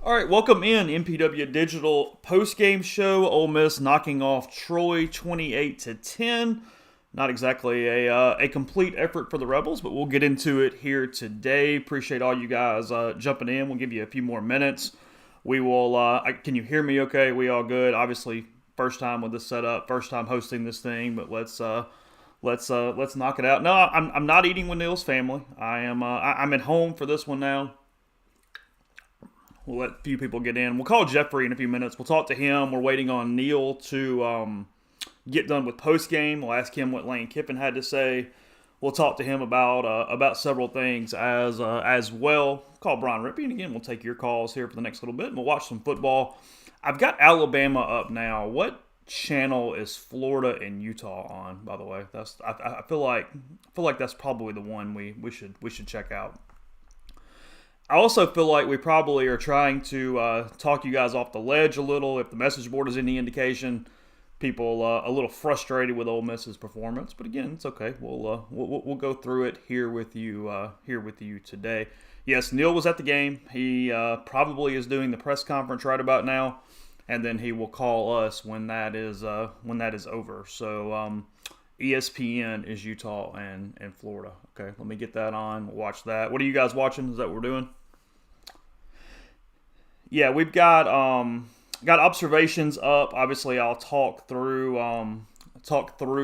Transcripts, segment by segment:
All right, welcome in MPW Digital Postgame Show. Ole Miss knocking off Troy 28-10. Not exactly a complete effort for the Rebels, but we'll get into it here today. Appreciate all you guys jumping in. We'll give you a few more minutes. We will. Can you hear me? Okay, we all good. Obviously, first time with this setup, first time hosting this thing, but let's knock it out. No, I'm not eating with Neil's family. I'm at home for this one now. We'll let a few people get in. We'll call Jeffrey in a few minutes. We'll talk to him. We're waiting on Neil to get done with postgame. We'll ask him what Lane Kiffin had to say. We'll talk to him about several things as well. Call Brian Rippey, and again, we'll take your calls here for the next little bit, and we'll watch some football. I've got Alabama up now. What channel is Florida and Utah on? By the way, I feel like that's probably the one we should check out. I also feel like we probably are trying to talk you guys off the ledge a little. If the message board is any indication, people a little frustrated with Ole Miss's performance. But again, it's okay. We'll go through it here with you today. Yes, Neil was at the game. He probably is doing the press conference right about now, and then he will call us when that is over. So ESPN is Utah and Florida. Okay, let me get that on. We'll watch that. What are you guys watching? Is that what we're doing? Yeah, we've got observations up. Obviously, I'll talk through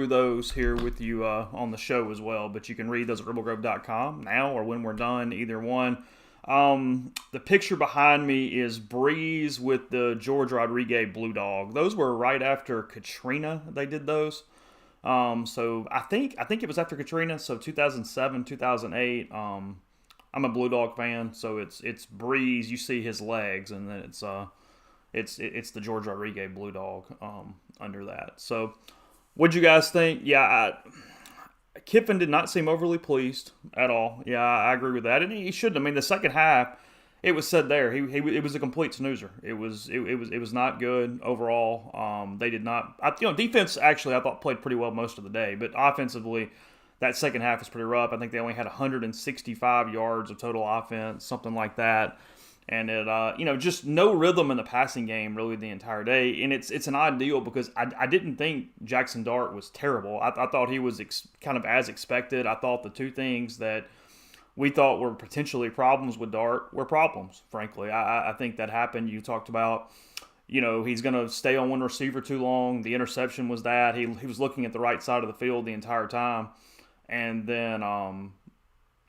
those here with you on the show as well. But you can read those at rebelgrove.com now or when we're done, either one. The picture behind me is Breeze with the George Rodriguez Blue Dog. Those were right after Katrina. They did those. So I think it was after Katrina. So 2007, 2008. I'm a Blue Dog fan, so it's Breeze. You see his legs, and then it's the George Rodriguez Blue Dog under that. So, what'd you guys think? Yeah, Kiffin did not seem overly pleased at all. Yeah, I agree with that, and he shouldn't. I mean, the second half, it was said there. It was a complete snoozer. It was not good overall. They did not. Defense actually I thought played pretty well most of the day, but offensively, that second half was pretty rough. I think they only had 165 yards of total offense, something like that. And it, just no rhythm in the passing game really the entire day. And it's an odd deal because I didn't think Jackson Dart was terrible. I thought he was kind of as expected. I thought the two things that we thought were potentially problems with Dart were problems, frankly. I think that happened. You talked about, he's going to stay on one receiver too long. The interception was that. He was looking at the right side of the field the entire time. And then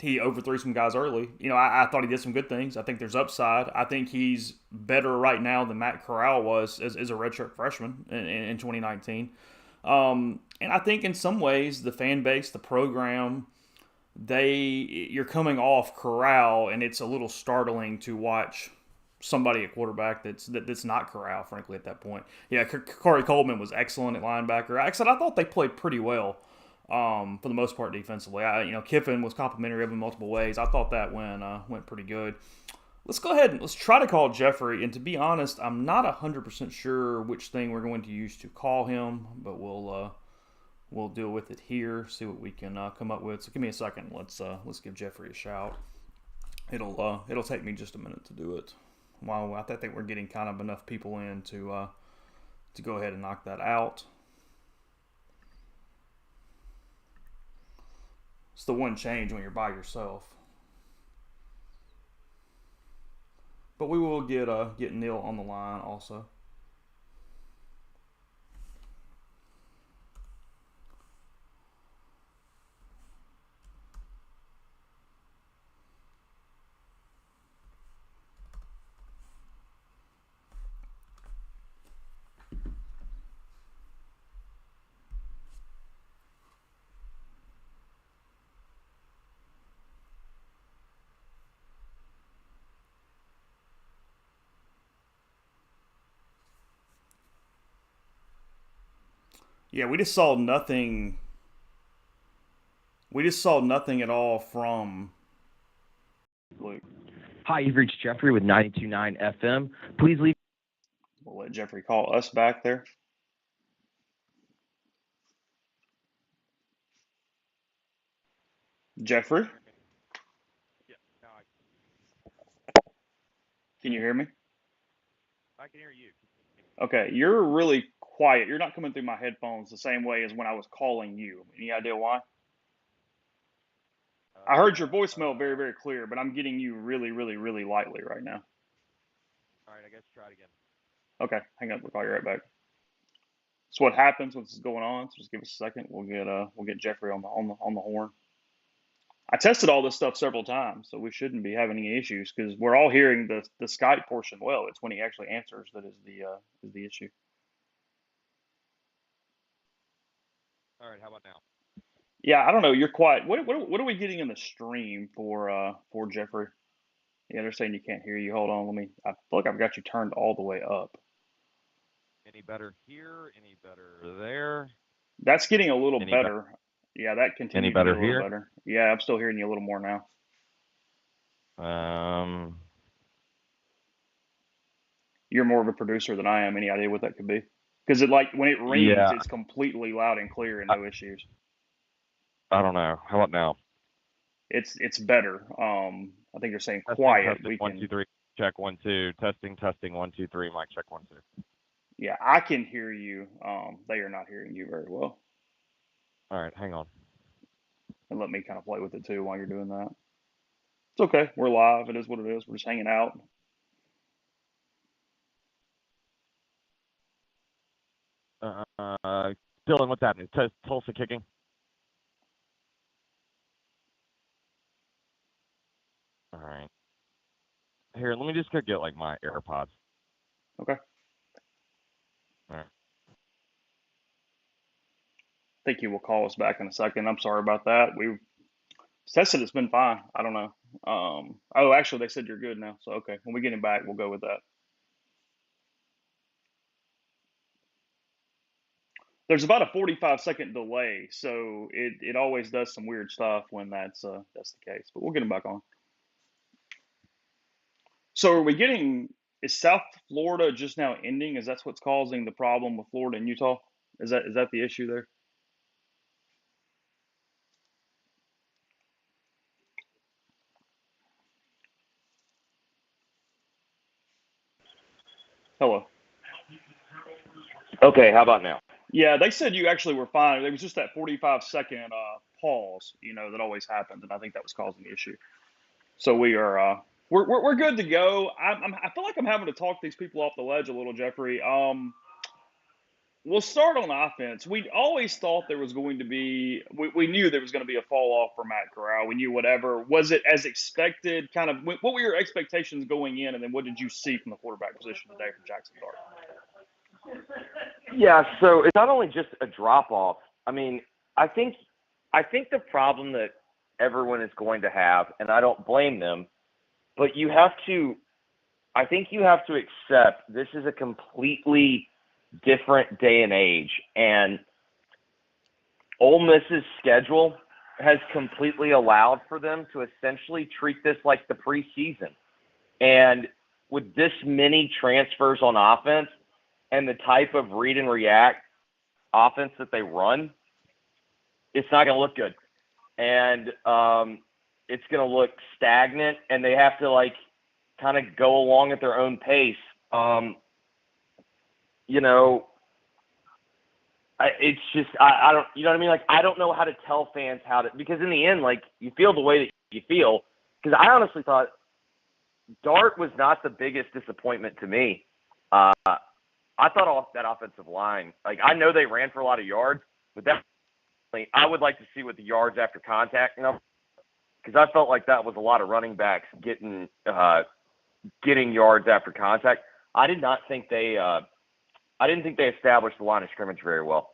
he overthrew some guys early. I thought he did some good things. I think there's upside. I think he's better right now than Matt Corral was as a redshirt freshman in 2019. And I think in some ways the fan base, the program, you're coming off Corral, and it's a little startling to watch somebody at quarterback that's not Corral, frankly, at that point. Yeah, Corey Coleman was excellent at linebacker. I thought they played pretty well. For the most part defensively. Kiffin was complimentary of him multiple ways. I thought that went pretty good. Let's go ahead and let's try to call Jeffrey. And to be honest, I'm not 100% sure which thing we're going to use to call him, but we'll deal with it here. See what we can come up with. So give me a second. Let's give Jeffrey a shout. It'll take me just a minute to do it. Wow, I think we're getting kind of enough people in to go ahead and knock that out. It's the one change when you're by yourself. But we will get Neil on the line also. Yeah, we just saw nothing. We just saw nothing at all from Luke. Hi, you've reached Jeffrey with 92.9 FM. Please leave. We'll let Jeffrey call us back there. Jeffrey? Can you hear me? I can hear you. Okay, you're really quiet. You're not coming through my headphones the same way as when I was calling you. Any idea why? I heard your voicemail very, very clear, but I'm getting you really, really, really lightly right now. All right, I guess try it again. Okay, hang on. We'll call you right back. So what happens when this is going on? So just give us a second. We'll get Jeffrey on the horn. I tested all this stuff several times, so we shouldn't be having any issues because we're all hearing the Skype portion well. It's when he actually answers that is the issue. All right, how about now? Yeah, I don't know. You're quiet. What are we getting in the stream for Jeffrey? Yeah, they're saying you can't hear you. Hold on, I feel like I've got you turned all the way up. Any better here? Any better there? That's getting a little Any better. Yeah, that continued to get a little here? better. Yeah, I'm still hearing you a little more now. You're more of a producer than I am. Any idea what that could be? Because when it rings, it's completely loud and clear and no issues. I don't know. How about now? It's better. I think you're saying Testing, quiet. Testing, 1, 2, 3. Check 1, 2. Testing, testing. 1, 2, 3. Mic check 1, 2. Yeah, I can hear you. They are not hearing you very well. All right, hang on. And let me kind of play with it too while you're doing that. It's okay. We're live. It is what it is. We're just hanging out. Dylan, what's happening? Tulsa kicking? All right. Here, let me just go get my AirPods. Okay. All right. I think he will call us back in a second. I'm sorry about that. We've tested. It's been fine. I don't know. Oh, actually, they said you're good now. So okay, when we get him back, we'll go with that. There's about a 45-second delay, so it always does some weird stuff when that's the case. But we'll get him back on. So are we getting? Is South Florida just now ending? Is that what's causing the problem with Florida and Utah? Is that the issue there? Hello. Okay, how about now? Yeah, they said you actually were fine. There was just that 45-second pause, that always happens, and I think that was causing the issue. So we're good to go. I feel like I'm having to talk these people off the ledge a little, Jeffrey. We'll start on offense. We always thought there was going to be. We knew there was going to be a fall off for Matt Corral. We knew whatever. Was it as expected? Kind of. What were your expectations going in, and then what did you see from the quarterback position today from Jackson Dart? Yeah, so it's not only just a drop off. I mean, I think the problem that everyone is going to have, and I don't blame them, but I think you have to accept this is a completely different day and age, and Ole Miss's schedule has completely allowed for them to essentially treat this like the preseason. And with this many transfers on offense and the type of read and react offense that they run, it's not going to look good. And it's going to look stagnant, and they have to kind of go along at their own pace. It's just I don't, you know what I mean? I don't know how to tell fans how to, because in the end, you feel the way that you feel. Because I honestly thought Dart was not the biggest disappointment to me. I thought that offensive line, I know they ran for a lot of yards, but definitely I would like to see what the yards after contact, because I felt like that was a lot of running backs getting yards after contact. I didn't think they established the line of scrimmage very well.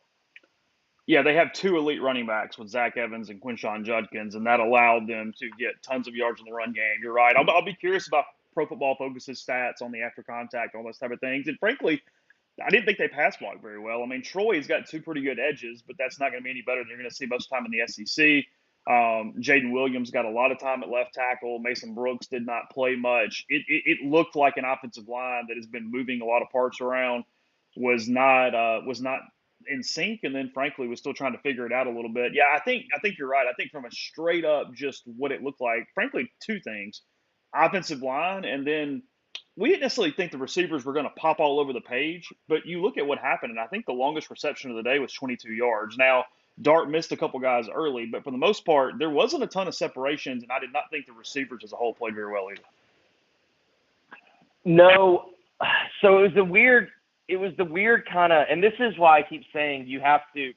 Yeah, they have two elite running backs with Zack Evans and Quinshon Judkins, and that allowed them to get tons of yards in the run game. You're right. I'll be curious about Pro Football Focus's stats on the after contact, all those type of things. And frankly, I didn't think they pass blocked very well. I mean, Troy's got two pretty good edges, but that's not going to be any better than you're going to see most of the time in the SEC. Jaden Williams got a lot of time at left tackle. Mason Brooks did not play much. It looked like an offensive line that has been moving a lot of parts around, was not in sync, and then frankly was still trying to figure it out a little bit. Yeah, I think you're right. I think from a straight up just what it looked like, frankly, two things: offensive line, and then we didn't necessarily think the receivers were going to pop all over the page, but you look at what happened, and I think the longest reception of the day was 22 yards. Now, Dart missed a couple guys early, but for the most part, there wasn't a ton of separations, and I did not think the receivers as a whole played very well either. No, so it was the weird kind of, and this is why I keep saying you have to,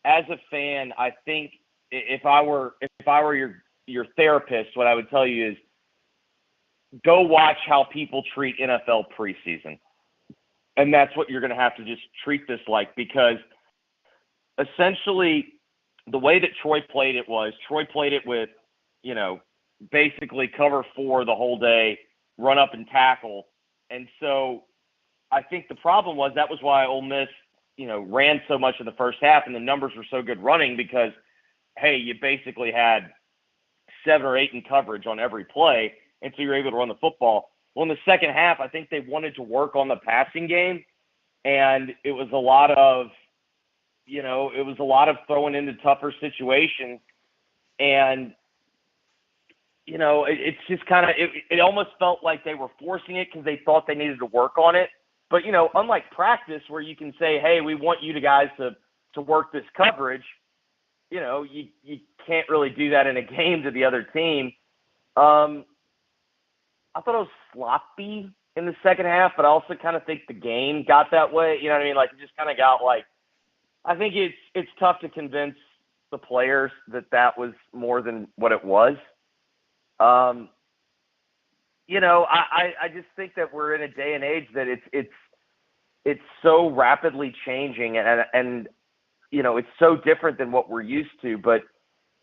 as a fan, I think if I were your therapist, what I would tell you is go watch how people treat NFL preseason. And that's what you're going to have to just treat this like, because essentially the way that Troy played it with, basically cover 4 the whole day, run up and tackle. And so I think the problem was that was why Ole Miss, ran so much in the first half, and the numbers were so good running because, hey, you basically had 7 or 8 in coverage on every play, and so you're able to run the football. Well, in the second half, I think they wanted to work on the passing game, and it was a lot of, throwing into tougher situations, and it's just kind of it almost felt like they were forcing it because they thought they needed to work on it. But unlike practice where you can say, hey, we want you guys to work this coverage, you can't really do that in a game to the other team. I thought it was sloppy in the second half, but I also kind of think the game got that way. You know what I mean? Like, it just kind of got like, I think it's tough to convince the players that was more than what it was. I just think that we're in a day and age that it's so rapidly changing and it's so different than what we're used to. But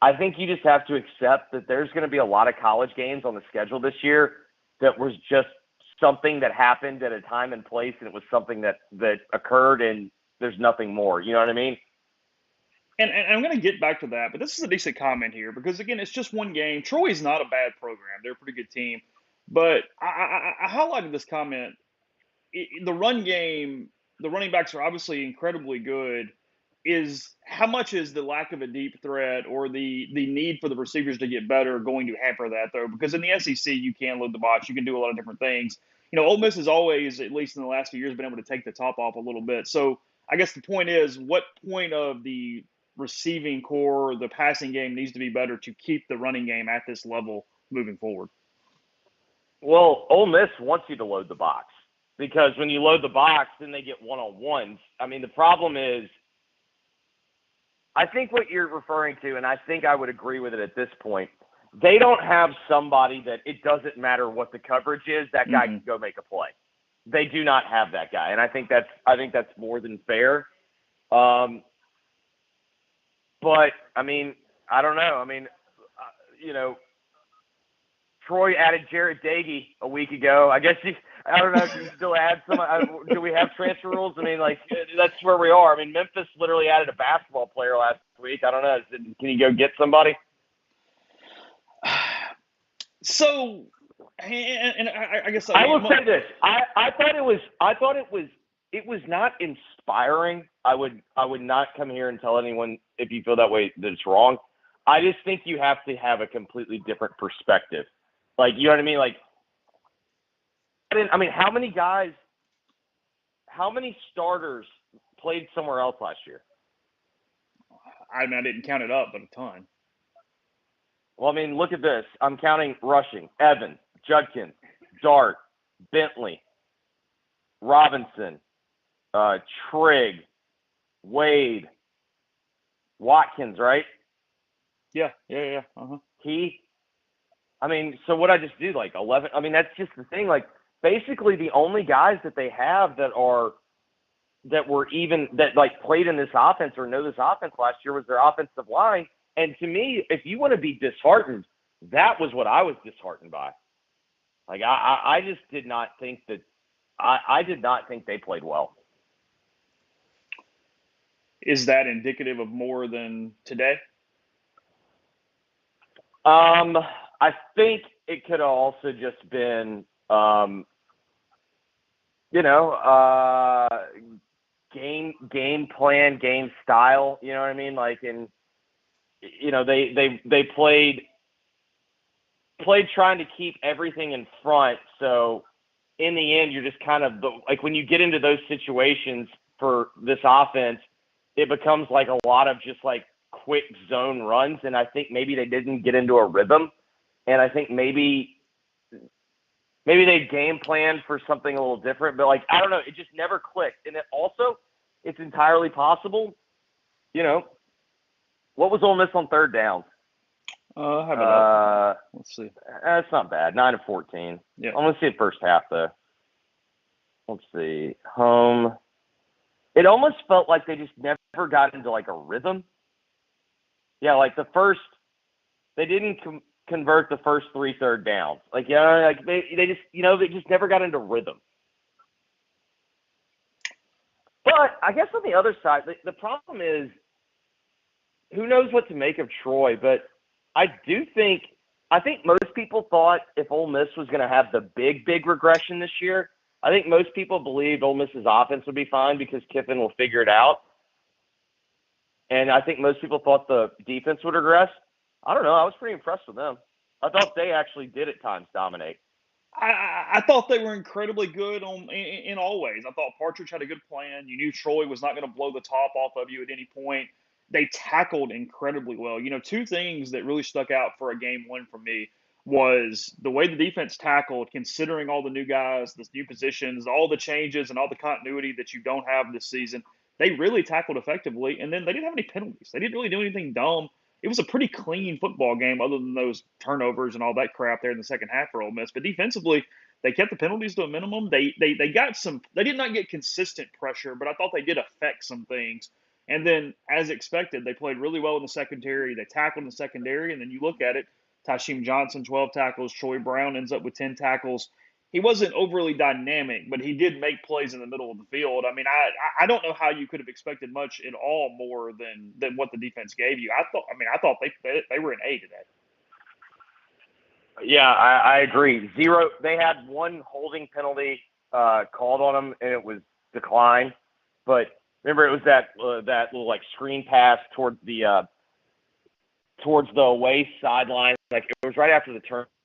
I think you just have to accept that there's going to be a lot of college games on the schedule this year that was just something that happened at a time and place, and it was something that occurred, and there's nothing more. You know what I mean? And I'm going to get back to that, but this is a decent comment here because, again, it's just one game. Troy's not a bad program. They're a pretty good team. But I highlighted this comment. The run game, the running backs are obviously incredibly good. How much is the lack of a deep threat or the need for the receivers to get better going to hamper that, though? Because in the SEC, you can load the box. You can do a lot of different things. Ole Miss has always, at least in the last few years, been able to take the top off a little bit. So I guess the point is, what point of the receiving core, the passing game needs to be better to keep the running game at this level moving forward? Well, Ole Miss wants you to load the box because when you load the box, then they get one-on-ones. I mean, the problem is, I think what you're referring to, and I think I would agree with it at this point, they don't have somebody that it doesn't matter what the coverage is, that guy can go make a play. They do not have that guy, and I think that's more than fair. But I mean, I don't know. I mean, Troy added Jared Dagey a week ago. I guess I don't know. Can you still add some? Do we have transfer rules? I mean, like, that's where we are. I mean, Memphis literally added a basketball player last week. I don't know. Can you go get somebody? So, and I guess I will say this. I thought it was not inspiring. I would not come here and tell anyone, if you feel that way, that it's wrong. I just think you have to have a completely different perspective. Like, you know what I mean? Like, I mean, how many starters played somewhere else last year? I mean, I didn't count it up, but a ton. Well, I mean, look at this. I'm counting rushing: Evans, Judkins, Dart, Bentley, Robinson, Trigg, Wade, Watkins, right? Yeah. I mean, so what I just do, like 11. I mean, that's just the thing. Like, basically, the only guys that they have that played in this offense or know this offense last year was their offensive line. And to me, if you want to be disheartened, that was what I was disheartened by. Like, I just did not think that I did not think they played well. Is that indicative of more than today? I think it could have also just been, game plan, game style. You know what I mean? Like, they played trying to keep everything in front. So in the end, you're just kind of like when you get into those situations for this offense, it becomes like a lot of just like quick zone runs. And I think maybe they didn't get into a rhythm. And I think maybe they game planned for something a little different, but like, I don't know, it just never clicked. And it's entirely possible, what was Ole Miss on third down? I have it up. Let's see. That's not bad. 9 of 14. Yeah. I'm going to see the first half, though. Let's see. Home. It almost felt like they just never got into, like, a rhythm. Yeah, like they didn't convert the first 3 third downs. Like, like they just, they just never got into rhythm. But I guess on the other side, the problem is, who knows what to make of Troy, but I think most people thought if Ole Miss was going to have the big regression this year, I think most people believed Ole Miss's offense would be fine because Kiffin will figure it out. And I think most people thought the defense would regress. I don't know. I was pretty impressed with them. I thought they actually did at times dominate. I thought they were incredibly good in all ways. I thought Partridge had a good plan. You knew Troy was not going to blow the top off of you at any point. They tackled incredibly well. Two things that really stuck out for a game one for me was the way the defense tackled, considering all the new guys, the new positions, all the changes, and all the continuity that you don't have this season. They really tackled effectively, and then they didn't have any penalties. They didn't really do anything dumb. It was a pretty clean football game other than those turnovers and all that crap there in the second half for Ole Miss. But defensively, they kept the penalties to a minimum. They got some – they did not get consistent pressure, but I thought they did affect some things. And then, as expected, they played really well in the secondary. They tackled in the secondary, and then you look at it, Tysheem Johnson, 12 tackles. Troy Brown ends up with 10 tackles. He wasn't overly dynamic, but he did make plays in the middle of the field. I mean, I don't know how you could have expected much at all more than what the defense gave you. I thought they were an A today. Yeah, I agree. Zero. They had one holding penalty called on them, and it was declined. But remember, it was that little like screen pass towards the away sideline. Like it was right after the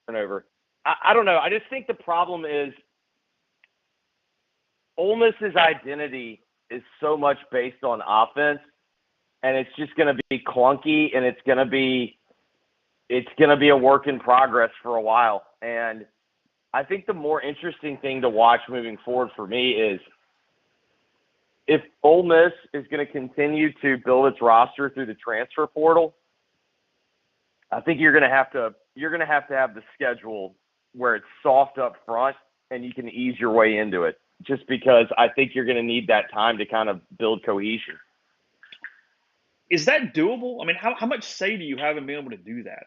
turnover. I don't know. I just think the problem is Ole Miss's identity is so much based on offense, and it's just going to be clunky, and it's going to be a work in progress for a while. And I think the more interesting thing to watch moving forward for me is if Ole Miss is going to continue to build its roster through the transfer portal. I think you're going to have to have the schedule where it's soft up front and you can ease your way into it, just because I think you're going to need that time to kind of build cohesion. Is that doable? I mean, how much say do you have in being able to do that?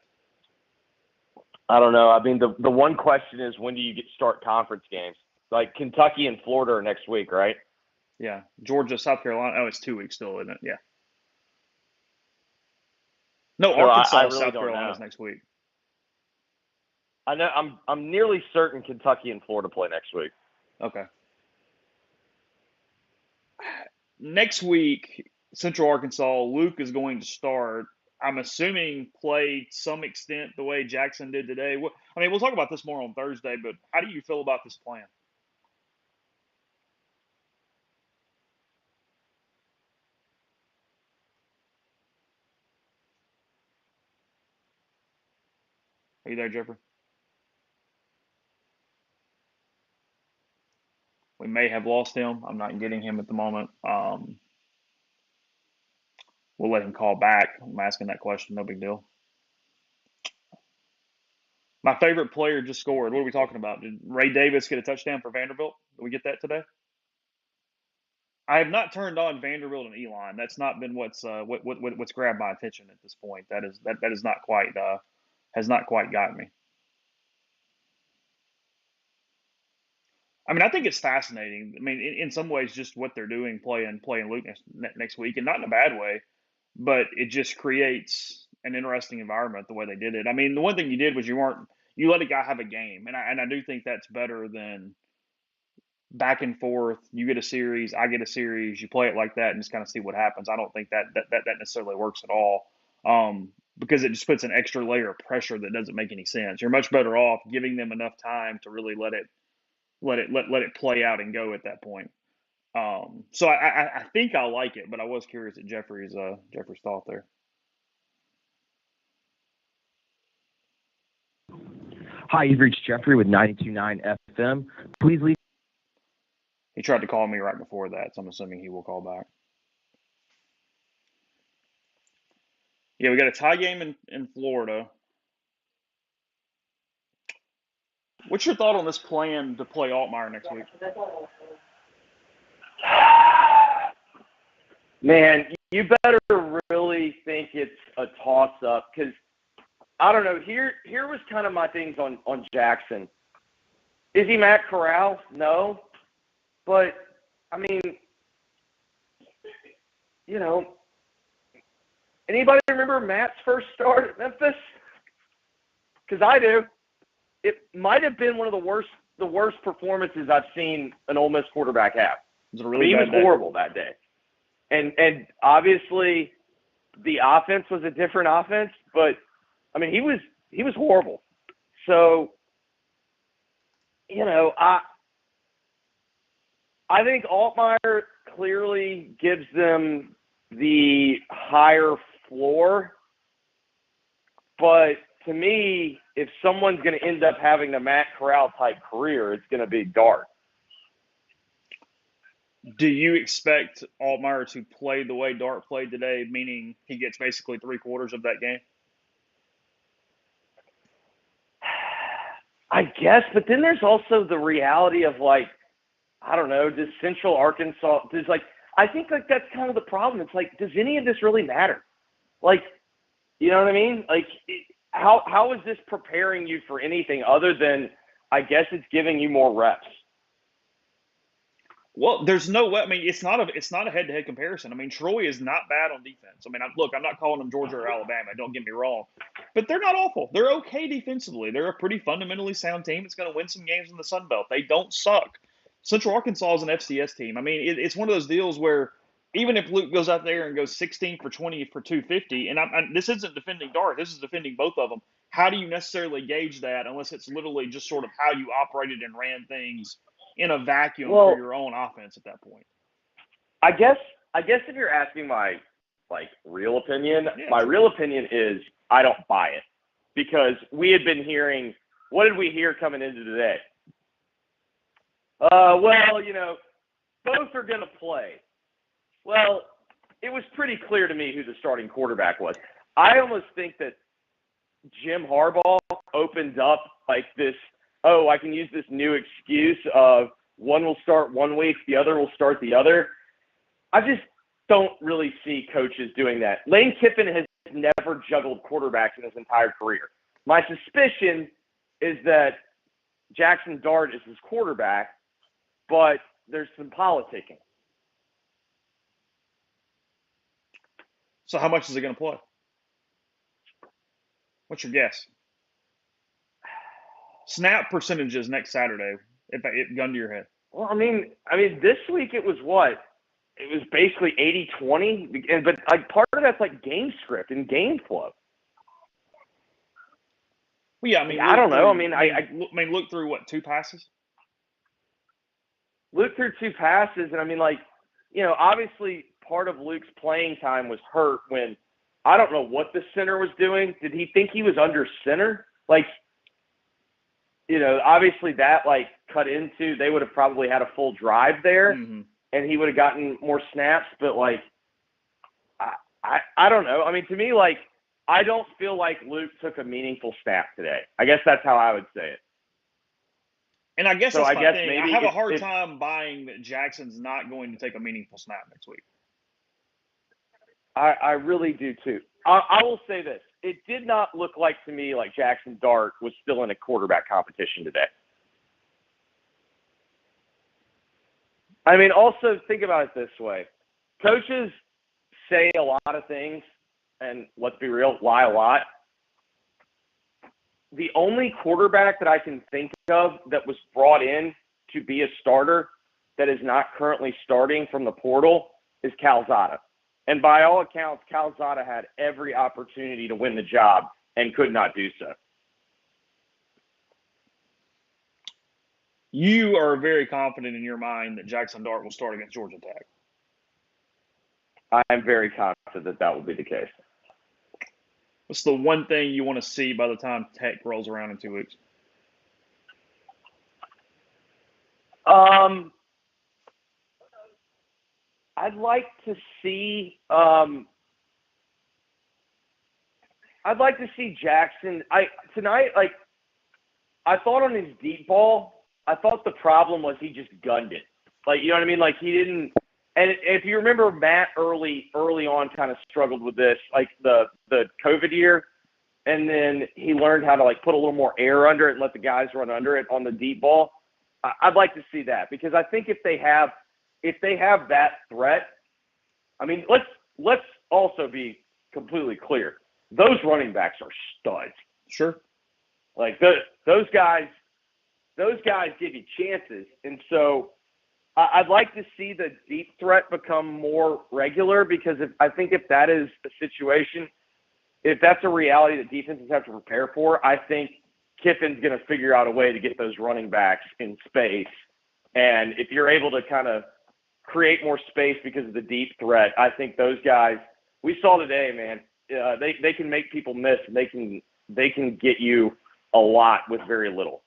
I don't know. I mean, the one question is, when do you start conference games? Like Kentucky and Florida are next week, right? Yeah. Georgia, South Carolina. Oh, it's 2 weeks still, isn't it? Yeah. No, Arkansas, really South Carolina is next week. I know. I'm nearly certain Kentucky and Florida play next week. Okay. Next week, Central Arkansas, Luke is going to start. I'm assuming play some extent the way Jackson did today. I mean, we'll talk about this more on Thursday, but how do you feel about this plan? Are you there, Jeffrey? We may have lost him. I'm not getting him at the moment. We'll let him call back. I'm asking that question. No big deal. My favorite player just scored. What are we talking about? Did Ray Davis get a touchdown for Vanderbilt? Did we get that today? I have not turned on Vanderbilt and Elon. That's not been what's grabbed my attention at this point. That is not quite has not quite gotten me. I mean, I think it's fascinating. I mean, in some ways, just what they're doing, playing Luke next week, and not in a bad way, but it just creates an interesting environment the way they did it. I mean, the one thing you did was you let a guy have a game, and I do think that's better than back and forth. You get a series, I get a series. You play it like that and just kind of see what happens. I don't think that necessarily works at all, because it just puts an extra layer of pressure that doesn't make any sense. You're much better off giving them enough time to really let let it play out and go at that point. So I think I like it, but I was curious at Jeffrey's thought there. Hi, you've reached Jeffrey with 92.9 FM. Please leave. He tried to call me right before that, so I'm assuming he will call back. Yeah, we got a tie game in Florida. What's your thought on this plan to play Altmaier next week? Man, you better really think it's a toss-up because, I don't know, here was kind of my things on Jackson. Is he Matt Corral? No. But, I mean, you know, anybody remember Matt's first start at Memphis? Because I do. It might have been one of the worst performances I've seen an Ole Miss quarterback have. It was a really he bad was day. horrible that day. And obviously the offense was a different offense, but I mean he was horrible. So, you know, I think Altmaier clearly gives them the higher floor, but to me, if someone's going to end up having a Matt Corral type career, it's going to be Dart. Do you expect Altmaier to play the way Dart played today, meaning he gets basically 3/4 of that game? I guess, but then there's also the reality of, like, I don't know, does Central Arkansas – I think, like, that's kind of the problem. It's like, does any of this really matter? Like, you know what I mean? Like, how is this preparing you for anything other than, I guess it's giving you more reps? Well, there's no way. I mean, it's not a head-to-head comparison. I mean, Troy is not bad on defense. I mean, I'm not calling them Georgia or Alabama. Don't get me wrong, but they're not awful. They're okay defensively. They're a pretty fundamentally sound team. It's going to win some games in the Sun Belt. They don't suck. Central Arkansas is an FCS team. I mean, it's one of those deals where even if Luke goes out there and goes 16 for 20 for 250, and this isn't defending Dart. This is defending both of them. How do you necessarily gauge that unless it's literally just sort of how you operated and ran things in a vacuum for your own offense at that point? I guess if you're asking my real opinion, my real opinion is I don't buy it because we had been hearing, what did we hear coming into today? Well, you know, both are going to play. Well, it was pretty clear to me who the starting quarterback was. I almost think that Jim Harbaugh opened up like this, I can use this new excuse of one will start one week, the other will start the other. I just don't really see coaches doing that. Lane Kiffin has never juggled quarterbacks in his entire career. My suspicion is that Jackson Dart is his quarterback, but there's some politicking. So how much is he going to play? What's your guess? Snap percentages next Saturday, if gun to your head. Well, I mean, this week it was what? It was basically 80-20, but like part of that's like game script and game flow. Well, yeah, I mean, I don't know. Look through what, 2 passes? Look through 2 passes, and I mean, like, you know, obviously part of Luke's playing time was hurt when I don't know what the center was doing. Did he think he was under center? Like, you know, obviously that like cut into, they would have probably had a full drive there, and he would have gotten more snaps. But like, I don't know. I mean, to me, like, I don't feel like Luke took a meaningful snap today. I guess that's how I would say it. And I guess so that's my my thing. thing. I have a hard time buying that Jackson's not going to take a meaningful snap next week. I really do too. I will say this. It did not look like to me like Jackson Dart was still in a quarterback competition today. I mean, also think about it this way. Coaches say a lot of things, and let's be real, lie a lot. The only quarterback that I can think of that was brought in to be a starter that is not currently starting from the portal is Calzada. And by all accounts, Calzada had every opportunity to win the job and could not do so. You are very confident in your mind that Jackson Dart will start against Georgia Tech. I'm very confident that that will be the case. What's the one thing you want to see by the time Tech rolls around in 2 weeks? I'd like to see Jackson. Tonight, like, I thought on his deep ball, I thought the problem was he just gunned it. Like, you know what I mean? Like, he didn't. And if you remember, Matt early on kind of struggled with this, like the COVID year, and then he learned how to like put a little more air under it and let the guys run under it on the deep ball. I'd like to see that, because I think if they have that threat, I mean, let's also be completely clear. Those running backs are studs. Sure. Like those guys give you chances, and so I'd like to see the deep threat become more regular, because I think if that is the situation, if that's a reality that defenses have to prepare for, I think Kiffin's going to figure out a way to get those running backs in space. And if you're able to kind of create more space because of the deep threat, I think those guys we saw today, man, they can make people miss. And they can get you a lot with very little.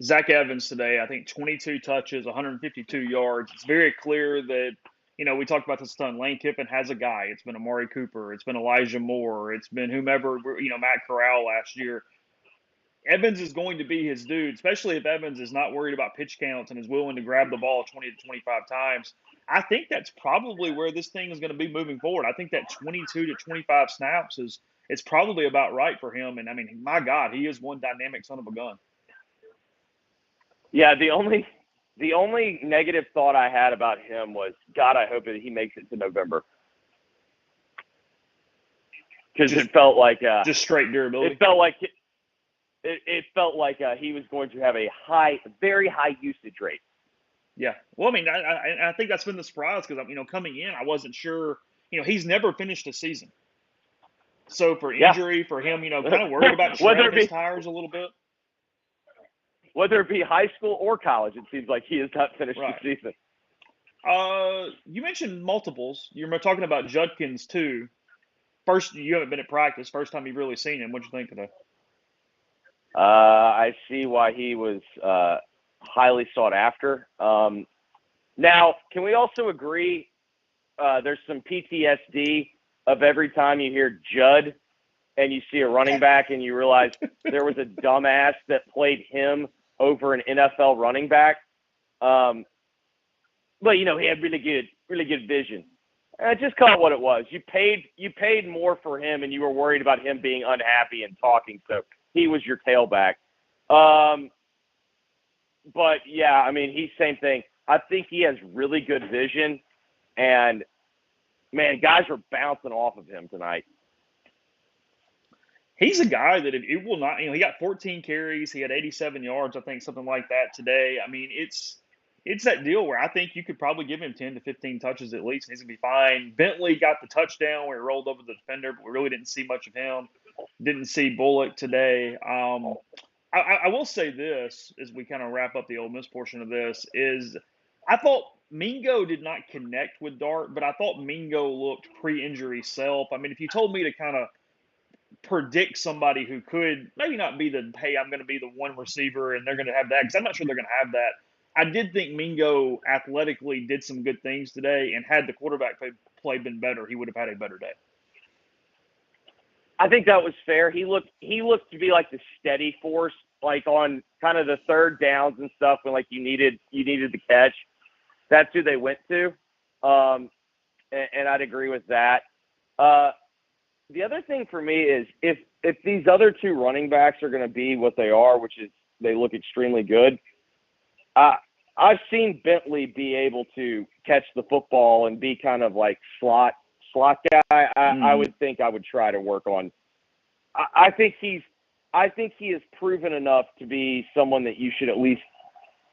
Zack Evans today, I think 22 touches, 152 yards. It's very clear that, we talked about this a ton. Lane Kiffin has a guy. It's been Amari Cooper. It's been Elijah Moore. It's been whomever, Matt Corral last year. Evans is going to be his dude, especially if Evans is not worried about pitch counts and is willing to grab the ball 20 to 25 times. I think that's probably where this thing is going to be moving forward. I think that 22 to 25 snaps is probably about right for him. And, I mean, my God, he is one dynamic son of a gun. Yeah, the only negative thought I had about him was, God, I hope that he makes it to November, because it felt like just straight durability. It felt like he was going to have a very high usage rate. Yeah, well, I mean, I think that's been the surprise, because coming in, I wasn't sure. He's never finished a season, so for injury for him, kind of worried about shredding his tires a little bit. Whether it be high school or college, it seems like he has not finished the season. You mentioned multiples. You're talking about Judkins, too. First, you haven't been at practice. First time you've really seen him. What'd you think of that? I see why he was highly sought after. Now, can we also agree there's some PTSD of every time you hear Judd and you see a running back and you realize there was a dumbass that played him over an NFL running back. But, he had really good vision. Just call it what it was. You paid more for him, and you were worried about him being unhappy and talking, so he was your tailback. But, yeah, I mean, he's same thing. I think he has really good vision, and, man, guys were bouncing off of him tonight. He's a guy that it will not, he got 14 carries. He had 87 yards, I think, something like that today. I mean, it's that deal where I think you could probably give him 10 to 15 touches at least, and he's going to be fine. Bentley got the touchdown where he rolled over the defender, but we really didn't see much of him. Didn't see Bullock today. I will say this, as we kind of wrap up the Ole Miss portion of this, is I thought Mingo did not connect with Dart, but I thought Mingo looked pre-injury self. I mean, if you told me to kind of predict somebody who could maybe not be hey, I'm going to be the one receiver and they're going to have that, because I'm not sure they're going to have that. I did think Mingo athletically did some good things today, and had the quarterback play been better, he would have had a better day. I think that was fair. He looked to be like the steady force, like on kind of the third downs and stuff when like you needed the catch. That's who they went to, and I'd agree with that. The other thing for me is if these other two running backs are going to be what they are, which is they look extremely good. I've seen Bentley be able to catch the football and be kind of like slot guy. I would think I would try to work on. I think he has proven enough to be someone that you should at least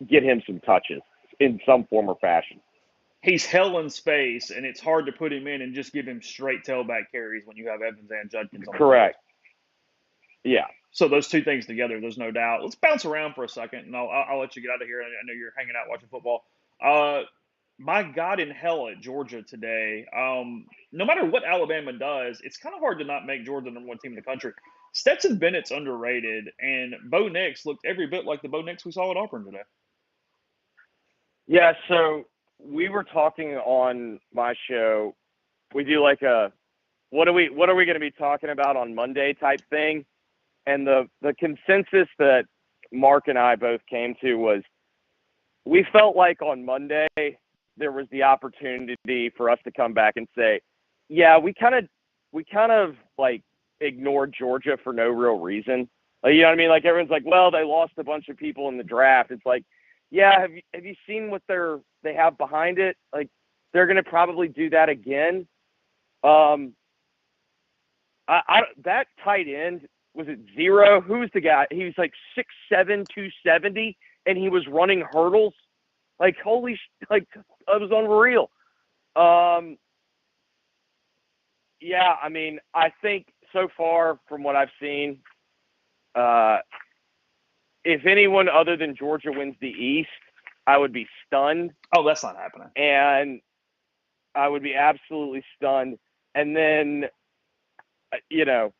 get him some touches in some form or fashion. He's hell in space, and it's hard to put him in and just give him straight tailback carries when you have Evans and Judkins on. Correct. Yeah. So those two things together, there's no doubt. Let's bounce around for a second, and I'll let you get out of here. I know you're hanging out watching football. My God in hell at Georgia today. No matter what Alabama does, it's kind of hard to not make Georgia the number one team in the country. Stetson Bennett's underrated, and Bo Nix looked every bit like the Bo Nix we saw at Auburn today. Yeah, so we were talking on my show. We do like a what are we going to be talking about on Monday type thing, and the consensus that Mark and I both came to was we felt like on Monday there was the opportunity for us to come back and say, yeah, we kind of like ignored Georgia for no real reason. Like, you know what I mean? Like everyone's like, well, they lost a bunch of people in the draft. It's like, yeah, have you seen what they have behind it? Like they're going to probably do that again. That tight end, was it Zero? Who's the guy? He was like 6'7", 270, and he was running hurdles. Like like it was unreal. Yeah, I mean, I think so far from what I've seen, if anyone other than Georgia wins the East, I would be stunned. Oh, that's not happening. And I would be absolutely stunned. And then, you know,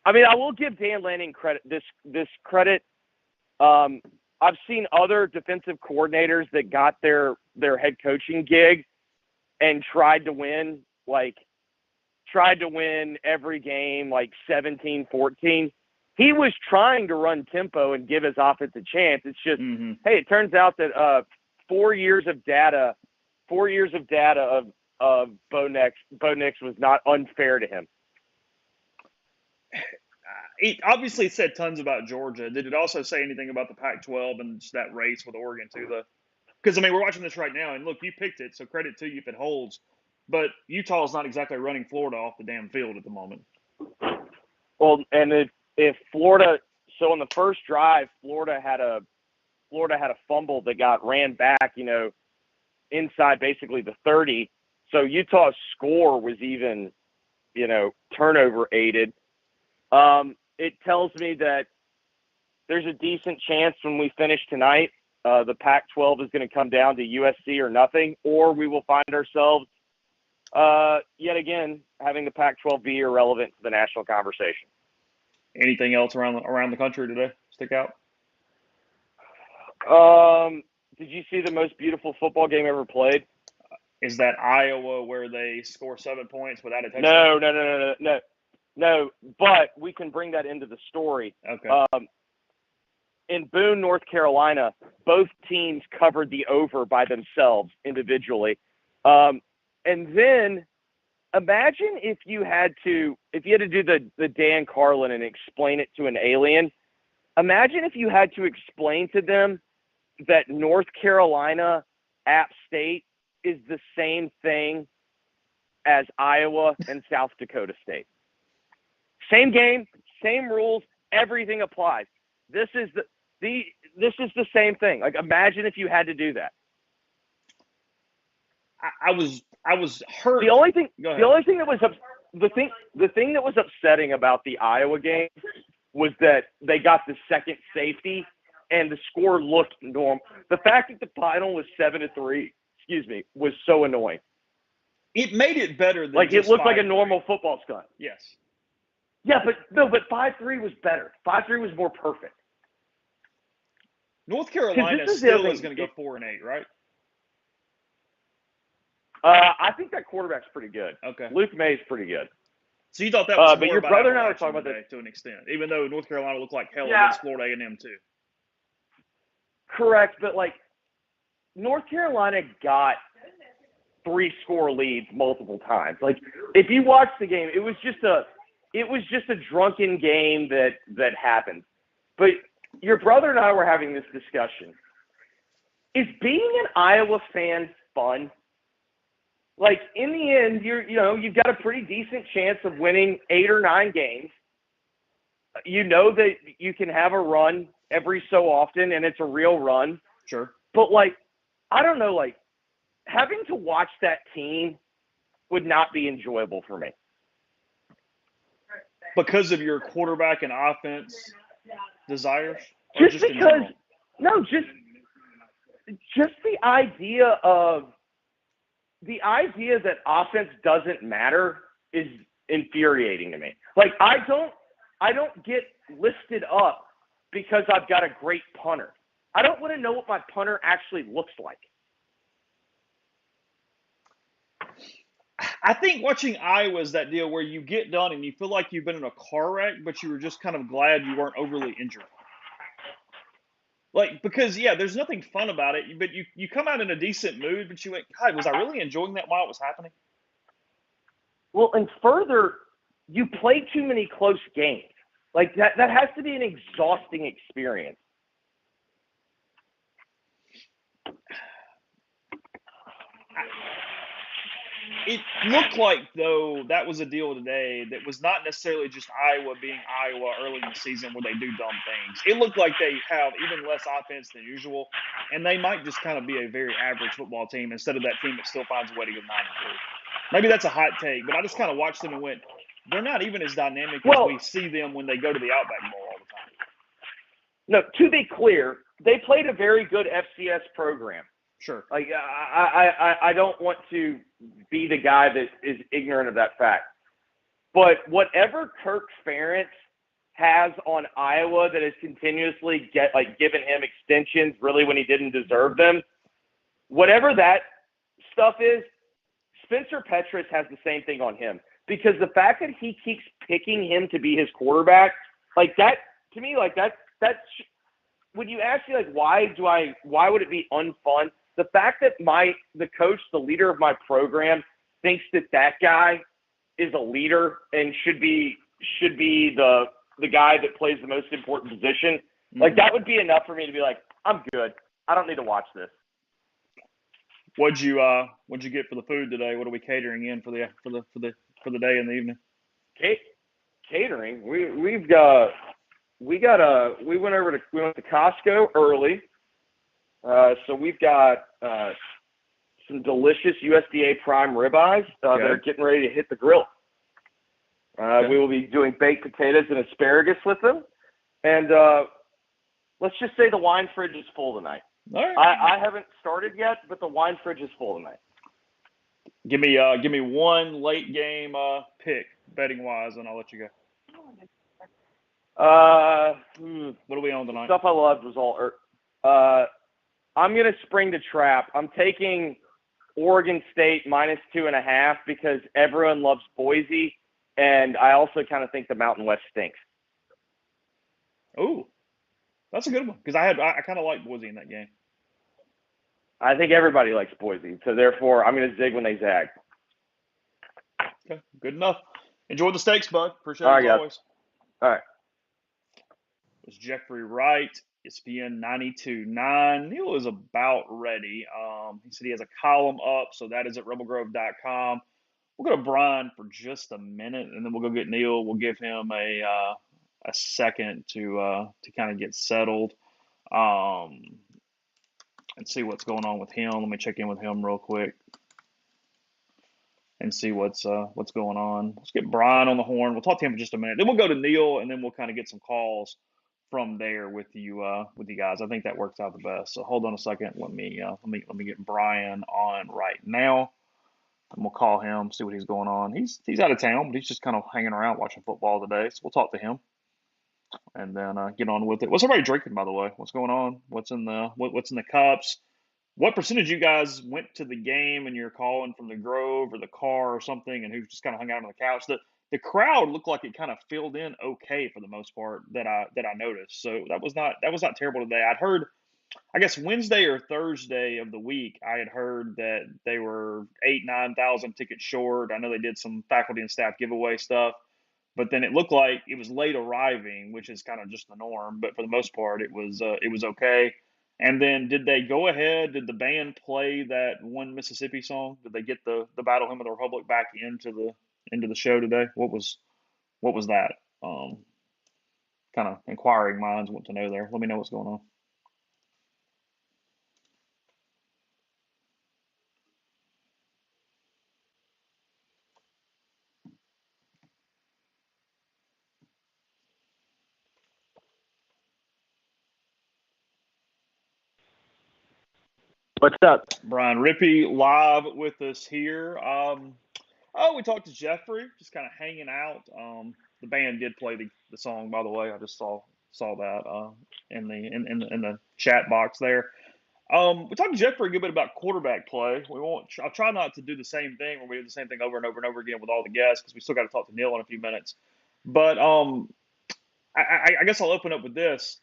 I mean, I will give Dan Lanning this credit. I've seen other defensive coordinators that got their head coaching gig and tried to win every game like 17-14. He was trying to run tempo and give his offense a chance. It's just, hey, it turns out that 4 years of data of Bo Nix was not unfair to him. It obviously said tons about Georgia. Did it also say anything about the Pac-12 and just that race with Oregon too? Because I mean, we're watching this right now, and look, you picked it, so credit to you if it holds. But Utah's not exactly running Florida off the damn field at the moment. Well, and if Florida, so on the first drive, Florida had a fumble that got ran back, inside basically the 30. So Utah's score was even, turnover aided. It tells me that there's a decent chance when we finish tonight, the Pac-12 is going to come down to USC or nothing, or we will find ourselves yet again having the Pac-12 be irrelevant to the national conversation. Anything else around the country today stick out? Did you see the most beautiful football game ever played? Is that Iowa where they score 7 points without a touchdown? No, but we can bring that into the story. Okay. In Boone, North Carolina, both teams covered the over by themselves individually. And then imagine if you had to do the Dan Carlin and explain it to an alien. Imagine if you had to explain to them that North Carolina App State is the same thing as Iowa and South Dakota State. Same game, same rules, everything applies. This is the same thing. Like, imagine if you had to do that. I was hurt. The only thing that was upsetting about the Iowa game was that they got the second safety and the score looked normal. The fact that the final was 7-3, was so annoying. It made it better than like it looked like a normal football stunt. Yes. Yeah, but 5-3 was better. 5-3 was more perfect. North Carolina still is going to go 4-8, right? I think that quarterback's pretty good. Okay. Luke May's pretty good. So you thought that was but more your about brother and I were Appalachian talking about today, to an extent, even though North Carolina looked like hell against Florida A&M too. Correct, but like North Carolina got 3-score leads multiple times. Like if you watch the game, it was just a drunken game that happened. But your brother and I were having this discussion. Is being an Iowa fan fun? Like in the end, you've got a pretty decent chance of winning 8 or 9 games. You know that you can have a run every so often, and it's a real run. Sure. But like, I don't know, like having to watch that team would not be enjoyable for me. because of your quarterback and offense desires, or Just just in because, general? no, just the idea that offense doesn't matter is infuriating to me. Like, I don't get listed up because I've got a great punter. I don't want to know what my punter actually looks like. I think watching Iowa is that deal where you get done and you feel like you've been in a car wreck, but you were just kind of glad you weren't overly injured. Like, because, yeah, there's nothing fun about it, but you come out in a decent mood, but you went, God, was I really enjoying that while it was happening? Well, and further, you play too many close games. Like, that has to be an exhausting experience. It looked like, though, that was a deal today that was not necessarily just Iowa being Iowa early in the season where they do dumb things. It looked like they have even less offense than usual, and they might just kind of be a very average football team instead of that team that still finds a way to go 9-3. Maybe that's a hot take, but I just kind of watched them and went, they're not even as dynamic as we see them when they go to the Outback Bowl all the time. No, to be clear, they played a very good FCS program. Sure. Like, I don't want to be the guy that is ignorant of that fact. But whatever Kirk Ferentz has on Iowa that has continuously given him extensions really when he didn't deserve them, whatever that stuff is, Spencer Petras has the same thing on him. Because the fact that he keeps picking him to be his quarterback, like that, to me, like that's when you ask me, like, why would it be unfun? The fact that the coach, the leader of my program, thinks that guy is a leader and should be the guy that plays the most important position, like that would be enough for me to be like, I'm good. I don't need to watch this. What'd you get for the food today? What are we catering in for the day and the evening? Catering. We went to Costco early. So we've got some delicious USDA prime ribeyes that are getting ready to hit the grill. We will be doing baked potatoes and asparagus with them. And let's just say the wine fridge is full tonight. All right. I haven't started yet, but the wine fridge is full tonight. Give me one late game pick betting wise, and I'll let you go. What are we on tonight? Stuff I loved was all. I'm gonna spring the trap. I'm taking Oregon State -2.5 because everyone loves Boise, and I also kind of think the Mountain West stinks. Oh, that's a good one because I kind of like Boise in that game. I think everybody likes Boise, so therefore I'm going to zig when they zag. Okay, good enough. Enjoy the steaks, bud. Appreciate it as always. All right. It was Jeffrey Wright, ESPN 92.9. Neil is about ready. He said he has a column up, so that is at rebelgrove.com. We'll go to Brian for just a minute, and then we'll go get Neil. We'll give him a second to kind of get settled. And see what's going on with him. Let me check in with him real quick and see what's going on. Let's get Brian on the horn. We'll talk to him for just a minute. Then we'll go to Neil, and then we'll kind of get some calls from there with you guys. I think that works out the best. So hold on a second. Let me get Brian on right now, and we'll call him, see what he's going on. He's out of town, but he's just kind of hanging around watching football today. So we'll talk to him. And then get on with it. What's everybody drinking, by the way? What's going on? What's in the cups? What percentage of you guys went to the game and you're calling from the Grove or the car or something, and who just kind of hung out on the couch? The crowd looked like it kind of filled in okay for the most part that I noticed. So that was not terrible today. I'd heard, I guess Wednesday or Thursday of the week, I had heard that they were 8,000-9,000 tickets short. I know they did some faculty and staff giveaway stuff. But then it looked like it was late arriving, which is kind of just the norm. But for the most part, it was okay. And then did they go ahead? Did the band play that one Mississippi song? Did they get the Battle Hymn of the Republic back into the show today? What was that? Kind of inquiring minds want to know there. Let me know what's going on. What's up? Brian Rippey live with us here. We talked to Jeffrey, just kind of hanging out. The band did play the song, by the way. I just saw that in the chat box there. We talked to Jeffrey a good bit about quarterback play. I'll try not to do the same thing where we do the same thing over and over and over again with all the guests because we still got to talk to Neil in a few minutes. But I guess I'll open up with this.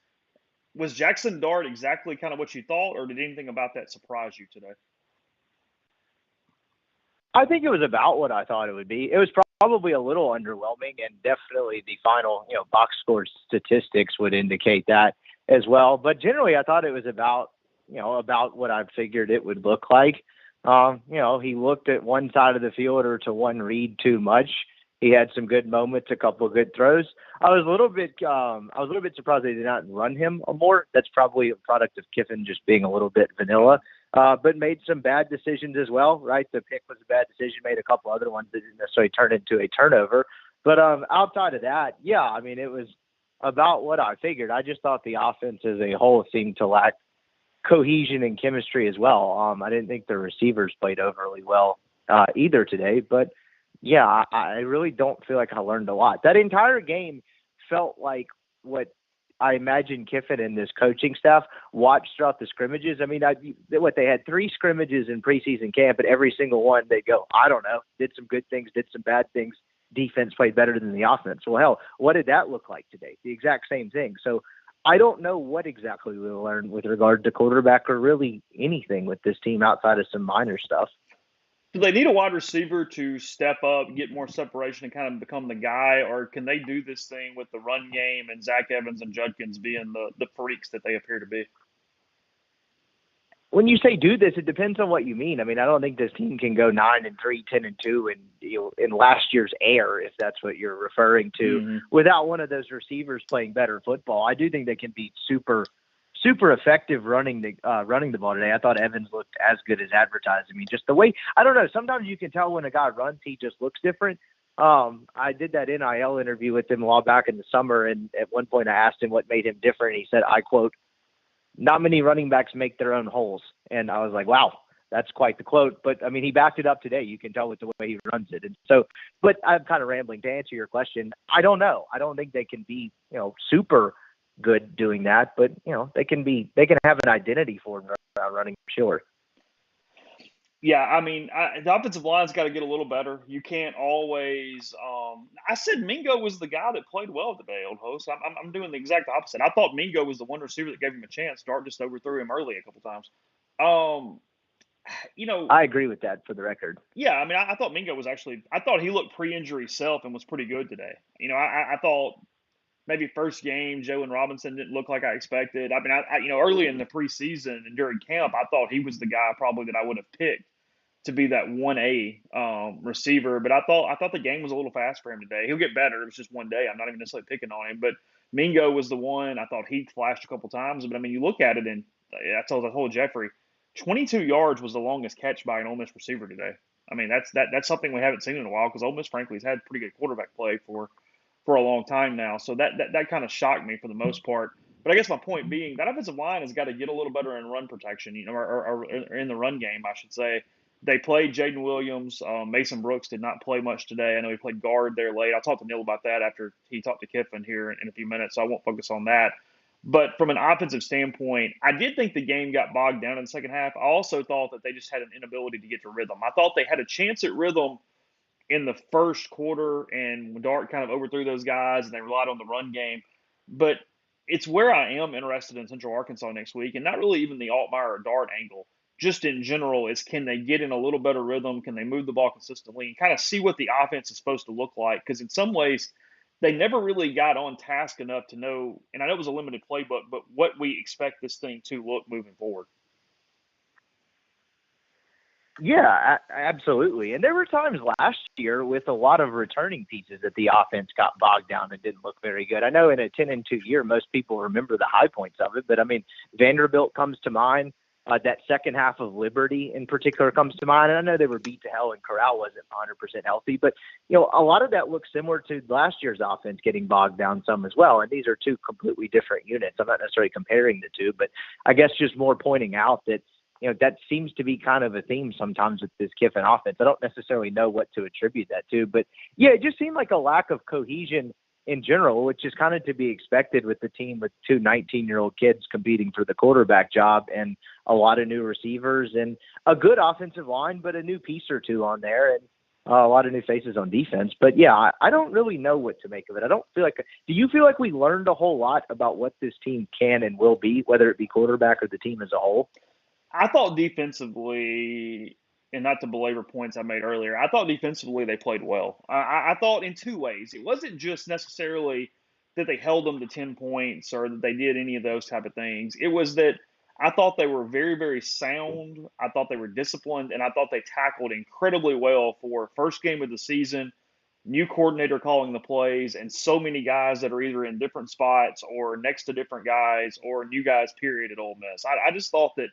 Was Jackson Dart exactly kind of what you thought, or did anything about that surprise you today? I think it was about what I thought it would be. It was probably a little underwhelming, and definitely the final, box score statistics would indicate that as well. But generally, I thought it was about what I figured it would look like. He looked at one side of the field or to one read too much. He had some good moments, a couple of good throws. I was a little bit surprised they did not run him more. That's probably a product of Kiffin just being a little bit vanilla, but made some bad decisions as well, right? The pick was a bad decision, made a couple other ones that didn't necessarily turn into a turnover. But outside of that, it was about what I figured. I just thought the offense as a whole seemed to lack cohesion and chemistry as well. I didn't think the receivers played overly well either today, but I really don't feel like I learned a lot. That entire game felt like what I imagine Kiffin and this coaching staff watched throughout the scrimmages. I mean, they had 3 scrimmages in preseason camp, and every single one they go, I don't know, did some good things, did some bad things. Defense played better than the offense. Well, hell, what did that look like today? The exact same thing. So I don't know what exactly we'll learn with regard to quarterback or really anything with this team outside of some minor stuff. Do they need a wide receiver to step up, get more separation, and kind of become the guy, or can they do this thing with the run game and Zack Evans and Judkins being the freaks that they appear to be? When you say do this, it depends on what you mean. I mean, I don't think this team can go 9-3, 10-2, and in last year's air, if that's what you're referring to, without one of those receivers playing better football. I do think they can be super effective running the ball today. I thought Evans looked as good as advertised. I mean, just the way, I don't know, sometimes you can tell when a guy runs, he just looks different. I did that NIL interview with him a while back in the summer, and at one point I asked him what made him different. He said, I quote, "Not many running backs make their own holes." And I was like, wow, that's quite the quote. But, I mean, he backed it up today. You can tell with the way he runs it. And so, but I'm kind of rambling. To answer your question, I don't know. I don't think they can be, super good doing that, but they can have an identity for it around running, sure. Yeah, I mean, the offensive line's got to get a little better. You can't always. I said Mingo was the guy that played well today, old host. I'm doing the exact opposite. I thought Mingo was the one receiver that gave him a chance. Dart just overthrew him early a couple times. I agree with that for the record. Yeah, I mean, I thought Mingo was actually. I thought he looked pre-injury self and was pretty good today. I thought. Maybe first game, Jalen Robinson didn't look like I expected. I mean, early in the preseason and during camp, I thought he was the guy probably that I would have picked to be that 1A receiver. But I thought the game was a little fast for him today. He'll get better. It was just one day. I'm not even necessarily picking on him. But Mingo was the one. I thought he flashed a couple times. But, I mean, you look at it, and I told Jeffrey, 22 yards was the longest catch by an Ole Miss receiver today. I mean, that's something we haven't seen in a while because Ole Miss, frankly, has had pretty good quarterback play for a long time now. So that kind of shocked me for the most part. But I guess my point being that offensive line has got to get a little better in run protection, or in the run game, I should say. They played Jaden Williams. Mason Brooks did not play much today. I know he played guard there late. I'll talk to Neil about that after he talked to Kiffin here in a few minutes, so I won't focus on that. But from an offensive standpoint, I did think the game got bogged down in the second half. I also thought that they just had an inability to get to rhythm. I thought they had a chance at rhythm in the first quarter, and Dart kind of overthrew those guys, and they relied on the run game. But it's where I am interested in Central Arkansas next week, and not really even the Altmaier or Dart angle. Just in general, is can they get in a little better rhythm? Can they move the ball consistently and kind of see what the offense is supposed to look like? Because in some ways, they never really got on task enough to know, and I know it was a limited playbook, but what we expect this thing to look moving forward. Yeah, absolutely. And there were times last year with a lot of returning pieces that the offense got bogged down and didn't look very good. I know in a 10-2 year, most people remember the high points of it, but I mean, Vanderbilt comes to mind. That second half of Liberty in particular comes to mind. And I know they were beat to hell and Corral wasn't 100% healthy, but a lot of that looks similar to last year's offense getting bogged down some as well. And these are two completely different units. I'm not necessarily comparing the two, but I guess just more pointing out that, that seems to be kind of a theme sometimes with this Kiffin offense. I don't necessarily know what to attribute that to, but yeah, it just seemed like a lack of cohesion in general, which is kind of to be expected with the team with two 19-year-old kids competing for the quarterback job and a lot of new receivers and a good offensive line, but a new piece or two on there and a lot of new faces on defense. But yeah, I don't really know what to make of it. I don't feel like, do you feel like we learned a whole lot about what this team can and will be, whether it be quarterback or the team as a whole? I thought defensively, and not to belabor points I made earlier, I thought defensively they played well. I thought in two ways. It wasn't just necessarily that they held them to 10 points or that they did any of those type of things. It was that I thought they were very, very sound. I thought they were disciplined, and I thought they tackled incredibly well for first game of the season, new coordinator calling the plays, and so many guys that are either in different spots or next to different guys or new guys, period, at Ole Miss. I just thought that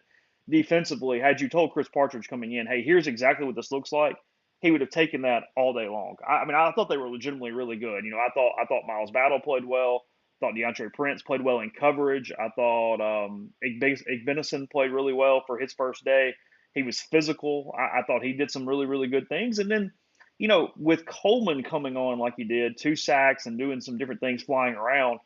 defensively, had you told Chris Partridge coming in, hey, here's exactly what this looks like, he would have taken that all day long. I mean, I thought they were legitimately really good. I thought Miles Battle played well. I thought DeAndre Prince played well in coverage. I thought Igbenison played really well for his first day. He was physical. I thought he did some really, really good things. And then, with Coleman coming on like he did, 2 sacks and doing some different things flying around,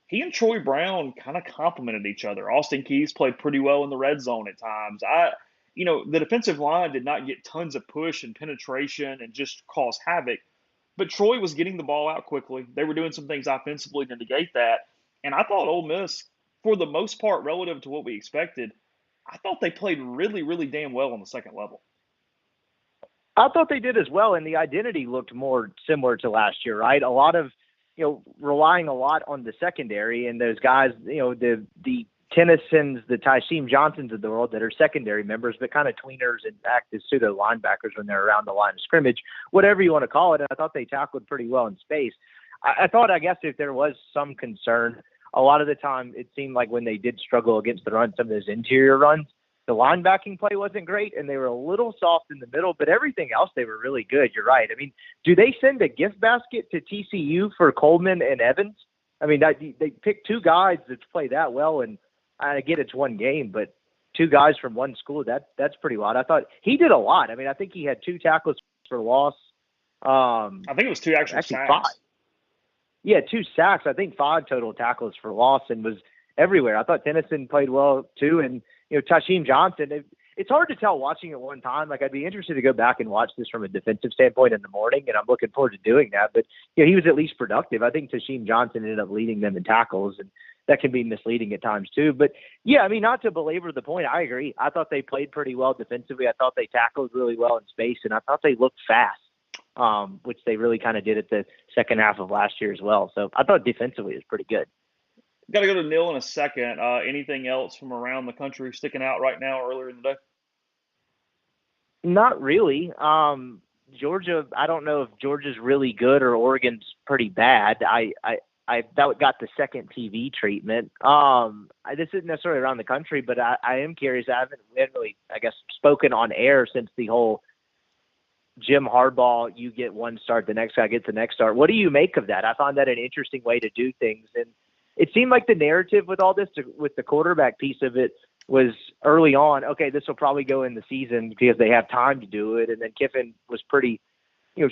he and Troy Brown kind of complemented each other. Austin Keys played pretty well in the red zone at times. The defensive line did not get tons of push and penetration and just cause havoc, but Troy was getting the ball out quickly. They were doing some things offensively to negate that. And I thought Ole Miss, for the most part, relative to what we expected, I thought they played really, really damn well on the second level. I thought they did as well, and the identity looked more similar to last year, right? A lot of, relying a lot on the secondary and those guys, the Tennysons, the Tysheem Johnsons of the world that are secondary members, but kind of tweeners and act as pseudo linebackers when they're around the line of scrimmage, whatever you want to call it. And I thought they tackled pretty well in space. I thought, I guess, if there was some concern, a lot of the time it seemed like when they did struggle against the run, some of those interior runs, the linebacking play wasn't great, and they were a little soft in the middle, but everything else, they were really good. You're right. I mean, do they send a gift basket to TCU for Coleman and Evans? I mean, they picked 2 guys that play that well, and I get it's one game, but 2 guys from one school, that's pretty wild. I thought he did a lot. I mean, I think he had 2 tackles for loss. I think it was 2 actually sacks. 5. Yeah, 2 sacks. I think 5 total tackles for loss, and was everywhere. I thought Tennyson played well too, and Tysheem Johnson. It's hard to tell watching it one time. Like, I'd be interested to go back and watch this from a defensive standpoint in the morning, and I'm looking forward to doing that. But he was at least productive. I think Tysheem Johnson ended up leading them in tackles, and that can be misleading at times too. But yeah, I mean, not to belabor the point, I agree. I thought they played pretty well defensively. I thought they tackled really well in space, and I thought they looked fast, which they really kind of did at the second half of last year as well. So I thought defensively it was pretty good. Got to go to Neil in a second. Anything else from around the country sticking out right now earlier in the day? Not really. Georgia, I don't know if Georgia's really good or Oregon's pretty bad. I that got the second TV treatment. This isn't necessarily around the country, but I am curious. We haven't really, I guess, spoken on air since the whole Jim Harbaugh, you get one start, the next guy gets the next start. What do you make of that? I found that an interesting way to do things. And it seemed like the narrative with all this, with the quarterback piece of it, was early on, okay, this will probably go in the season because they have time to do it. And then Kiffin was pretty,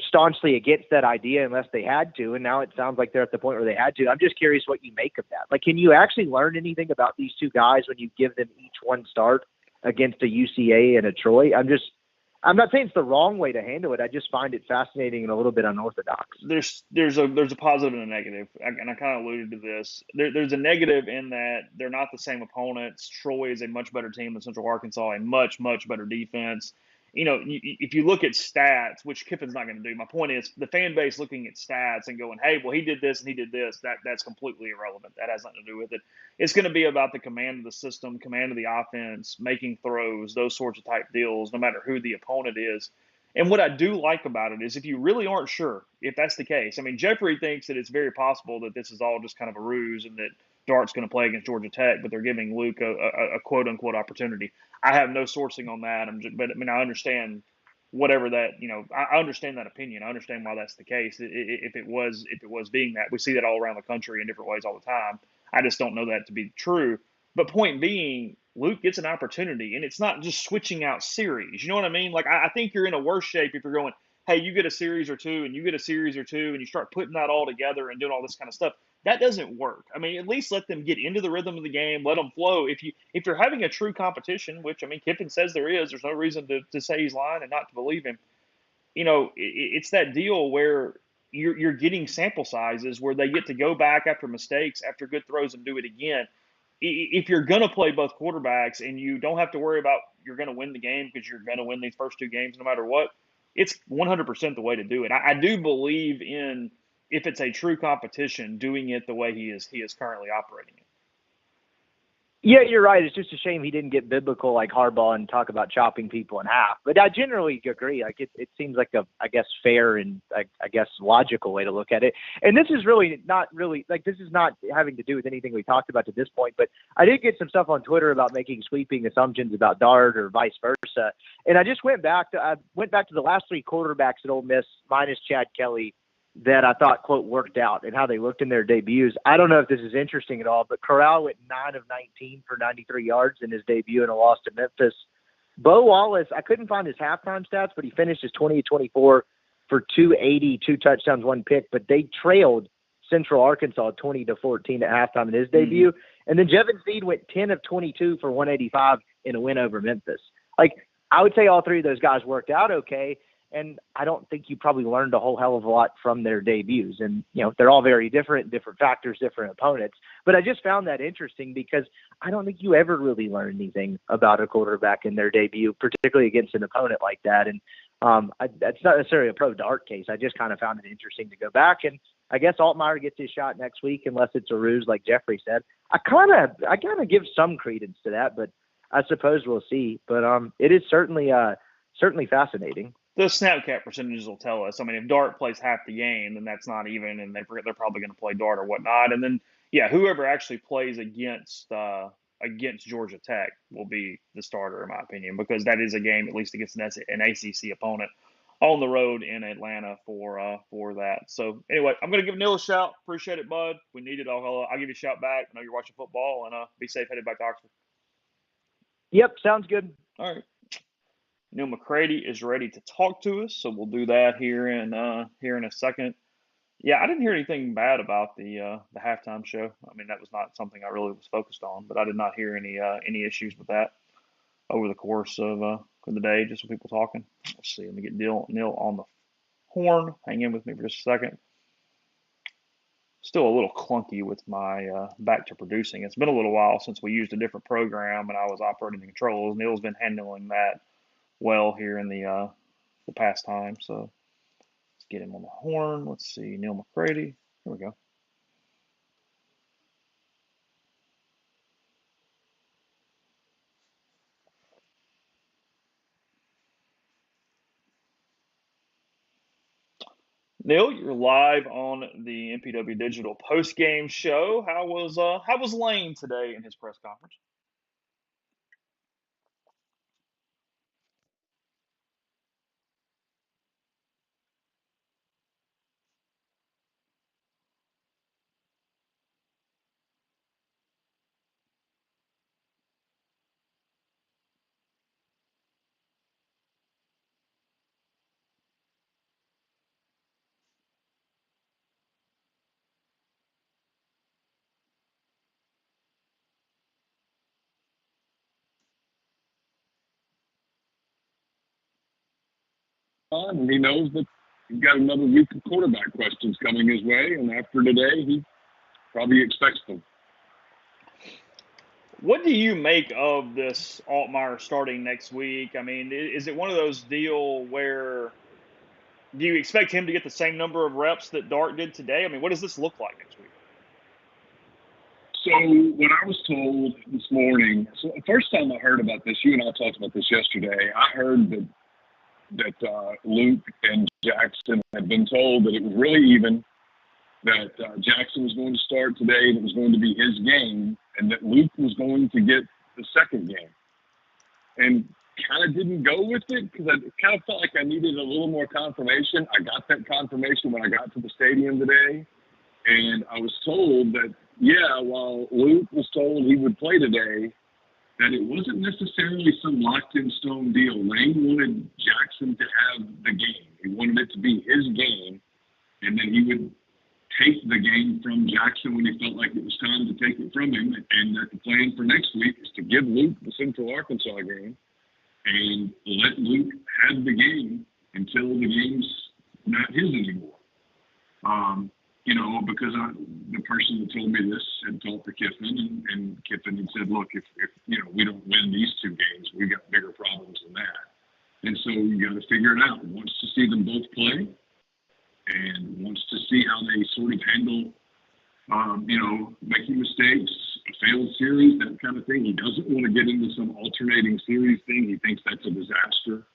staunchly against that idea unless they had to. And now it sounds like they're at the point where they had to. I'm just curious what you make of that. Like, can you actually learn anything about these 2 guys when you give them each one start against a UCA and a Troy? I'm not saying it's the wrong way to handle it. I just find it fascinating and a little bit unorthodox. There's a positive and a negative, and I kind of alluded to this. There's a negative in that they're not the same opponents. Troy is a much better team than Central Arkansas, a much, much better defense. If you look at stats, which Kiffin's not going to do, my point is the fan base looking at stats and going, hey, well, he did this and he did this, that's completely irrelevant. That has nothing to do with it. It's going to be about the command of the system, command of the offense, making throws, those sorts of type deals, no matter who the opponent is. And what I do like about it is if you really aren't sure if that's the case, I mean, Jeffrey thinks that it's very possible that this is all just kind of a ruse and that Dart's going to play against Georgia Tech, but they're giving Luke a quote-unquote opportunity. I have no sourcing on that, but I mean, I understand whatever that, I understand that opinion. I understand why that's the case. If it was being that, we see that all around the country in different ways all the time. I just don't know that to be true. But point being, Luke gets an opportunity, and it's not just switching out series. You know what I mean? Like, I think you're in a worse shape if you're going, hey, you get a series or two, and you get a series or two, and you start putting that all together and doing all this kind of stuff. That doesn't work. I mean, at least let them get into the rhythm of the game, let them flow. If you're having a true competition, which, I mean, Kiffin says there is, there's no reason to say he's lying and not to believe him. You know, it's that deal where you're getting sample sizes where they get to go back after mistakes, after good throws, and do it again. If you're going to play both quarterbacks and you don't have to worry about you're going to win the game because you're going to win these first two games no matter what, it's 100% the way to do it. I do believe in, if it's a true competition, doing it the way he is currently operating it. Yeah, you're right. It's just a shame he didn't get biblical like Harbaugh and talk about chopping people in half. But I generally agree. Like it seems like a, I guess, fair and I guess logical way to look at it. And this is really not having to do with anything we talked about to this point. But I did get some stuff on Twitter about making sweeping assumptions about Dart or vice versa. And I just went back to the last three quarterbacks at Ole Miss minus Chad Kelly that I thought, quote, worked out and how they looked in their debuts. I don't know if this is interesting at all, but Corral went 9 of 19 for 93 yards in his debut in a loss to Memphis. Bo Wallace, I couldn't find his halftime stats, but he finished his 20-24 for 280, 2 touchdowns, 1 pick, but they trailed Central Arkansas 20-14 at halftime in his debut. And then Jevin Seed went 10 of 22 for 185 in a win over Memphis. Like, I would say all three of those guys worked out okay. And I don't think you probably learned a whole hell of a lot from their debuts. And, you know, they're all very different factors, different opponents. But I just found that interesting because I don't think you ever really learn anything about a quarterback in their debut, particularly against an opponent like that. And that's not necessarily a pro Dart case. I just kind of found it interesting to go back. And I guess Altmaier gets his shot next week, unless it's a ruse, like Jeffrey said. I kind of give some credence to that, but I suppose we'll see. But it is certainly fascinating. The snap cap percentages will tell us. I mean, if Dart plays half the game, then that's not even, and they're probably going to play Dart or whatnot. And then, yeah, whoever actually plays against Georgia Tech will be the starter, in my opinion, because that is a game, at least against an ACC opponent, on the road in Atlanta for that. So anyway, I'm going to give Neil a shout. Appreciate it, bud. We need it. I'll give you a shout back. I know you're watching football, and be safe headed back to Oxford. Yep, sounds good. All right. Neil McCready is ready to talk to us, so we'll do that here in a second. Yeah, I didn't hear anything bad about the halftime show. I mean, that was not something I really was focused on, but I did not hear any issues with that over the course of the day. Just with people talking. Let's see. Let me get Neil on the horn. Hang in with me for just a second. Still a little clunky with my back to producing. It's been a little while since we used a different program and I was operating the controls. Neil's been handling that well here in the past time. So let's get him on the horn. Let's see, Neil McCready. Here we go. Neil, you're live on the MPW Digital Postgame Show. How was Lane today in his press conference? And he knows that he's got another week of quarterback questions coming his way, and after today, he probably expects them. What do you make of this Altmaier starting next week? I mean, is it one of those deal where do you expect him to get the same number of reps that Dart did today? I mean, what does this look like next week? So when I was told this morning, so the first time I heard about this, you and I talked about this yesterday, I heard that Luke and Jackson had been told that it was really even, that Jackson was going to start today, and it was going to be his game, and that Luke was going to get the second game. And kind of didn't go with it because I kind of felt like I needed a little more confirmation. I got that confirmation when I got to the stadium today, and I was told that while Luke was told he would play today, that it wasn't necessarily some locked-in-stone deal. Lane wanted Jackson to have the game. He wanted it to be his game, and then he would take the game from Jackson when he felt like it was time to take it from him, and that the plan for next week is to give Luke the Central Arkansas game and let Luke have the game until the game's not his anymore. Because the person that told me this had talked to Kiffin, and Kiffin had said, look, if we don't win these two games, we've got bigger problems than that. And so you got to figure it out. He wants to see them both play and wants to see how they sort of handle, making mistakes, a failed series, that kind of thing. He doesn't want to get into some alternating series thing. He thinks that's a disaster.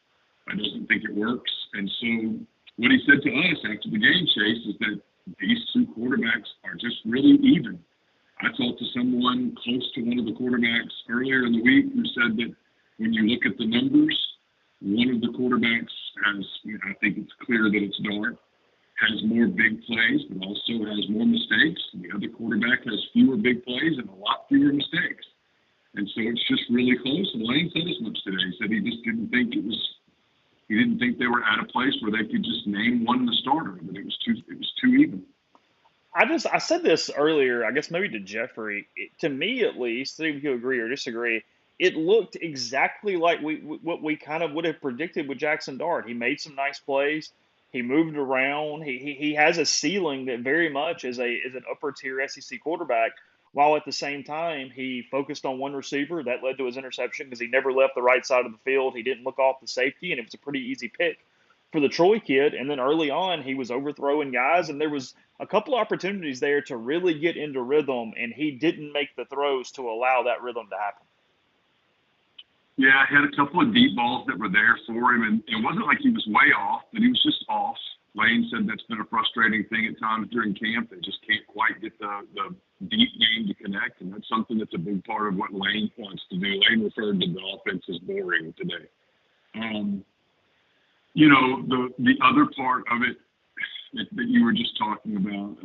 I doesn't think it works. And so what he said to us after the game, Chase, is that these two quarterbacks are just really even. I talked to someone close to one of the quarterbacks earlier in the week who said that when you look at the numbers, one of the quarterbacks has, I think it's clear that it's Dart, has more big plays, but also has more mistakes. The other quarterback has fewer big plays and a lot fewer mistakes. And so it's just really close. And Lane said as much today. He said he just didn't think he didn't think they were at a place where they could just name one the starter, but it was too even. I said this earlier, I guess maybe to Jeffrey. To me, at least, see if you agree or disagree, it looked exactly like what we kind of would have predicted with Jackson Dart. He made some nice plays. He moved around. He has a ceiling that very much is an upper tier SEC quarterback. While at the same time, he focused on one receiver. That led to his interception because he never left the right side of the field. He didn't look off the safety, and it was a pretty easy pick for the Troy kid. And then early on, he was overthrowing guys, and there was a couple opportunities there to really get into rhythm, and he didn't make the throws to allow that rhythm to happen. Yeah, he had a couple of deep balls that were there for him, and it wasn't like he was way off, but he was just off. Lane said that's been a frustrating thing at times during camp. They just can't quite get the deep game to connect, and that's something that's a big part of what Lane wants to do. Lane referred to the offense as boring today. The other part of it that you were just talking about,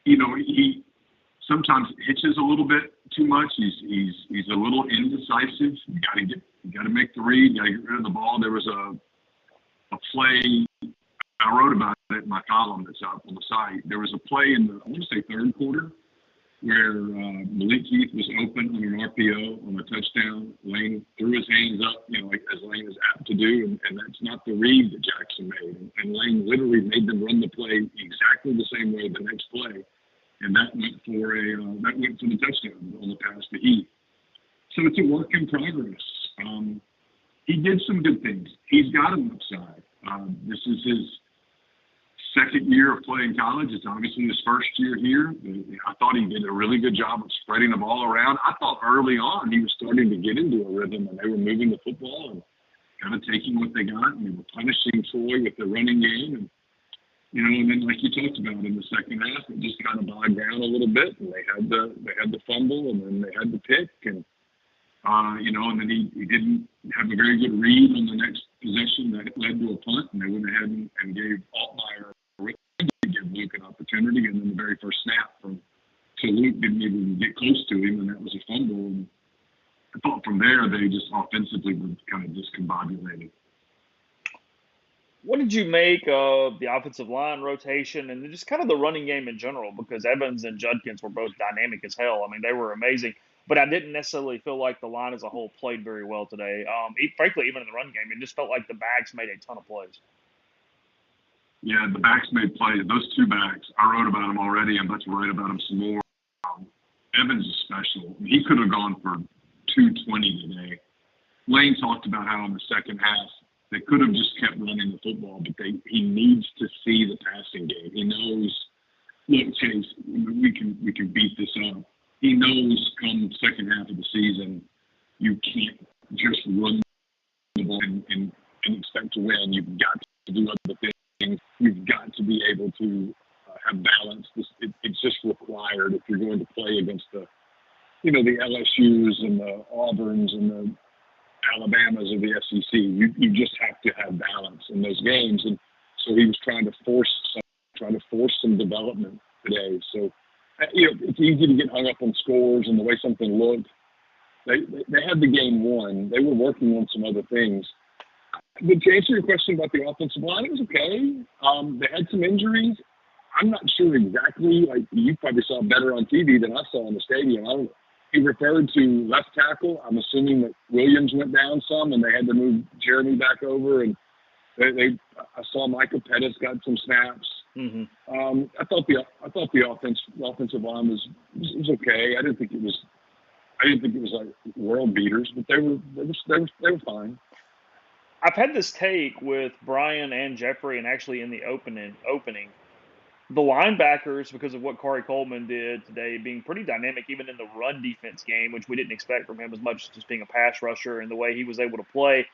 he sometimes hitches a little bit too much. He's a little indecisive. You got to make the read. You got to get rid of the ball. There was a play, I wrote about it in my column that's up on the site. There was a play in the, I want to say, third quarter where Malik Heath was open on an RPO on a touchdown. Lane threw his hands up, as Lane is apt to do, and that's not the read that Jackson made. And Lane literally made them run the play exactly the same way the next play, and that went for the touchdown on the pass to Heath. So it's a work in progress. He did some good things. He's got an upside. This is his second year of playing college. It's obviously his first year here. I thought he did a really good job of spreading the ball around. I thought early on he was starting to get into a rhythm, and they were moving the football and kind of taking what they got, and they were punishing Troy with the running game. And then like you talked about in the second half, it just kind of bogged down a little bit, and they had the fumble, and then they had the pick, and and then he didn't have a very good read on the next possession that led to a punt, and they went ahead and gave Altmaier to give Luke an opportunity, and then the very first snap to Luke didn't even get close to him, and that was a fumble. And I thought from there they just offensively were kind of discombobulated. What did you make of the offensive line rotation and just kind of the running game in general? Because Evans and Judkins were both dynamic as hell. I mean, they were amazing. But I didn't necessarily feel like the line as a whole played very well today. Frankly, even in the run game, it just felt like the backs made a ton of plays. Yeah, the backs made plays. Those two backs, I wrote about them already. I'm about to write about them some more. Evans is special. He could have gone for 220 today. Lane talked about how in the second half they could have just kept running the football, but he needs to see the passing game. He knows, look, Chase, we can beat this up. He knows come the second half of the season, you can't just run the ball and expect to win. You've got to do other things. You've got to be able to have balance. It's just required if you're going to play against the LSUs and the Auburns and the Alabamas of the SEC. You just have to have balance in those games. And so he was trying to force some development today. So it's easy to get hung up on scores and the way something looked. They had the game won. They were working on some other things. But to answer your question about the offensive line, it was okay. They had some injuries. I'm not sure exactly. Like, you probably saw better on TV than I saw in the stadium. He referred to left tackle. I'm assuming that Williams went down some, and they had to move Jeremy back over. And I saw Michael Pettis got some snaps. Mm-hmm. I thought the offensive line was okay. I didn't think it was like world beaters, but they were fine. I've had this take with Brian and Jeffrey, and actually in the opening, the linebackers, because of what Corey Coleman did today, being pretty dynamic even in the run defense game, which we didn't expect from him as much as just being a pass rusher, and the way he was able to play.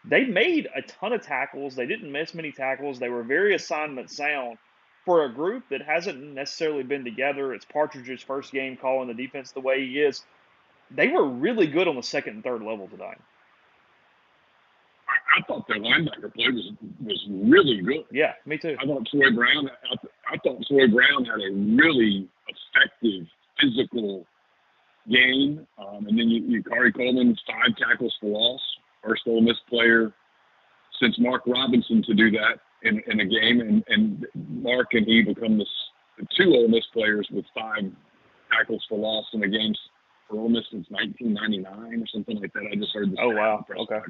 They made a ton of tackles. They didn't miss many tackles. They were very assignment sound for a group that hasn't necessarily been together. It's Partridge's first game calling the defense the way he is. They were really good on the second and third level tonight. I thought their linebacker play was really good. Yeah, me too. I thought Troy Brown had a really effective physical game. And then you Corey Coleman, 5 tackles for loss, first Ole Miss player since Mark Robinson to do that in a game. And Mark and he become the 2 Ole Miss players with 5 tackles for loss in a game for Ole Miss since 1999 or something like that. I just heard this. Oh, wow. Okay.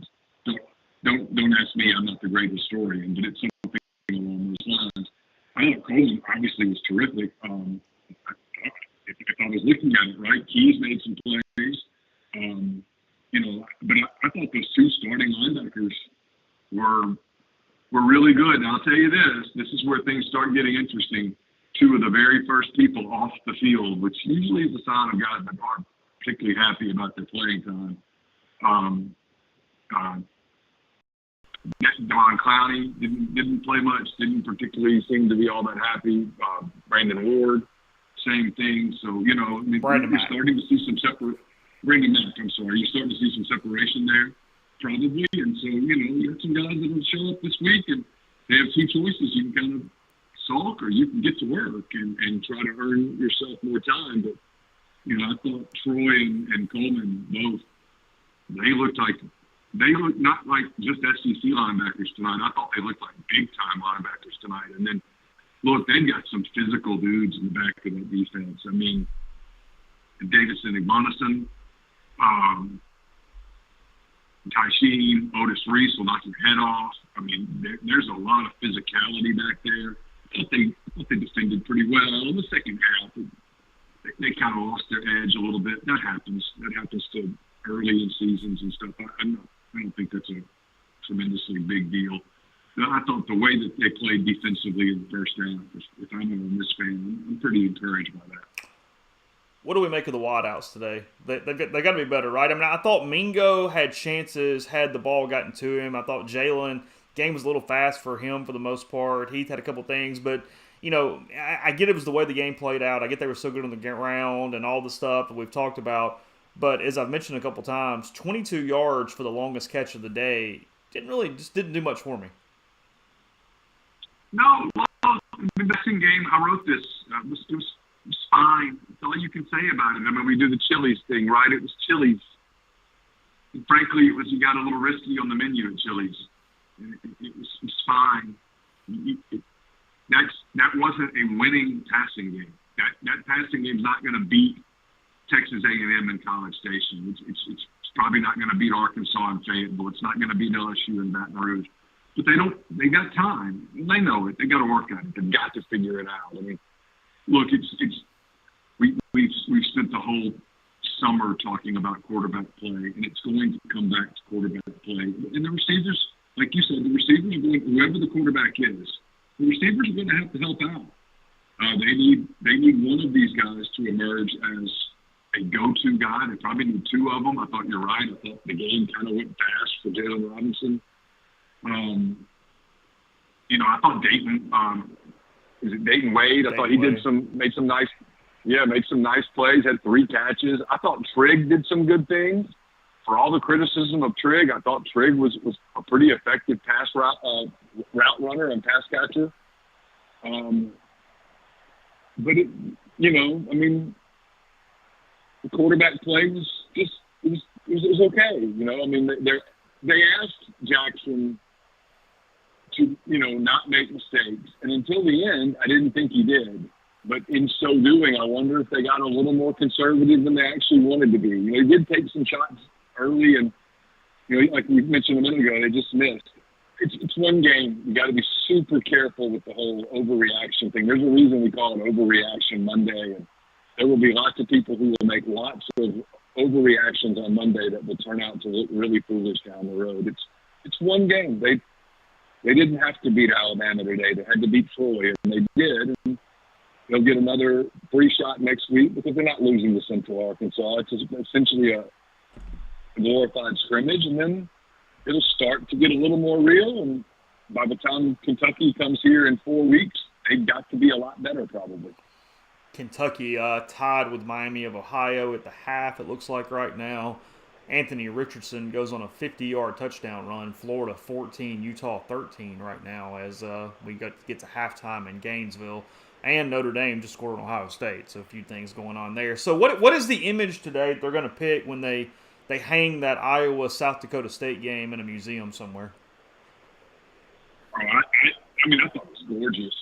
Don't ask me. I'm not the great historian, but it's something along those lines. I thought Coleman obviously was terrific. If I was looking at it right, Keys made some plays. But I thought those 2 starting linebackers were really good. And I'll tell you this is where things start getting interesting. 2 of the very first people off the field, which usually is a sign of guys that aren't particularly happy about their playing time. Devon Clowney didn't play much, didn't particularly seem to be all that happy. Brandon Ward, same thing. So, you're starting to see some Brandon Mack, I'm sorry. You're starting to see some separation there, probably. And so, you have some guys that will show up this week, and they have 2 choices. You can kind of sulk, or you can get to work and try to earn yourself more time. But, I thought Troy and Coleman both, they looked not like just SEC linebackers tonight. I thought they looked like big-time linebackers tonight. And then, look, they've got some physical dudes in the back of that defense. I mean, Davison Igbonason, Ty Sheen, Otis Reese will knock your head off. I mean, there's a lot of physicality back there. I thought they defended pretty well. In the second half, they kind of lost their edge a little bit. That happens. That happens to early in seasons and stuff. I don't think that's a tremendously big deal. I thought the way that they played defensively in the first half, if I'm an Ole Miss fan, I'm pretty encouraged by that. What do we make of the wideouts today? They got to be better, right? I mean, I thought Mingo had chances, had the ball gotten to him. I thought Jalen, game was a little fast for him for the most part. Heath had a couple things, but, I get it was the way the game played out. I get they were so good on the ground and all the stuff that we've talked about. But as I've mentioned a couple times, 22 yards for the longest catch of the day didn't do much for me. No, well, the passing game, I wrote this. It was fine. That's all you can say about it. I mean, we do the Chili's thing, right? It was Chili's. And frankly, you got a little risky on the menu at Chili's. It was fine. That wasn't a winning passing game. That passing game's not going to beat Texas A&M in College Station. It's probably not going to beat Arkansas and Fayetteville. It's not going to beat LSU and Baton Rouge. But they got time. They know it. They got to work on it. They've got to figure it out. I mean, look, we've spent the whole summer talking about quarterback play, and it's going to come back to quarterback play. And the receivers, like you said, whoever the quarterback is, the receivers are going to have to help out. They need one of these guys to emerge as a go-to guy. They probably need 2 of them. I thought you're right. I thought the game kind of went fast for Jalen Robinson. I thought Dayton. Is it Dayton Wade? I thought he made some nice plays. Had 3 catches. I thought Trigg did some good things. For all the criticism of Trigg, I thought Trigg was a pretty effective pass route runner and pass catcher. but it, I mean, the quarterback play was just it was okay. I mean, they asked Jackson to not make mistakes, and until the end, I didn't think he did. But in so doing, I wonder if they got a little more conservative than they actually wanted to be. He did take some shots early, and like we mentioned a minute ago, they just missed. It's one game. You got to be super careful with the whole overreaction thing. There's a reason we call it Overreaction Monday, and there will be lots of people who will make lots of overreactions on Monday that will turn out to look really foolish down the road. It's one game. They didn't have to beat Alabama today. They had to beat Troy, and they did. And they'll get another free shot next week because they're not losing to Central Arkansas. It's essentially a glorified scrimmage, and then it'll start to get a little more real. And by the time Kentucky comes here in 4 weeks, they've got to be a lot better probably. Kentucky tied with Miami of Ohio at the half, it looks like right now. Anthony Richardson goes on a 50-yard touchdown run. Florida 14, Utah 13 right now as we get to halftime in Gainesville. And Notre Dame just scored on Ohio State, so a few things going on there. So what is the image today they're going to pick when they hang that Iowa-South Dakota State game in a museum somewhere? Oh, I mean, I thought it was gorgeous.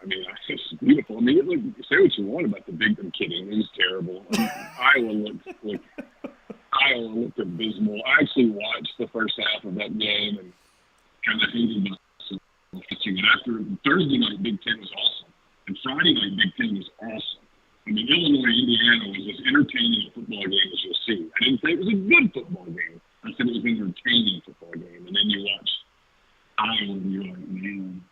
It's beautiful. I mean, say what you want about the Big Ten kidding. It was terrible. Iowa looked abysmal. I actually watched the first half of that game and kind of hated myself. And after Thursday night, Big Ten was awesome. And Friday night, Big Ten was awesome. I mean, Illinois, Indiana was as entertaining a football game as you'll see. I didn't say it was a good football game. I said it was an entertaining football game. And then you watch Iowa and you're like, man,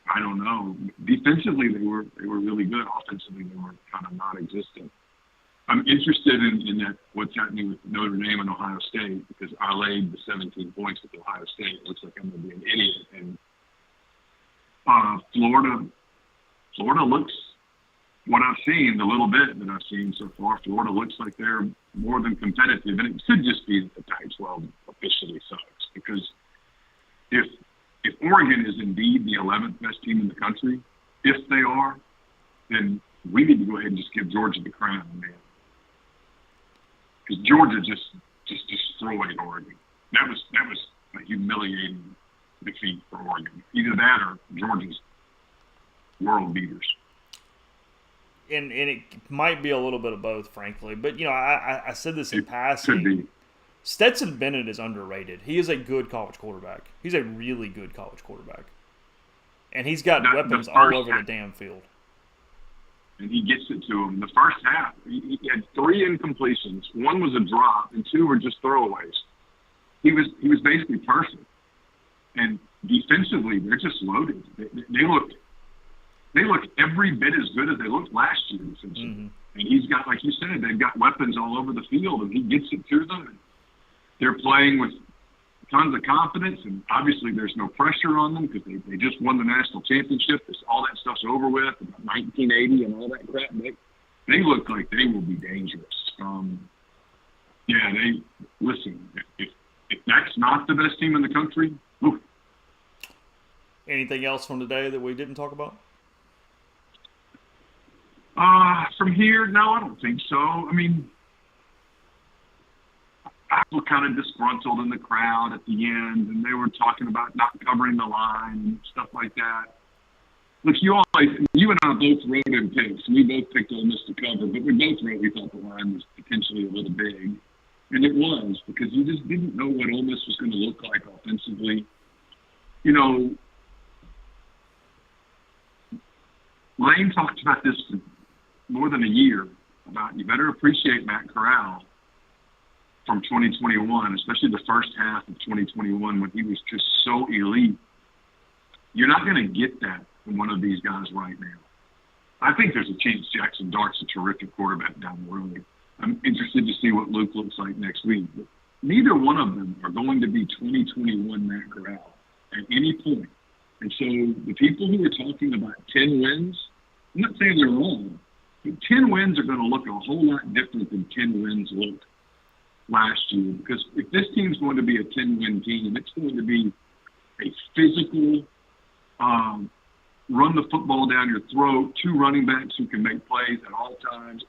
I don't know. Defensively, they were really good. Offensively, they were kind of non-existent. I'm interested in that what's happening with Notre Dame and Ohio State because I laid the 17 points with Ohio State. It looks like I'm going to be an idiot. And Florida looks, what I've seen, the little bit that I've seen so far, Florida looks like they're more than competitive. And it could just be that the Pac-12 officially sucks because if Oregon is indeed the 11th best team in the country, if they are, then we need to go ahead and just give Georgia the crown, man. Because Georgia just destroyed Oregon. That was a humiliating defeat for Oregon. Either that or Georgia's world beaters. And it might be a little bit of both, frankly. But, I said this in passing. Could be. Stetson Bennett is underrated. He is a good college quarterback. He's a really good college quarterback. And he's got weapons all over the damn field. And he gets it to him. The first half, he had 3 incompletions. 1 was a drop, and 2 were just throwaways. He was basically perfect. And defensively, they're just loaded. They look every bit as good as they looked last year defensively. Mm-hmm. And he's got, like you said, they've got weapons all over the field, and he gets it to them. And they're playing with tons of confidence, and obviously there's no pressure on them because they just won the national championship. All that stuff's over with, about 1980 and all that crap. They look like they will be dangerous. Listen, if that's not the best team in the country, oof. Anything else from today that we didn't talk about? From here, no, I don't think so. I mean, I was kind of disgruntled in the crowd at the end, and they were talking about not covering the line and stuff like that. Look, you and I both wrote in picks. We both picked Ole Miss to cover, but we both wrote we thought the line was potentially a little big. And it was, because you just didn't know what Ole Miss was going to look like offensively. Lane talked about this for more than a year, about you better appreciate Matt Corral from 2021, especially the first half of 2021 when he was just so elite. You're not going to get that from one of these guys right now. I think there's a chance Jackson Dart's a terrific quarterback down the road. I'm interested to see what Luke looks like next week. But neither one of them are going to be 2021 Matt Corral at any point. And so the people who are talking about 10 wins, I'm not saying they're wrong, but 10 wins are going to look a whole lot different than 10 wins looked last year. Because if this team's going to be a 10-win team, it's going to be a physical, run the football down your throat, 2 running backs who can make plays at all times.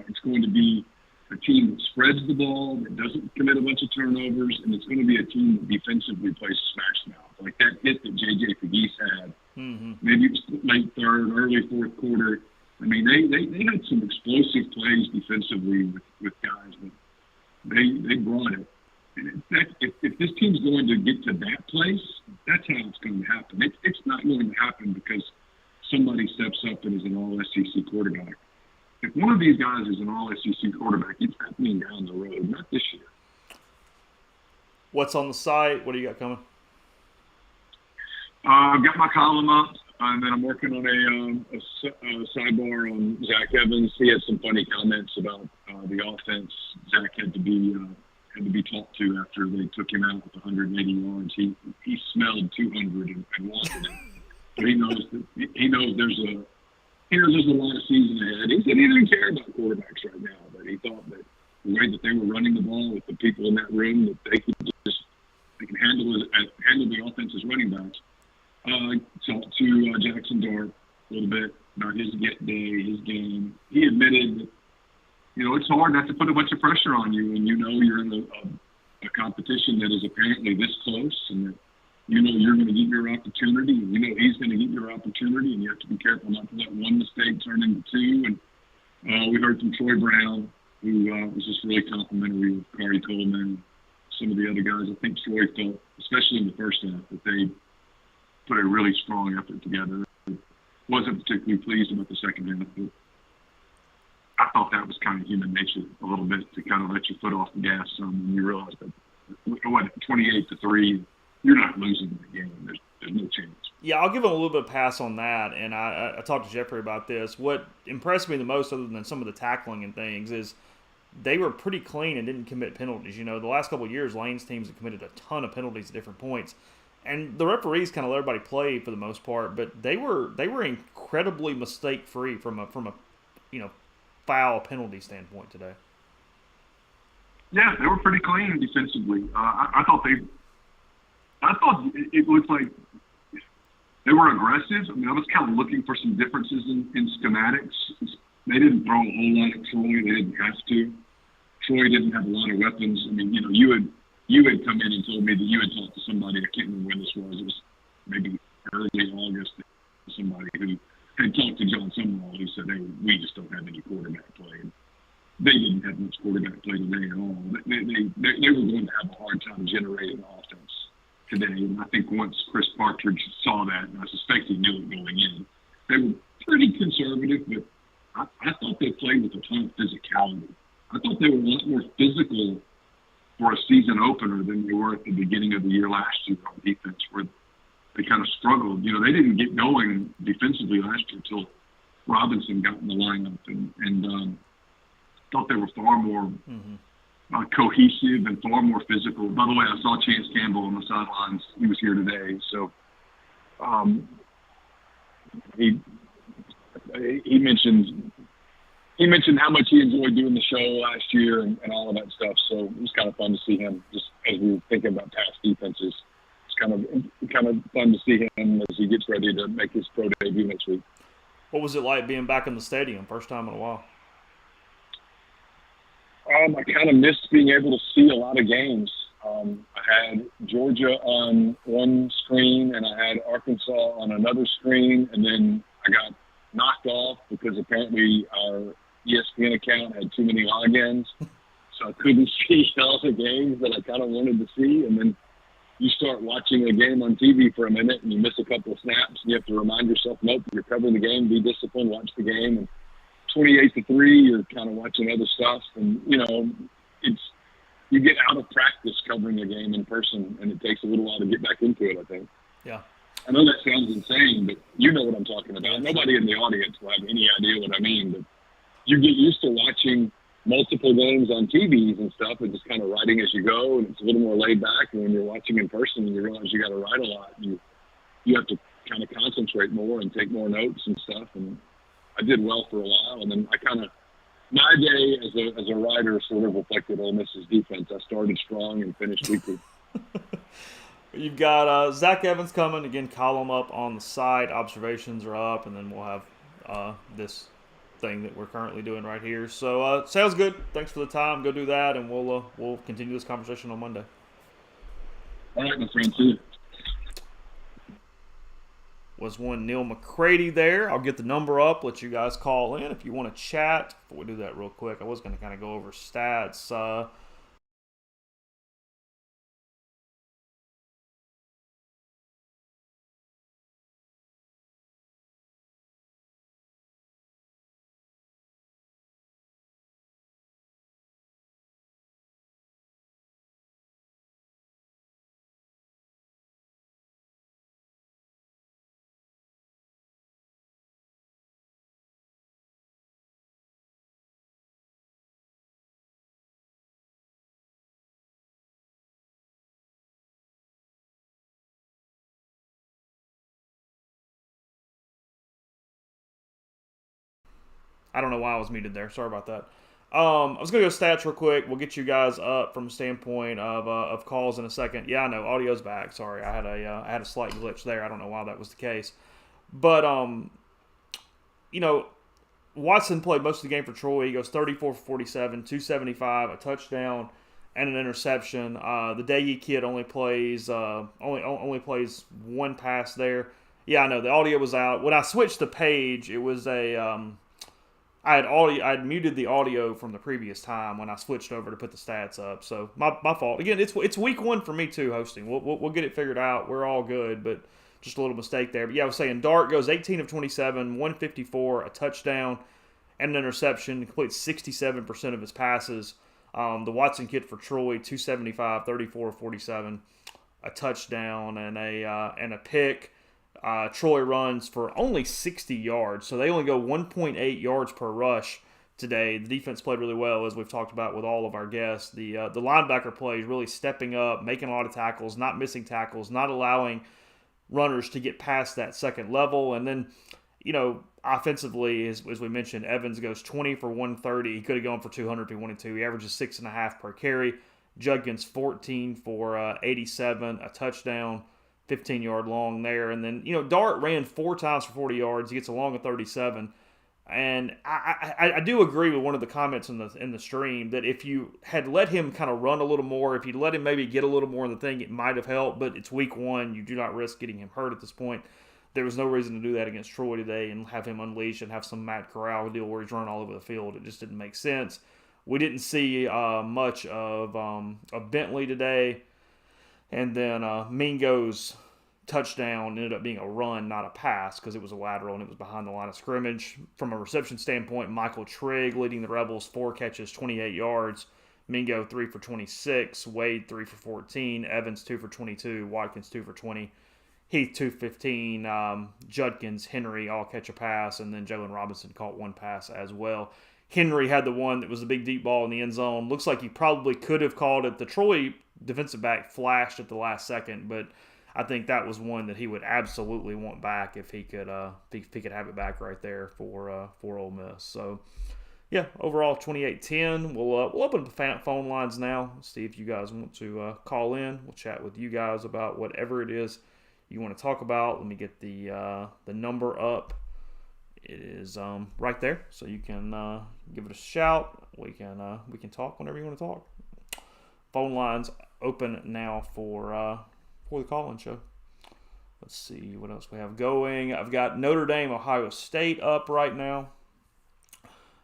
It's going to be a team that spreads the ball, that doesn't commit a bunch of turnovers, and it's going to be a team that defensively plays smash mouth. Like that hit that J.J. Pegues had, maybe it was late third, early fourth quarter. I mean, they had some explosive plays defensively with guys, but they brought it. And if this team's going to get to that place, that's how it's going to happen. It's not going to happen because somebody steps up and is an all-SEC quarterback. If one of these guys is an all-SEC quarterback, it's happening down the road, not this year. What's on the site? What do you got coming? I've got my column up, and then I'm working on a sidebar on Zack Evans. He had some funny comments about the offense. Zack had to be talked to after they took him out with 180 yards. He smelled 200 and wanted it. But he knows there's a lot of season ahead. He said he didn't care about quarterbacks right now, but he thought that the way that they were running the ball with the people in that room, that they can handle the offense as running backs. Talked to Jackson Dart a little bit about his his game. He admitted that, it's hard not to put a bunch of pressure on you when you're in a competition that is apparently this close, and that you're going to get your opportunity, and he's going to get your opportunity, and you have to be careful not to let one mistake turn into two. And we heard from Troy Brown, who was just really complimentary of Kari Coleman, some of the other guys. I think Troy felt, especially in the first half, that they put a really strong effort together. Wasn't particularly pleased about the second half, but I thought that was kind of human nature a little bit, to kind of let your foot off the gas when you realize that 28-3, you're not losing the game. There's no chance. Yeah, I'll give them a little bit of pass on that, and I talked to Jeffrey about this. What impressed me the most, other than some of the tackling and things, is they were pretty clean and didn't commit penalties. The last couple of years, Lane's teams have committed a ton of penalties at different points. And the referees kind of let everybody play for the most part, but they were incredibly mistake-free from a foul penalty standpoint today. Yeah, they were pretty clean defensively. I thought it looked like they were aggressive. I mean, I was kind of looking for some differences in schematics. They didn't throw a whole lot at Troy. They didn't have to. Troy didn't have a lot of weapons. I mean, you had come in and told me that you had talked to somebody, I can't remember when this was. It was maybe early August. Somebody who had talked to John Summerall, who said, we just don't have any quarterback play. And they didn't have much quarterback play today at all. They were going to have a hard time generating offense today. And I think once Chris Partridge saw that, and I suspect he knew it going in, they were pretty conservative, but I thought they played with a ton of physicality. I thought they were a lot more physical for a season opener than they were at the beginning of the year last year on defense, where they kind of struggled. They didn't get going defensively last year until Robinson got in the lineup, and thought they were far more cohesive and far more physical. By the way, I saw Chance Campbell on the sidelines. He was here today, so he mentioned how much he enjoyed doing the show last year and all of that stuff. So it was kind of fun to see him, just as we were thinking about past defenses. It's kind of fun to see him as he gets ready to make his pro debut next week. What was it like being back in the stadium, first time in a while? I kind of missed being able to see a lot of games. I had Georgia on one screen, and I had Arkansas on another screen, and then I got knocked off because apparently our ESPN account had too many logins, so I couldn't see all the games that I kind of wanted to see. And then you start watching a game on TV for a minute, and you miss a couple of snaps, and you have to remind yourself, nope, you're covering the game, be disciplined, watch the game. And 28-3, you're kind of watching other stuff, and you get out of practice covering a game in person, and it takes a little while to get back into it, I think. Yeah. I know that sounds insane, but you know what I'm talking about. Nobody in the audience will have any idea what I mean, but you get used to watching multiple games on TVs and stuff and just kind of writing as you go, and it's a little more laid back. And when you're watching in person and you realize you got to write a lot, you have to kind of concentrate more and take more notes and stuff. And I did well for a while, and then my day as a writer sort of reflected Ole Miss's defense. I started strong and finished weakly. You've got Zack Evans coming. Again, column up on the site. Observations are up, and then we'll have this thing that we're currently doing right here. So sounds good. Thanks for the time. Go do that, and we'll continue this conversation on Monday. All right, my friend, too. Was one Neil McCready there. I'll get the number up, let you guys call in if you want to chat. Before we do that real quick, I was going to kind of go over stats. I don't know why I was muted there. Sorry about that. I was going to go stats real quick. We'll get you guys up from a standpoint of calls in a second. Yeah, I know. Audio's back. Sorry. I had a slight glitch there. I don't know why that was the case. But, Watson played most of the game for Troy. He goes 34 for 47, 275, a touchdown, and an interception. The Dayee kid only plays one pass there. Yeah, I know. The audio was out. When I switched the page, it was I had muted the audio from the previous time when I switched over to put the stats up. So my fault. Again, it's week one for me too hosting. We'll get it figured out. We're all good, but just a little mistake there. But yeah, I was saying Dart goes 18 of 27, 154, a touchdown, and an interception. Completes 67% of his passes. The Watson kid for Troy 275, 34 of 47, a touchdown and a pick. Troy runs for only 60 yards, so they only go 1.8 yards per rush today. The defense played really well, as we've talked about with all of our guests. The linebacker play is really stepping up, making a lot of tackles, not missing tackles, not allowing runners to get past that second level. And then, offensively, as we mentioned, Evans goes 20 for 130. He could have gone for 200 if he wanted to. He averages 6.5 per carry. Judkins 14 for 87, a touchdown. 15-yard long there. And then, Dart ran 4 times for 40 yards. He gets a long of 37. And I do agree with one of the comments in the stream that if you had let him kind of run a little more, if you'd let him maybe get a little more in the thing, it might have helped. But it's week one. You do not risk getting him hurt at this point. There was no reason to do that against Troy today and have him unleashed and have some Matt Corral deal where he's running all over the field. It just didn't make sense. We didn't see much of Bentley today. And then Mingo's touchdown ended up being a run, not a pass, because it was a lateral and it was behind the line of scrimmage. From a reception standpoint, Michael Trigg leading the Rebels, 4 catches, 28 yards. Mingo 3 for 26, Wade 3 for 14, Evans 2 for 22, Watkins 2 for 20, Heath 2 for 15, Judkins, Henry all catch a pass, and then Jalen Robinson caught 1 pass as well. Henry had the one that was a big deep ball in the end zone. Looks like he probably could have called it. The Troy defensive back flashed at the last second, but I think that was one that he would absolutely want back if he could have it back right there for Ole Miss. So, yeah, overall 28-10. We'll open up the phone lines now. See if you guys want to call in. We'll chat with you guys about whatever it is you want to talk about. Let me get the number up. It is right there, so you can give it a shout. We can talk whenever you want to talk. Phone lines open now for the call-in show. Let's see what else we have going. I've got Notre Dame, Ohio State up right now.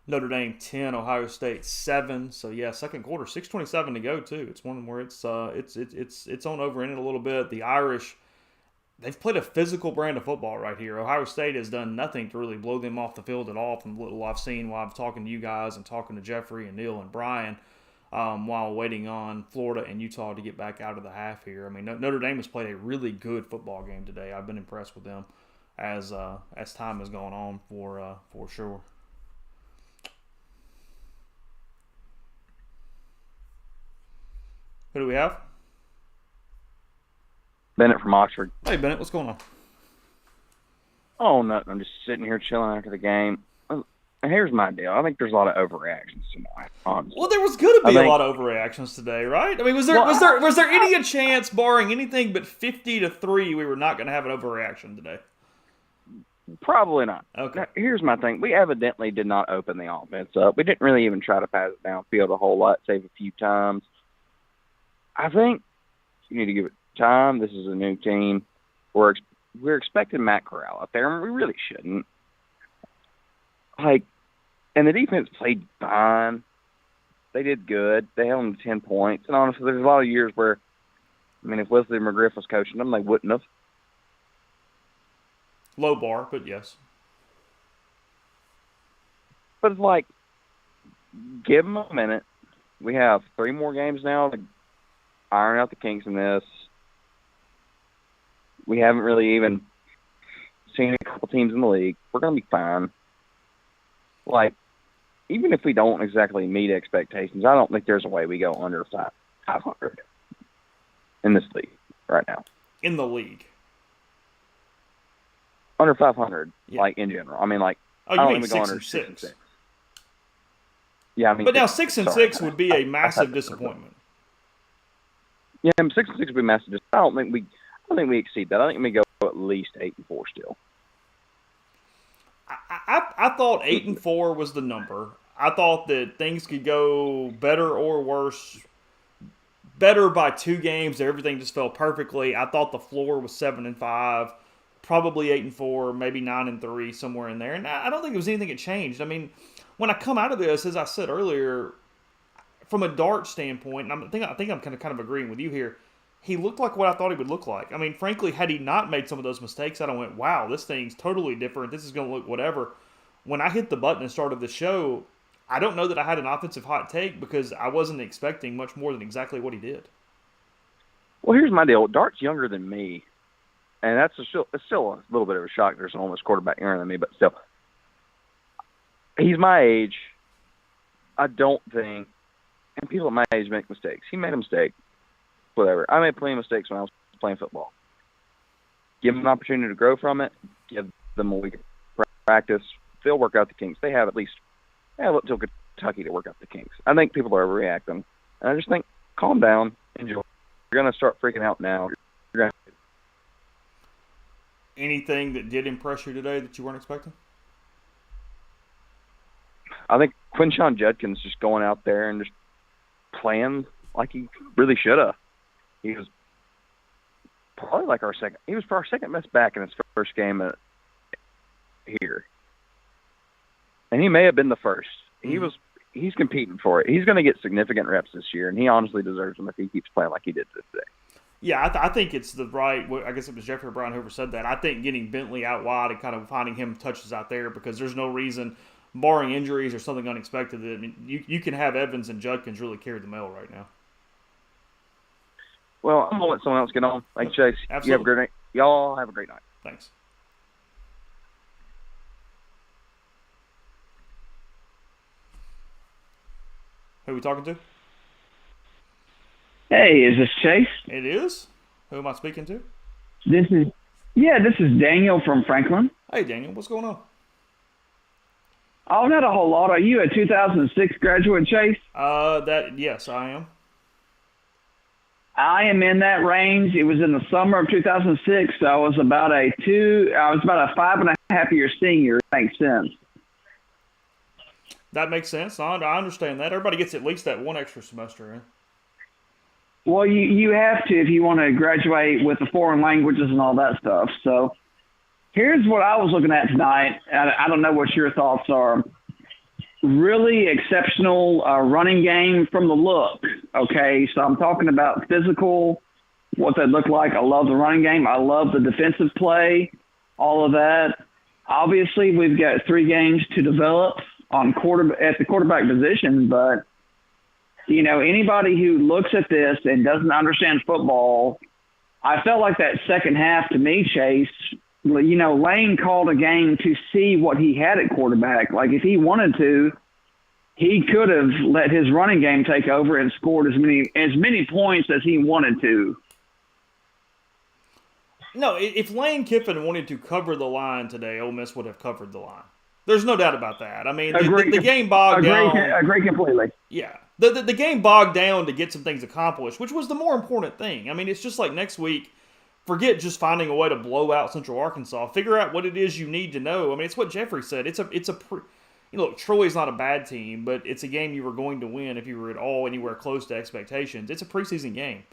Notre Dame 10, Ohio State 7. So yeah, second quarter, 6:27 to go too. It's one where it's on over in it a little bit. The Irish, they've played a physical brand of football right here. Ohio State has done nothing to really blow them off the field at all from the little I've seen while I'm talking to you guys and talking to Jeffrey and Neil and Brian. While waiting on Florida and Utah to get back out of the half here. I mean, Notre Dame has played a really good football game today. I've been impressed with them as time has gone on for sure. Who do we have? Bennett from Oxford. Hey, Bennett, what's going on? Oh, nothing. I'm just sitting here chilling after the game. here's my deal. I think there's a lot of overreactions tonight, honestly. Well, there was going to be a lot of overreactions today, right? I mean, was there any chance, barring anything but 50-3, we were not going to have an overreaction today? Probably not. Okay. Now, here's my thing. We evidently did not open the offense up. We didn't really even try to pass it downfield a whole lot, save a few times. I think you need to give it time. This is a new team. We're expecting Matt Corral out there, and we really shouldn't. And the defense played fine. They did good. They held them to 10 points. And honestly, there's a lot of years where, if Wesley McGriff was coaching them, they wouldn't have. Low bar, but yes. But it's give them a minute. We have 3 more games now to iron out the kinks in this. We haven't really even seen a couple teams in the league. We're going to be fine. Even if we don't exactly meet expectations, I don't think there's a way we go under 500 in this league right now. In the league? Under 500, yeah. In general. I don't even go under 6 and 6. Yeah, but now 6 and 6 would be a massive disappointment. Yeah, 6 and 6 would be massive. I don't think we exceed that. I think we go at least 8 and 4 still. I thought 8 and 4 was the number. I thought that things could go better or worse. Better by 2 games, everything just fell perfectly. I thought the floor was 7 and 5, probably 8 and 4, maybe 9 and 3, somewhere in there. And I don't think there was anything that changed. When I come out of this, as I said earlier, from a Dart standpoint, and I think I'm kind of agreeing with you here. He looked like what I thought he would look like. Frankly, had he not made some of those mistakes, I'd have went, wow, this thing's totally different. This is going to look whatever. When I hit the button and started the show, I don't know that I had an offensive hot take because I wasn't expecting much more than exactly what he did. Well, here's my deal. Dart's younger than me, and it's still a little bit of a shock. There's an almost quarterback younger than me, but still. He's my age. I don't think, and people at my age make mistakes. He made a mistake. Whatever. I made plenty of mistakes when I was playing football. Give them an opportunity to grow from it. Give them a week of practice. They'll work out the kinks. They have up till Kentucky to work out the kinks. I think people are overreacting. And I just think, calm down. Enjoy. You're going to start freaking out now. Anything that did impress you today that you weren't expecting? I think Quinshon Judkins just going out there and just playing like he really should have. He was probably he was our second best back in his first game here. And he may have been the first. He's competing for it. He's going to get significant reps this year, and he honestly deserves them if he keeps playing like he did today. Yeah, I think it's I guess it was Jeffrey Brown whoever said that. I think getting Bentley out wide and kind of finding him touches out there because there's no reason, barring injuries or something unexpected, that you can have Evans and Judkins really carry the mail right now. Well, I'm going to let someone else get on. Thanks, Chase. Absolutely. You have a great night. Y'all have a great night. Thanks. Who are we talking to? Hey, is this Chase? It is. Who am I speaking to? This is Daniel from Franklin. Hey, Daniel. What's going on? Oh, not a whole lot. Are you a 2006 graduate, Chase? Yes, I am. I am in that range. It was in the summer of 2006. So I was about a 5.5 year senior. It makes sense. That makes sense. I understand that. Everybody gets at least that one extra semester in. Well, you have to if you want to graduate with the foreign languages and all that stuff. So here's what I was looking at tonight. I don't know what your thoughts are. Really exceptional running game from the look. Okay, so I'm talking about physical, what they look like. I love the running game. I love the defensive play, all of that. Obviously, we've got 3 games to develop at the quarterback position, but anybody who looks at this and doesn't understand football, I felt like that second half to me, Chase, Lane called a game to see what he had at quarterback. Like if he wanted to, he could have let his running game take over and scored as many points as he wanted to. No, if Lane Kiffin wanted to cover the line today, Ole Miss would have covered the line. There's no doubt about that. I mean, Agree. the game bogged down. Agree completely. Yeah. The game bogged down to get some things accomplished, which was the more important thing. I mean, it's just like next week, forget just finding a way to blow out Central Arkansas. Figure out what it is you need to know. I mean, it's what Jeffrey said. Look, Troy's not a bad team, but it's a game you were going to win if you were at all anywhere close to expectations. It's a preseason game.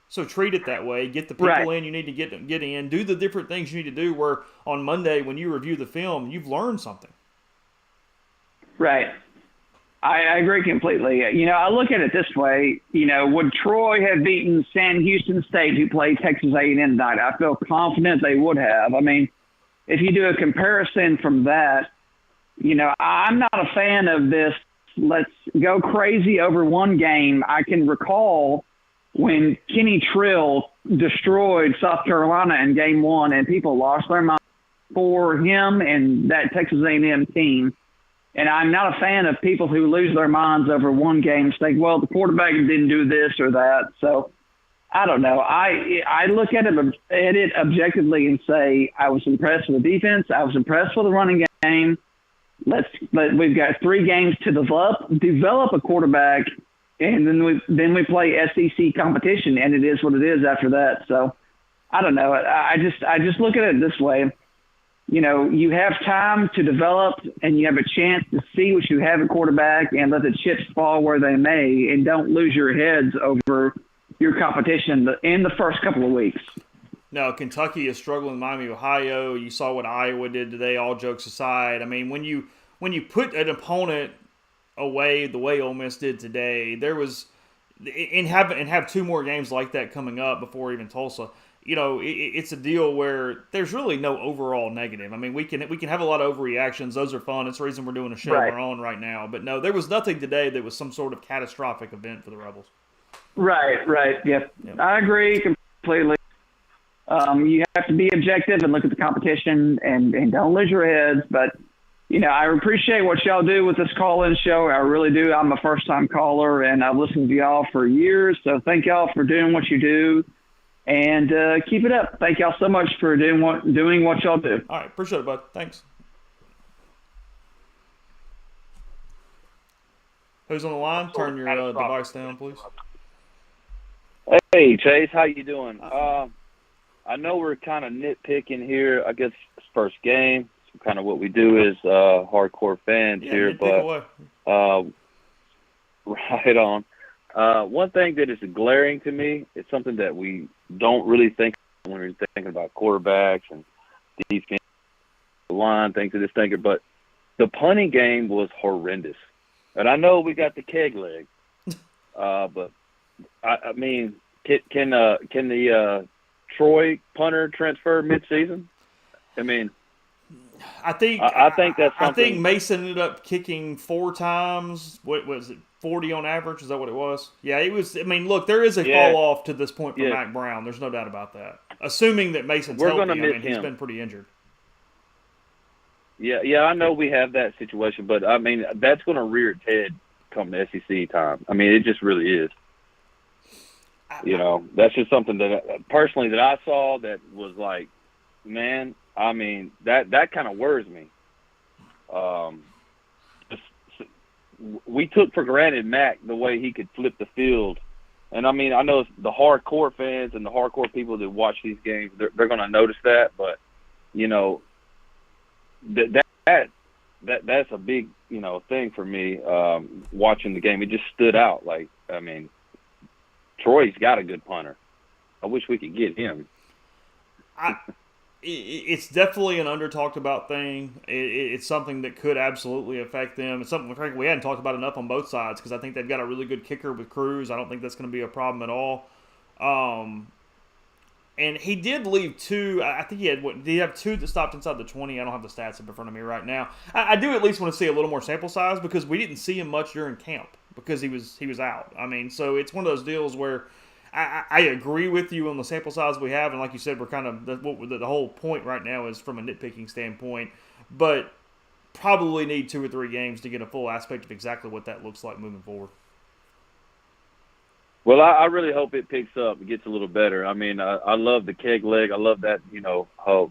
So treat it that way. Get the people in you need to get in. Do the different things you need to do where on Monday when you review the film, you've learned something. Right. I agree completely. You know, I look at it this way. You know, would Troy have beaten San Houston State, who played Texas A&M tonight? I feel confident they would have. I mean, if you do a comparison from that, you know, I'm not a fan of this. Let's go crazy over one game. I can recall when Kenny Trill destroyed South Carolina in game one, and people lost their mind for him and that Texas A&M team. And I'm not a fan of people who lose their minds over one game, saying, well, the quarterback didn't do this or that. So I don't know. I look at it objectively and say I was impressed with the defense. I was impressed with the running game. We've got 3 games to develop a quarterback, and then we play SEC competition, and it is what it is after that. So I don't know. I just look at it this way. You know, you have time to develop, and you have a chance to see what you have at quarterback and let the chips fall where they may, and don't lose your heads over your competition in the first couple of weeks. No, Kentucky is struggling. Miami, Ohio. You saw what Iowa did today. All jokes aside, I mean, when you put an opponent away the way Ole Miss did today, there was and have 2 more games like that coming up before even Tulsa. You know, it's a deal where there's really no overall negative. I mean, we can have a lot of overreactions. Those are fun. It's the reason we're doing a show on our own right now. But no, there was nothing today that was some sort of catastrophic event for the Rebels. Right. Yep. I agree completely. You have to be objective and look at the competition and don't lose your heads. But, you know, I appreciate what y'all do with this call-in show. I really do. I'm a first-time caller, and I've listened to y'all for years. So thank y'all for doing what you do. And keep it up. Thank y'all so much for doing what y'all do. All right. Appreciate it, bud. Thanks. Who's on the line? Turn your device down, please. Hey, Chase. How you doing? I know we're kind of nitpicking here. I guess it's first game. So kind of what we do is hardcore fans here. But right on. One thing that is glaring to me is something that we don't really think when we're thinking about quarterbacks and defense, line, things of this nature, but the punting game was horrendous. And I know we got the keg leg, but I mean, can the Troy punter transfer midseason? I mean, I think that's something. I think Mason ended up kicking 4 times. What was it? 40 on average? Is that what it was? Yeah, it was. I mean, look, there is a fall off to this point for Mac Brown. There's no doubt about that. Assuming that Mason's healthy, I mean, he's been pretty injured. Yeah, I know we have that situation, but I mean, that's going to rear its head come the SEC time. I mean, it just really is. You know, that's just something that personally that I saw that was like, man, I mean, that kind of worries me. We took for granted Mac the way he could flip the field. And, I mean, I know the hardcore fans and the hardcore people that watch these games, they're going to notice that. But, you know, that's a big, you know, thing for me watching the game. It just stood out. Like, I mean, Troy's got a good punter. I wish we could get him. It's definitely an under-talked about thing. It's something that could absolutely affect them. It's something, frankly, we hadn't talked about enough on both sides because I think they've got a really good kicker with Cruz. I don't think that's going to be a problem at all. And he did leave 2. I think he had, did he have 2 that stopped inside the 20? I don't have the stats up in front of me right now. I do at least want to see a little more sample size because we didn't see him much during camp because he was out. I mean, so it's one of those deals where I agree with you on the sample size we have, and like you said, we're kind of the whole point right now is from a nitpicking standpoint, but probably need 2 or 3 games to get a full aspect of exactly what that looks like moving forward. Well, I really hope it picks up and gets a little better. I mean, I love the keg leg. I love that, you know, how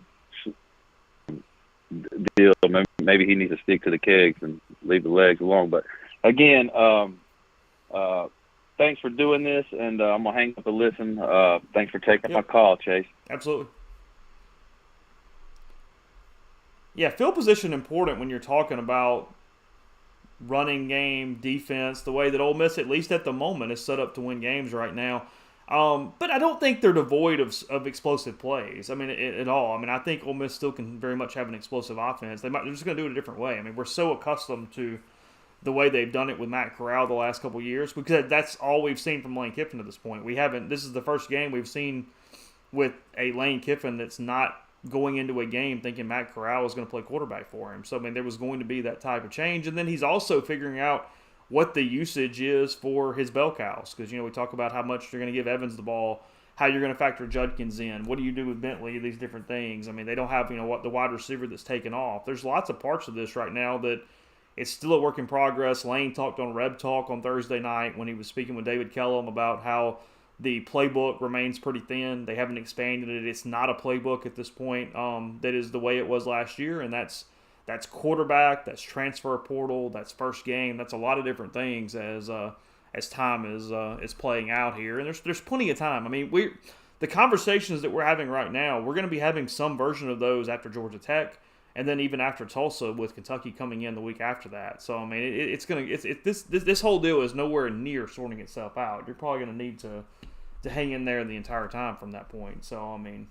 deal. Maybe he needs to stick to the kegs and leave the legs alone. But again, thanks for doing this, and I'm gonna hang up and listen. Thanks for taking my call, Chase. Absolutely. Yeah, field position important when you're talking about running game, defense, the way that Ole Miss, at least at the moment, is set up to win games right now. But I don't think they're devoid of explosive plays. I mean, at all. I mean, I think Ole Miss still can very much have an explosive offense. They're just going to do it a different way. I mean, we're so accustomed to the way they've done it with Matt Corral the last couple of years, because that's all we've seen from Lane Kiffin to this point. This is the first game we've seen with a Lane Kiffin that's not going into a game thinking Matt Corral was going to play quarterback for him. So, I mean, there was going to be that type of change. And then he's also figuring out what the usage is for his bell cows. Because, we talk about how much you're going to give Evans the ball, how you're going to factor Judkins in. What do you do with Bentley? These different things. I mean, they don't have, what the wide receiver that's taken off. There's lots of parts of this right now that it's still a work in progress. Lane talked on Reb Talk on Thursday night when he was speaking with David Kellum about how the playbook remains pretty thin. They haven't expanded it. It's not a playbook at this point that is the way it was last year, and that's quarterback, that's transfer portal, that's first game. That's a lot of different things as time is playing out here, and there's plenty of time. I mean, the conversations that we're having right now, we're going to be having some version of those after Georgia Tech, and then even after Tulsa with Kentucky coming in the week after that. So I mean, this whole deal is nowhere near sorting itself out. You're probably going to need to hang in there the entire time from that point. So I mean,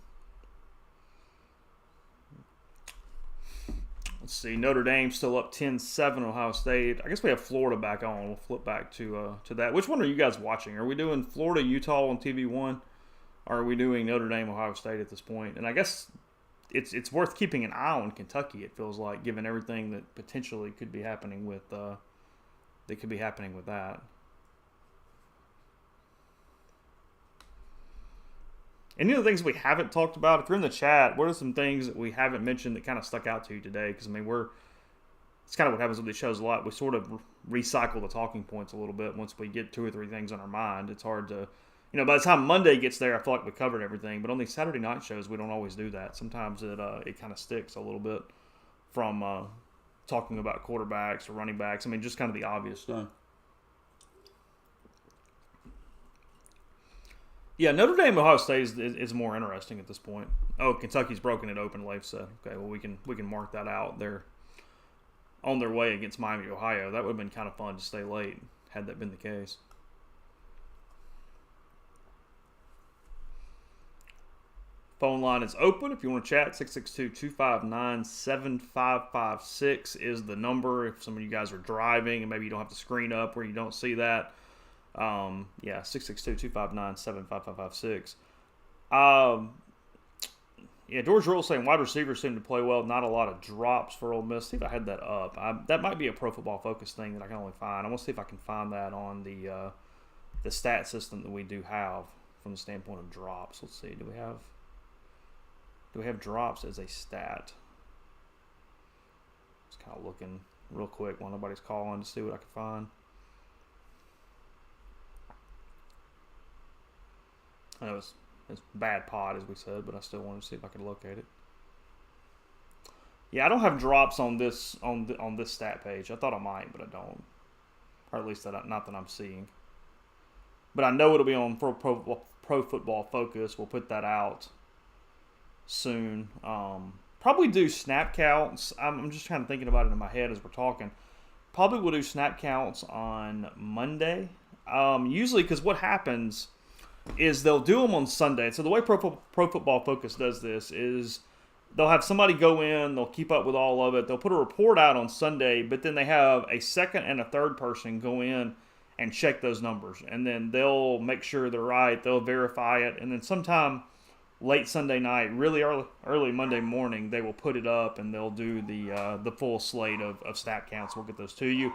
let's see. Notre Dame still up 10-7 Ohio State. I guess we have Florida back on. We'll flip back to that. Which one are you guys watching? Are we doing Florida Utah on TV1, or are we doing Notre Dame Ohio State at this point? And I guess it's worth keeping an eye on Kentucky. It feels like, given everything that potentially could be happening with that. Any of the things we haven't talked about, if you're in the chat, what are some things that we haven't mentioned that kind of stuck out to you today? Because, I mean, it's kind of what happens with these shows a lot. We sort of recycle the talking points a little bit once we get 2 or 3 things on our mind. It's hard to, by the time Monday gets there, I feel like we covered everything. But on these Saturday night shows, we don't always do that. Sometimes it kind of sticks a little bit from talking about quarterbacks or running backs. I mean, just kind of the obvious stuff. Yeah, Notre Dame Ohio State is more interesting at this point. Oh, Kentucky's broken it open, Leif said. Okay, well, we can mark that out. They're on their way against Miami, Ohio. That would have been kind of fun to stay late had that been the case. Phone line is open. If you want to chat, 662-259-7556 is the number. If some of you guys are driving and maybe you don't have the screen up where you don't see that. 662-259-7556. George Rule saying wide receivers seem to play well. Not a lot of drops for Ole Miss. See if I had that up. That might be a Pro Football Focus thing that I can only find. I want to see if I can find that on the stat system that we do have from the standpoint of drops. Let's see. Do we have drops as a stat? Just kind of looking real quick while nobody's calling to see what I can find. I know it's bad pod, as we said, but I still wanted to see if I could locate it. Yeah, I don't have drops on this stat page. I thought I might, but I don't, or at least not that I'm seeing. But I know it'll be on Pro Football Focus. We'll put that out soon. Probably do snap counts. I'm just kind of thinking about it in my head as we're talking. Probably will do snap counts on Monday. Usually, because what happens is they'll do them on Sunday. So the way Pro Football Focus does this is they'll have somebody go in, they'll keep up with all of it, they'll put a report out on Sunday, but then they have a second and a third person go in and check those numbers. And then they'll make sure they're right, they'll verify it, and then sometime late Sunday night, really early Monday morning, they will put it up and they'll do the full slate of stat counts. We'll get those to you.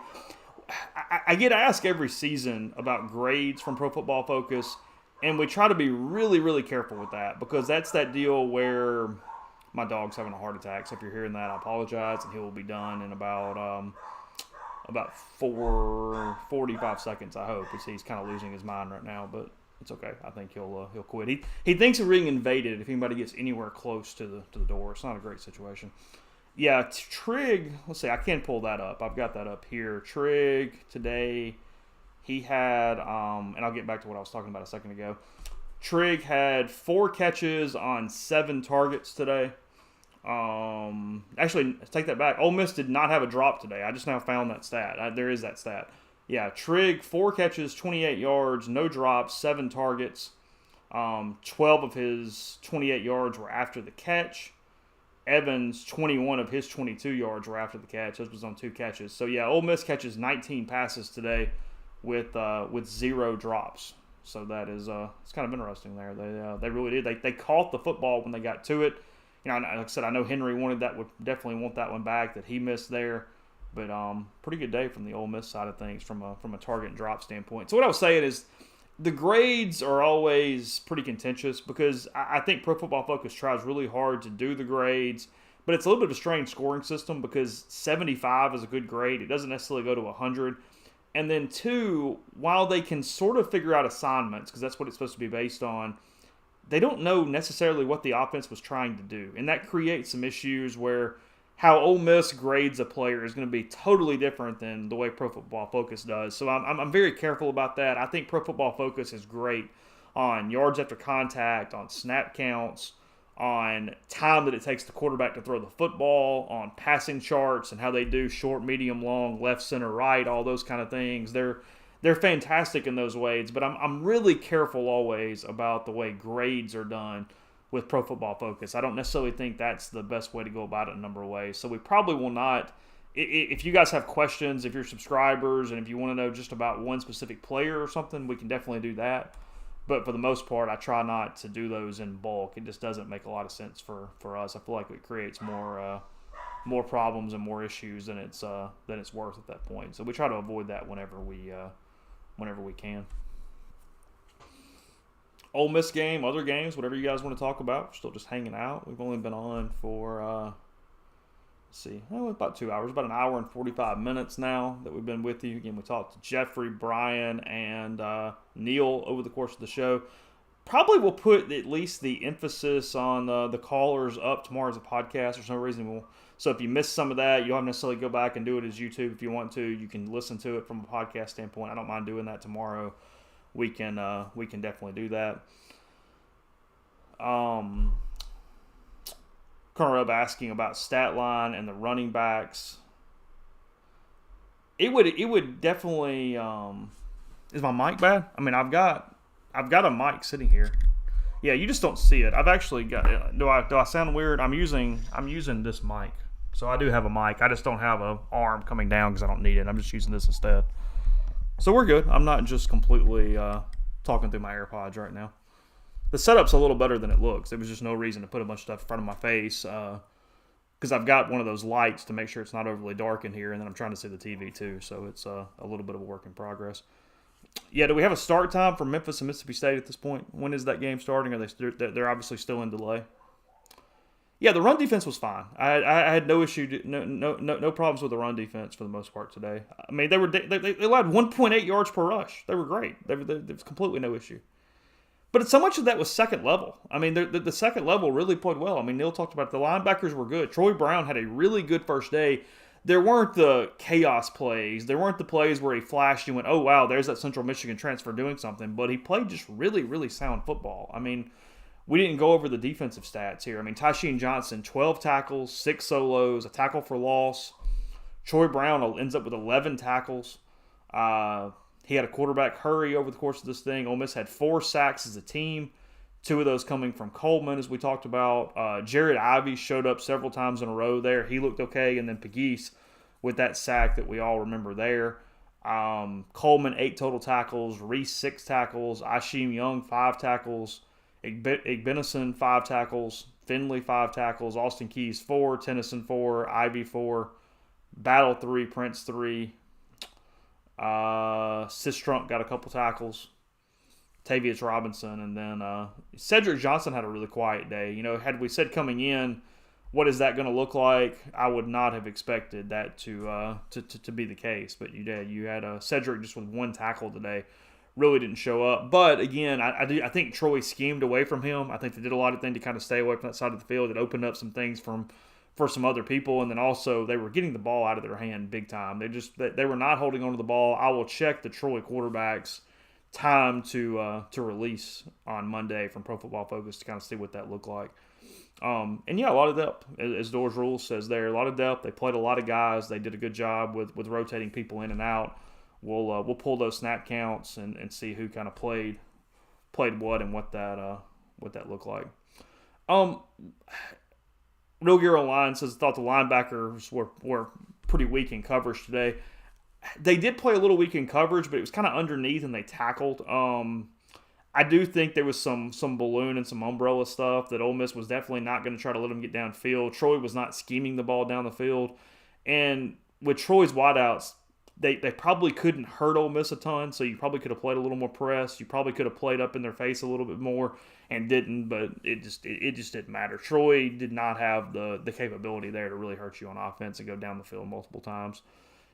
I get asked every season about grades from Pro Football Focus, and we try to be really, really careful with that, because that's that deal where my dog's having a heart attack. So if you're hearing that, I apologize, and he will be done in about 45 seconds, I hope. He's kind of losing his mind right now, but it's okay. I think he'll quit. He thinks we're being invaded if anybody gets anywhere close to the door. It's not a great situation. Yeah, Trig, let's see, I can pull that up. I've got that up here. Trig today, he had, and I'll get back to what I was talking about a second ago. Trig had 4 catches on 7 targets today. Actually, take that back. Ole Miss did not have a drop today. I just now found that stat. There is that stat. Yeah, Trig, 4 catches, 28 yards, no drops, 7 targets. 12 of his 28 yards were after the catch. Evans, 21 of his 22 yards were after the catch. This was on 2 catches. So, yeah, Ole Miss catches 19 passes today with 0 drops. So that is it's kind of interesting there. They really did. They caught the football when they got to it. You know, like I said, I know Henry would definitely want that one back that he missed there. But pretty good day from the Ole Miss side of things from a target and drop standpoint. So what I was saying is the grades are always pretty contentious because I think Pro Football Focus tries really hard to do the grades, but it's a little bit of a strange scoring system because 75 is a good grade. It doesn't necessarily go to 100. And then 2, while they can sort of figure out assignments, because that's what it's supposed to be based on, they don't know necessarily what the offense was trying to do. And that creates some issues where how Ole Miss grades a player is going to be totally different than the way Pro Football Focus does. So I'm very careful about that. I think Pro Football Focus is great on yards after contact, on snap counts, on time that it takes the quarterback to throw the football, on passing charts and how they do short, medium, long, left, center, right, all those kind of things. They're fantastic in those ways, but I'm really careful always about the way grades are done with Pro Football Focus. I don't necessarily think that's the best way to go about it in a number of ways. So we probably will not, if you guys have questions, if you're subscribers, and if you want to know just about one specific player or something, we can definitely do that. But for the most part, I try not to do those in bulk. It just doesn't make a lot of sense for us. I feel like it creates more problems and more issues than it's worth at that point. So we try to avoid that whenever we can. Ole Miss game, other games, whatever you guys want to talk about. We're still just hanging out. We've only been on for, about 2 hours, about an hour and 45 minutes now that we've been with you. Again, we talked to Jeffrey, Brian, and Neil over the course of the show. Probably we'll put at least the emphasis on the callers up tomorrow as a podcast. There's no reason so if you missed some of that, you don't necessarily go back and do it as YouTube if you want to. You can listen to it from a podcast standpoint. I don't mind doing that tomorrow. We can definitely do that. Colonel asking about stat line and the running backs. It would definitely. Is my mic bad? I mean, I've got a mic sitting here. Yeah, you just don't see it. I've actually got. Do I sound weird? I'm using this mic, so I do have a mic. I just don't have an arm coming down because I don't need it. I'm just using this instead. So we're good. I'm not just completely talking through my AirPods right now. The setup's a little better than it looks. There was just no reason to put a bunch of stuff in front of my face because I've got one of those lights to make sure it's not overly dark in here, and then I'm trying to see the TV too, so it's a little bit of a work in progress. Yeah, do we have a start time for Memphis and Mississippi State at this point? When is that game starting? They're obviously still in delay? Yeah, the run defense was fine. I had no issue, no problems with the run defense for the most part today. I mean, they allowed 1.8 yards per rush. They were great. There was completely no issue. But so much of that was second level. I mean, the second level really played well. I mean, Neil talked about it. The linebackers were good. Troy Brown had a really good first day. There weren't the chaos plays. There weren't the plays where he flashed. You went, oh, wow, there's that Central Michigan transfer doing something. But he played just really, really sound football. I mean, we didn't go over the defensive stats here. I mean, Tysheen Johnson, 12 tackles, 6 solos, a tackle for loss. Troy Brown ends up with 11 tackles. He had a quarterback hurry over the course of this thing. Ole Miss had 4 sacks as a team, 2 of those coming from Coleman, as we talked about. Jared Ivey showed up several times in a row there. He looked okay. And then Pegues with that sack that we all remember there. Coleman, 8 total tackles. Reese, 6 tackles. Isheem Young, 5 tackles. Igbenison, 5 tackles. Finley, 5 tackles. Austin Keys, 4. Tennyson, 4. Ivy, 4. Battle, 3. Prince, 3. Sistrunk got a couple tackles. Tavius Robinson, and then Cedric Johnson had a really quiet day. You know, had we said coming in, what is that going to look like? I would not have expected that to be the case, but you did. You had Cedric just with 1 tackle today. Really didn't show up. But again, I think Troy schemed away from him. I think they did a lot of things to kind of stay away from that side of the field. It opened up some things from for some other people, and then also they were getting the ball out of their hand big time. They were not holding on to the ball. I will check the Troy quarterback's time to release on Monday from Pro Football Focus to kind of see what that looked like. And yeah, a lot of depth, as Doors Rules says there. A lot of depth. They played a lot of guys. They did a good job with rotating people in and out. We'll pull those snap counts and see who kind of played what and what that looked like. Real Gear Online says thought the linebackers were pretty weak in coverage today. They did play a little weak in coverage, but it was kind of underneath and they tackled. I do think there was some balloon and some umbrella stuff that Ole Miss was definitely not going to try to let them get downfield. Troy was not scheming the ball down the field. And with Troy's wideouts, they probably couldn't hurt Ole Miss a ton, so you probably could have played a little more press. You probably could have played up in their face a little bit more and didn't, but it just didn't matter. Troy did not have the capability there to really hurt you on offense and go down the field multiple times.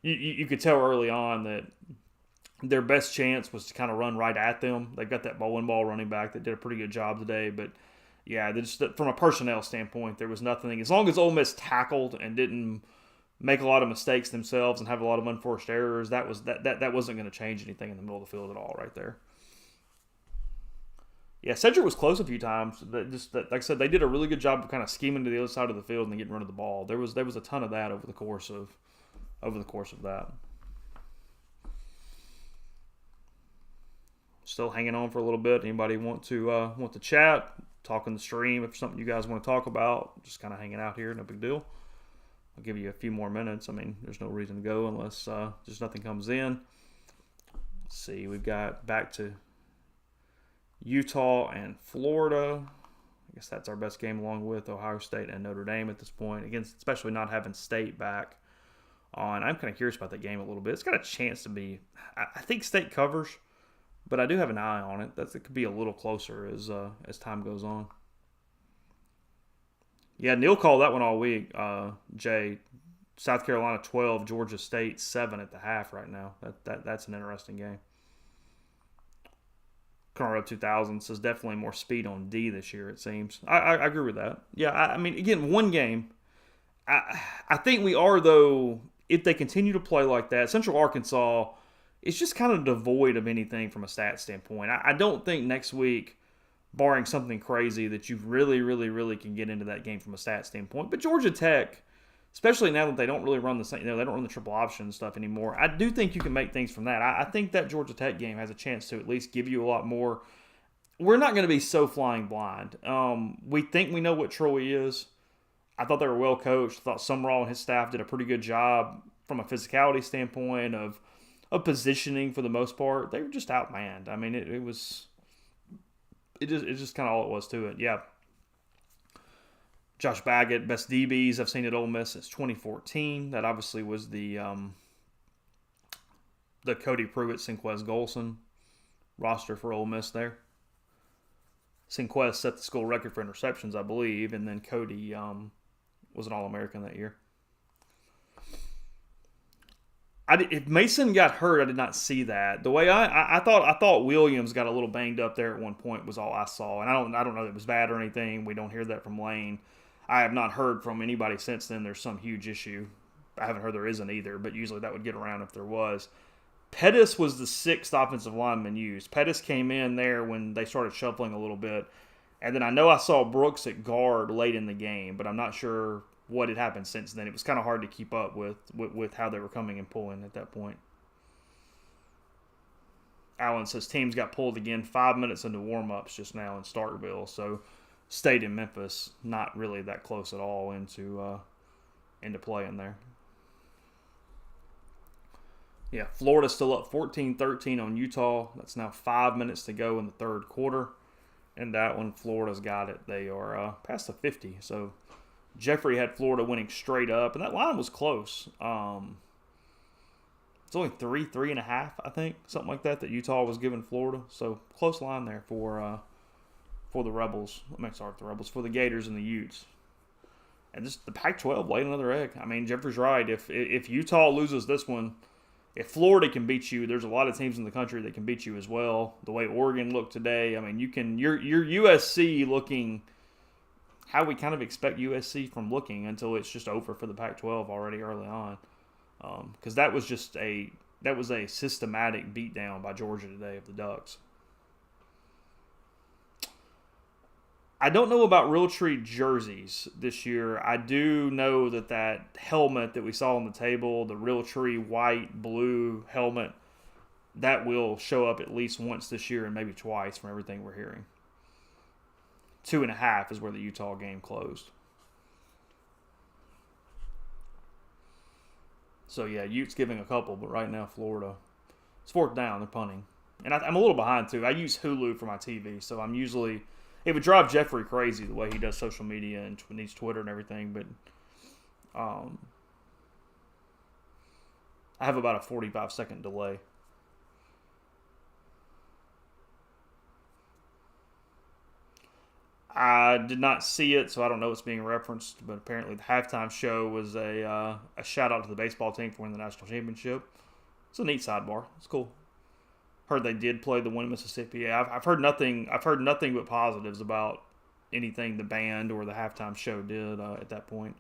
You could tell early on that their best chance was to kind of run right at them. They've got that bowling ball running back that did a pretty good job today. But, yeah, from a personnel standpoint, there was nothing. As long as Ole Miss tackled and didn't make a lot of mistakes themselves and have a lot of unforced errors, that wasn't going to change anything in the middle of the field at all right there. Yeah, Cedric was close a few times. Like I said, they did a really good job of kind of scheming to the other side of the field and then getting rid of the ball. There was a ton of that over the course of that. Still hanging on for a little bit. Anybody want to chat, talk on the stream if something you guys want to talk about? Just kind of hanging out here, no big deal. I'll give you a few more minutes. I mean, there's no reason to go unless just nothing comes in. Let's see, we've got back to Utah and Florida. I guess that's our best game along with Ohio State and Notre Dame at this point. Again, especially not having State back on. I'm kind of curious about that game a little bit. It's got a chance to be, I think State covers, but I do have an eye on it. It could be a little closer as time goes on. Yeah, Neil called that one all week. Jay, South Carolina 12, Georgia State 7 at the half right now. That's an interesting game. Conrad 2000 says definitely more speed on D this year, it seems. I agree with that. Yeah, I mean, again, one game. I think we are, though, if they continue to play like that, Central Arkansas is just kind of devoid of anything from a stat standpoint. I don't think next week, barring something crazy, that you really, really, really can get into that game from a stat standpoint. But Georgia Tech, especially now that they don't really run they don't run the triple option stuff anymore, I do think you can make things from that. I think that Georgia Tech game has a chance to at least give you a lot more. We're not going to be so flying blind. We think we know what Troy is. I thought they were well coached. I thought Summerall and his staff did a pretty good job from a physicality standpoint of positioning for the most part. They were just outmanned. I mean, it was just kind of all it was to it. Yeah. Josh Baggett, best DBs I've seen at Ole Miss since 2014. That obviously was the Cody Pruitt, Sinquez Golson roster for Ole Miss there. Sinquez set the school record for interceptions, I believe, and then Cody was an All-American that year. If Mason got hurt, I did not see that. The way I thought Williams got a little banged up there at one point was all I saw, and I don't know that it was bad or anything. We don't hear that from Lane. I have not heard from anybody since then there's some huge issue. I haven't heard there isn't either, but usually that would get around if there was. Pettis was the sixth offensive lineman used. Pettis came in there when they started shuffling a little bit. And then I know I saw Brooks at guard late in the game, but I'm not sure what had happened since then. It was kind of hard to keep up with how they were coming and pulling at that point. Allen says teams got pulled again 5 minutes into warm-ups just now in Starkville. So State and Memphis not really that close at all into playing there. Yeah, Florida's still up 14-13 on Utah. That's now 5 minutes to go in the third quarter. And that one, Florida's got it. They are past the 50. So Jeffrey had Florida winning straight up. And that line was close. It's only 3.5, I think. Something like that Utah was giving Florida. So close line there for the Rebels. For the Gators and the Utes. And just the Pac-12 laid another egg. I mean, Jeffrey's right. If Utah loses this one, if Florida can beat you, there's a lot of teams in the country that can beat you as well. The way Oregon looked today, I mean, your USC looking how we kind of expect USC from looking until it's just over for the Pac-12 already early on. Because that was a systematic beatdown by Georgia today of the Ducks. I don't know about Realtree jerseys this year. I do know that helmet that we saw on the table, the Realtree white, blue helmet, that will show up at least once this year and maybe twice from everything we're hearing. 2.5 is where the Utah game closed. So, yeah, Utes giving a couple, but right now Florida, it's 4th down, they're punting. And I'm a little behind, too. I use Hulu for my TV, so I'm usually... It would drive Jeffrey crazy the way he does social media and needs Twitter and everything, but I have about a 45-second delay. I did not see it, so I don't know what's being referenced, but apparently the halftime show was a shout-out to the baseball team for winning the national championship. It's a neat sidebar. It's cool. Heard they did play the one in Mississippi. Yeah, I've heard nothing but positives about anything the band or the halftime show did at that point.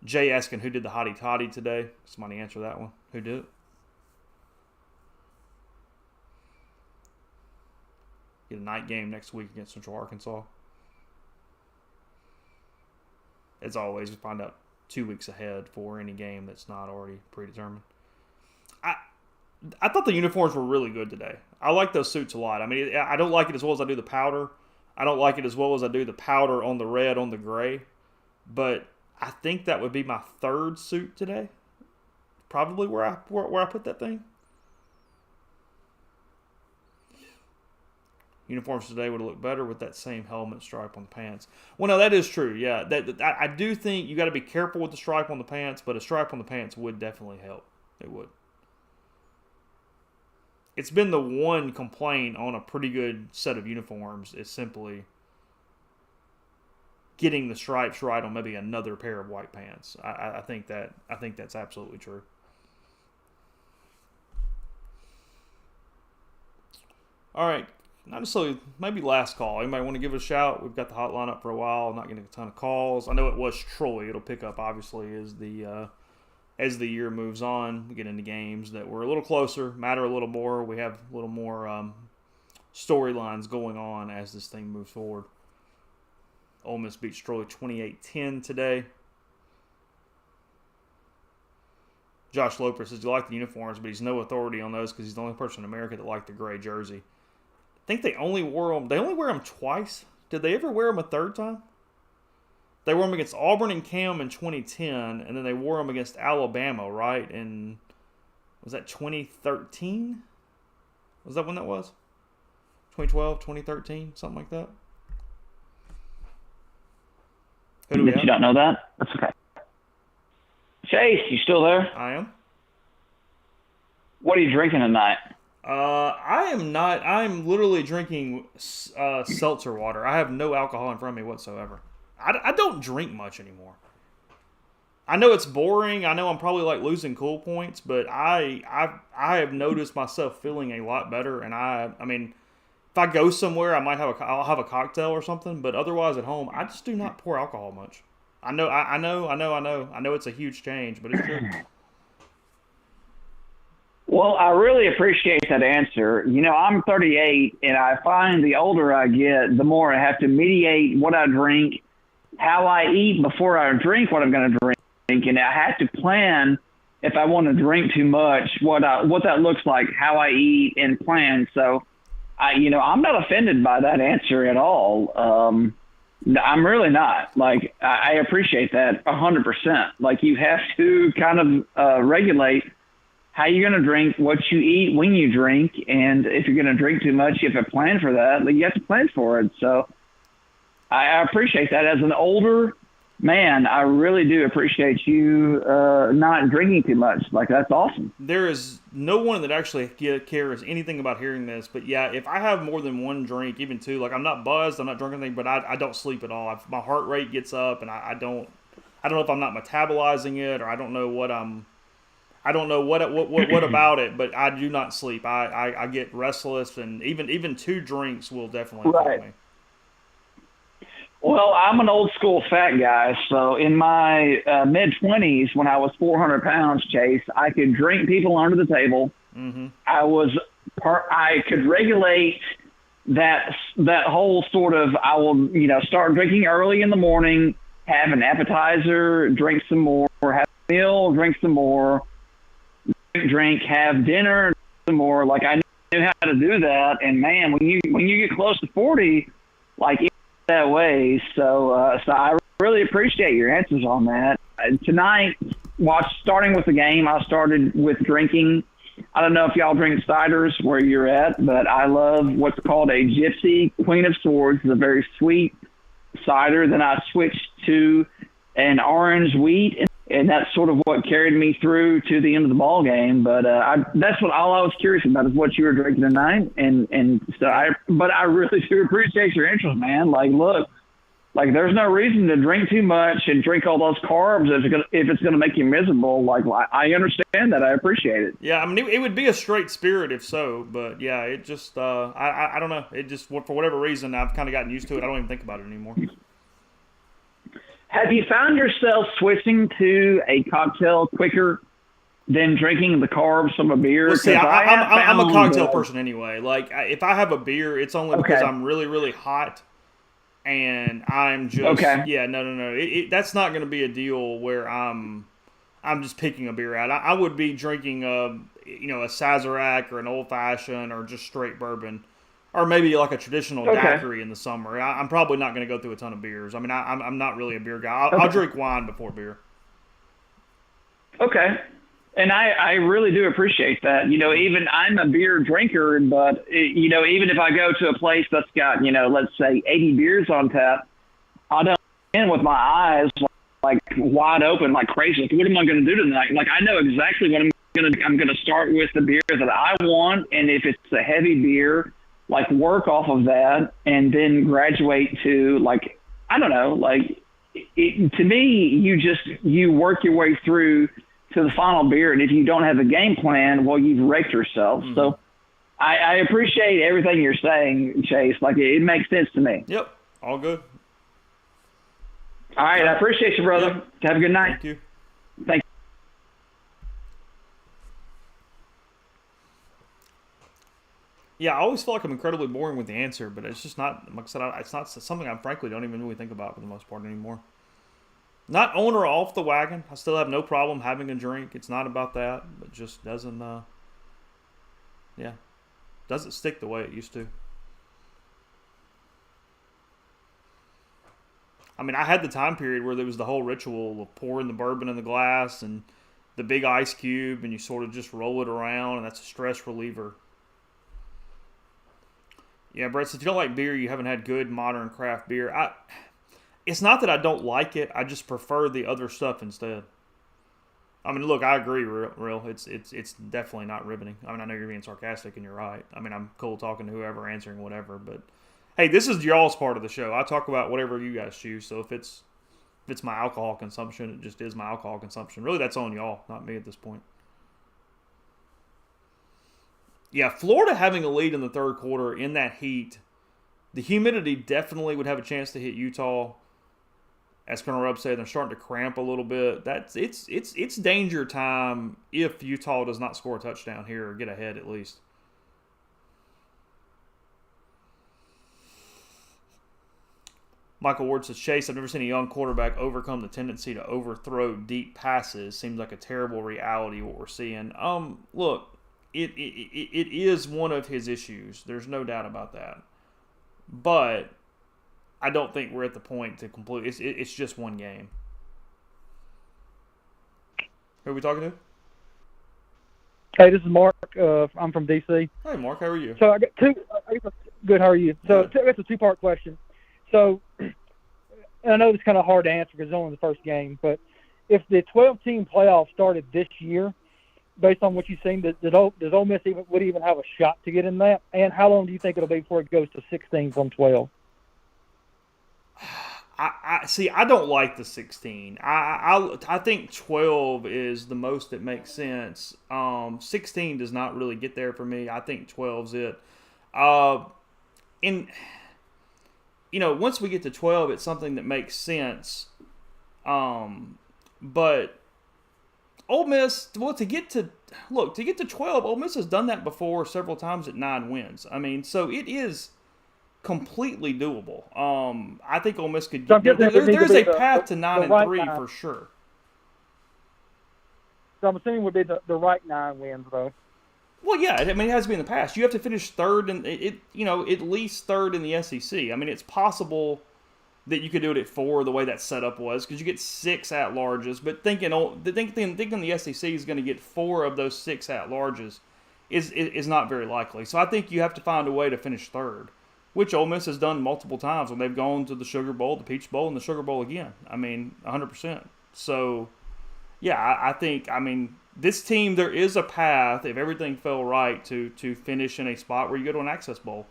Jay asking who did the hottie toddy today. Somebody answer that one. Who did it? Get a night game next week against Central Arkansas. As always, we find out 2 weeks ahead for any game that's not already predetermined. I thought the uniforms were really good today. I like those suits a lot. I mean, I don't like it as well as I do the powder. I don't like it as well as I do the powder on the red on the gray. But I think that would be my 3rd suit today. Probably where I put that thing. Uniforms today would look better with that same helmet stripe on the pants. Well, no, that is true. Yeah, I do think you got to be careful with the stripe on the pants, but a stripe on the pants would definitely help. It would. It's been the one complaint on a pretty good set of uniforms is simply getting the stripes right on maybe another pair of white pants. I think that's absolutely true. All right, not necessarily, maybe last call. Anybody want to give it a shout? We've got the hotline up for a while, not getting a ton of calls. I know it was Troy. It'll pick up obviously as the year moves on. We get into games that were a little closer, matter a little more. We have a little more storylines going on as this thing moves forward. Ole Miss beats Troy 28-10 today. Josh Loper says, you like the uniforms, but he's no authority on those because he's the only person in America that liked the gray jersey. I think they only wear them twice. Did they ever wear them a third time? They wore them against Auburn and Cam in 2010, and then they wore them against Alabama, right? In, was that 2013? Was that when that was? 2012, 2013, something like that? Who do we have? You don't know that? That's okay. Chase, you still there? I am. What are you drinking tonight? I am not. I'm literally drinking seltzer water. I have no alcohol in front of me whatsoever. I don't drink much anymore. I know it's boring. I know I'm probably like losing cool points, but I have noticed myself feeling a lot better. And I mean, if I go somewhere, I'll have a cocktail or something. But otherwise, at home, I just do not pour alcohol much. I know it's a huge change, but it's true. Well, I really appreciate that answer. You know, I'm 38, and I find the older I get, the more I have to mediate what I drink, how I eat before I drink what I'm going to drink, and I have to plan if I want to drink too much, what that looks like, how I eat, and plan. So, I'm not offended by that answer at all. I'm really not. Like, I appreciate that 100%. Like, you have to kind of regulate how you're going to drink, what you eat when you drink, and if you're going to drink too much, you have to plan for that. Like, you have to plan for it. So I appreciate that. As an older man, I really do appreciate you not drinking too much. Like, that's awesome. There is no one that actually cares anything about hearing this, but yeah, if I have more than one drink, even two, like I'm not buzzed, I'm not drunk anything, but I don't sleep at all. My heart rate gets up, and I don't know if I'm not metabolizing it, or I don't know what about it, but I do not sleep. I get restless, and even two drinks will definitely affect me. Well, I'm an old school fat guy, so in my mid-20s, when I was 400 pounds, Chase, I could drink people under the table. Mm-hmm. I could regulate that whole sort of, I will, start drinking early in the morning, have an appetizer, drink some more, have a meal, drink some more, drink, have dinner, drink some more. Like, I knew how to do that, and man, when you get close to 40, like, that way. So I really appreciate your answers on that. Tonight, starting with the game, I started with drinking. I don't know if y'all drink ciders where you're at, but I love what's called a Gypsy Queen of Swords. It's a very sweet cider. Then I switched to an orange wheat, and that's sort of what carried me through to the end of the ball game. But that's all I was curious about, is what you were drinking tonight. But I really do appreciate your interest, man. Like, look, like, there's no reason to drink too much and drink all those carbs if it's gonna make you miserable. Like, I understand that. I appreciate it. Yeah, I mean, it would be a straight spirit if so, but yeah, it just I don't know. It just, for whatever reason, I've kind of gotten used to it. I don't even think about it anymore. Have you found yourself switching to a cocktail quicker than drinking the carbs from a beer? Well, see, I'm a cocktail person anyway. Like, if I have a beer, it's only because I'm really, really hot, and I'm just no. That's not going to be a deal where I'm just picking a beer out. I would be drinking a Sazerac or an old fashioned or just straight bourbon. Or maybe like a traditional daiquiri in the summer. I'm probably not going to go through a ton of beers. I mean, I'm not really a beer guy. I'll drink wine before beer. Okay. And I really do appreciate that. Even I'm a beer drinker, but, even if I go to a place that's got, let's say 80 beers on tap, I don't go in with my eyes like wide open, like crazy. Like, what am I going to do tonight? Like, I know exactly what I'm going to do. I'm going to start with the beer that I want, and if it's a heavy beer, like, work off of that and then graduate to, like, I don't know, like, to me, you work your way through to the final beer, and if you don't have a game plan, well, you've wrecked yourself. Mm-hmm. So I appreciate everything you're saying, Chase. Like, it makes sense to me. Yep, all good. All right, I appreciate you, brother. Yep. Have a good night. Thank you. Thank you. Yeah, I always feel like I'm incredibly boring with the answer, but it's just not, like I said, it's not something I frankly don't even really think about for the most part anymore. Not on or off the wagon. I still have no problem having a drink. It's not about that, but just doesn't stick the way it used to. I mean, I had the time period where there was the whole ritual of pouring the bourbon in the glass and the big ice cube, and you sort of just roll it around, and that's a stress reliever. Yeah, Brett says, if you don't like beer, you haven't had good modern craft beer. It's not that I don't like it. I just prefer the other stuff instead. I mean, look, I agree, real. It's definitely not riveting. I mean, I know you're being sarcastic, and you're right. I mean, I'm cool talking to whoever, answering whatever. But, hey, this is y'all's part of the show. I talk about whatever you guys choose. So if it's my alcohol consumption, it just is my alcohol consumption. Really, that's on y'all, not me at this point. Yeah, Florida having a lead in the third quarter in that heat, the humidity definitely would have a chance to hit Utah. As Colonel Rupp said, they're starting to cramp a little bit. It's danger time if Utah does not score a touchdown here or get ahead at least. Michael Ward says, Chase, I've never seen a young quarterback overcome the tendency to overthrow deep passes. Seems like a terrible reality what we're seeing. Look. It is one of his issues. There's no doubt about that. But I don't think we're at the point to complete. It's just one game. Who are we talking to? Hey, this is Mark. I'm from DC. Hey, Mark. How are you? So I got two. Good. How are you? So it's a two-part question. So I know it's kind of hard to answer because it's only the first game. But if the 12-team playoff started this year, based on what you've seen, does Ole Miss would even have a shot to get in that? And how long do you think it'll be before it goes to 16 from 12? I don't like the 16. I think 12 is the most that makes sense. 16 does not really get there for me. I think 12's it. once we get to 12, it's something that makes sense. But Ole Miss, to get to 12, Ole Miss has done that before several times at 9 wins. I mean, so it is completely doable. I think Ole Miss could get there's a path to 9-3 for sure. So I'm assuming would be the right 9 wins though. Well, yeah, I mean it has to be in the past. You have to finish third and at least third in the SEC. I mean, it's possible that you could do it at 4 the way that setup was, because you get 6 at-larges. But thinking the SEC is going to get 4 of those 6 at-larges is not very likely. So I think you have to find a way to finish third, which Ole Miss has done multiple times when they've gone to the Sugar Bowl, the Peach Bowl, and the Sugar Bowl again. I mean, 100%. So, yeah, I think, this team, there is a path, if everything fell right, to finish in a spot where you go to an Access Bowl.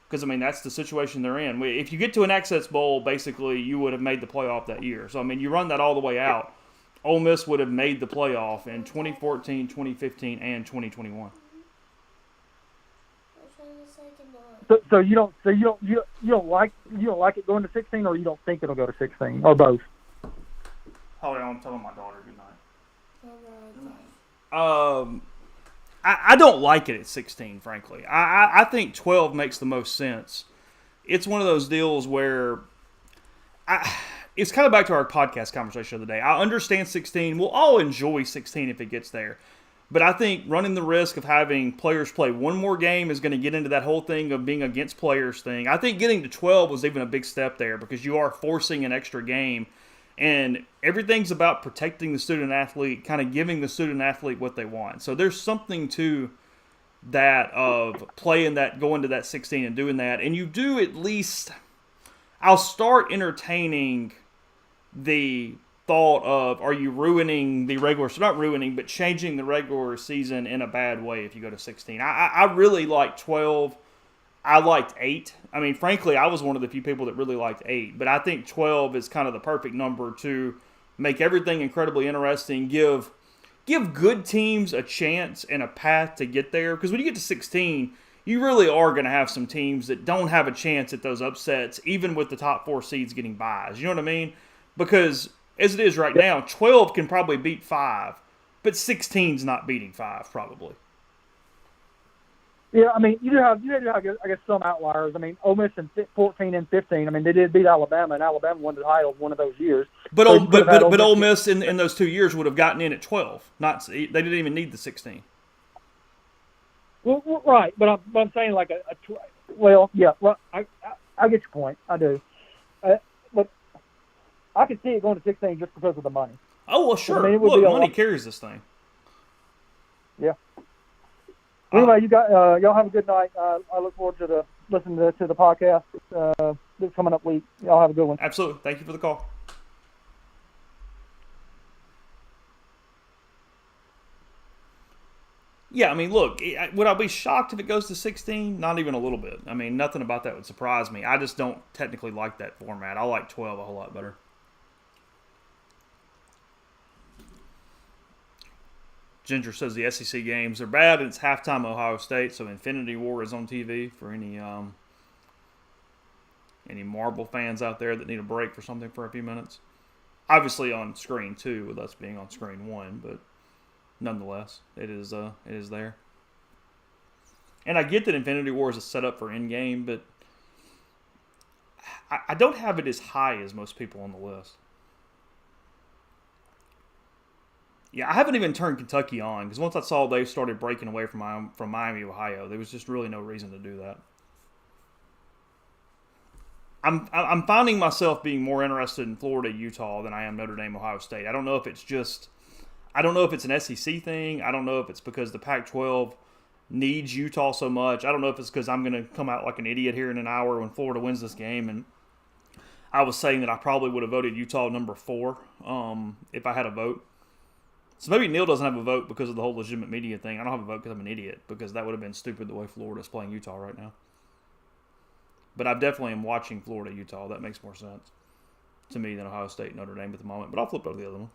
Because, that's the situation they're in. If you get to an Access Bowl, basically, you would have made the playoff that year. So, you run that all the way out, Ole Miss would have made the playoff in 2014, 2015, and 2021. So you don't like it going to 16, or you don't think it'll go to 16, or both? Hold on, I'm telling my daughter good night. I don't like it at 16, frankly. I think 12 makes the most sense. It's one of those deals where it's kind of back to our podcast conversation of the day. I understand 16. We'll all enjoy 16 if it gets there. But I think running the risk of having players play one more game is going to get into that whole thing of being against players thing. I think getting to 12 was even a big step there, because you are forcing an extra game. And everything's about protecting the student-athlete, kind of giving the student-athlete what they want. So there's something to that of playing that, going to that 16 and doing that. And you do at least – I'll start entertaining the thought of, are you ruining the regular – so not ruining, but changing the regular season in a bad way if you go to 16. I really like 12. I liked 8. Frankly, I was one of the few people that really liked 8. But I think 12 is kind of the perfect number to make everything incredibly interesting, give good teams a chance and a path to get there. Because when you get to 16, you really are going to have some teams that don't have a chance at those upsets, even with the top 4 seeds getting buys. You know what I mean? Because as it is right now, 12 can probably beat 5, but 16's not beating 5 probably. Yeah, you do have I guess some outliers. Ole Miss in 14 and 15. They did beat Alabama, and Alabama won the title one of those years. But Ole Miss in those 2 years would have gotten in at 12. They didn't even need the 16. Well, right, but I'm saying like well, yeah. Well, I get your point. I do. But I could see it going to 16 just because of the money. Oh well, sure. Look, money carries this thing. Yeah. Anyway, y'all have a good night. I look forward to listening to the podcast this coming up week. Y'all have a good one. Absolutely. Thank you for the call. Yeah, look, would I be shocked if it goes to 16? Not even a little bit. Nothing about that would surprise me. I just don't technically like that format. I like 12 a whole lot better. Ginger says the SEC games are bad, and it's halftime Ohio State, so Infinity War is on TV for any Marvel fans out there that need a break for something for a few minutes. Obviously on screen 2, with us being on screen 1, but nonetheless, it is there. And I get that Infinity War is a setup for Endgame, but I don't have it as high as most people on the list. Yeah, I haven't even turned Kentucky on, because once I saw they started breaking away from Miami, Ohio, there was just really no reason to do that. I'm finding myself being more interested in Florida, Utah than I am Notre Dame, Ohio State. I don't know if it's an SEC thing. I don't know if it's because the Pac-12 needs Utah so much. I don't know if it's because I'm going to come out like an idiot here in an hour when Florida wins this game. And I was saying that I probably would have voted Utah number 4 if I had a vote. So maybe Neil doesn't have a vote because of the whole legitimate media thing. I don't have a vote because I'm an idiot, because that would have been stupid the way Florida's playing Utah right now. But I definitely am watching Florida, Utah. That makes more sense to me than Ohio State, Notre Dame at the moment. But I'll flip over the other one.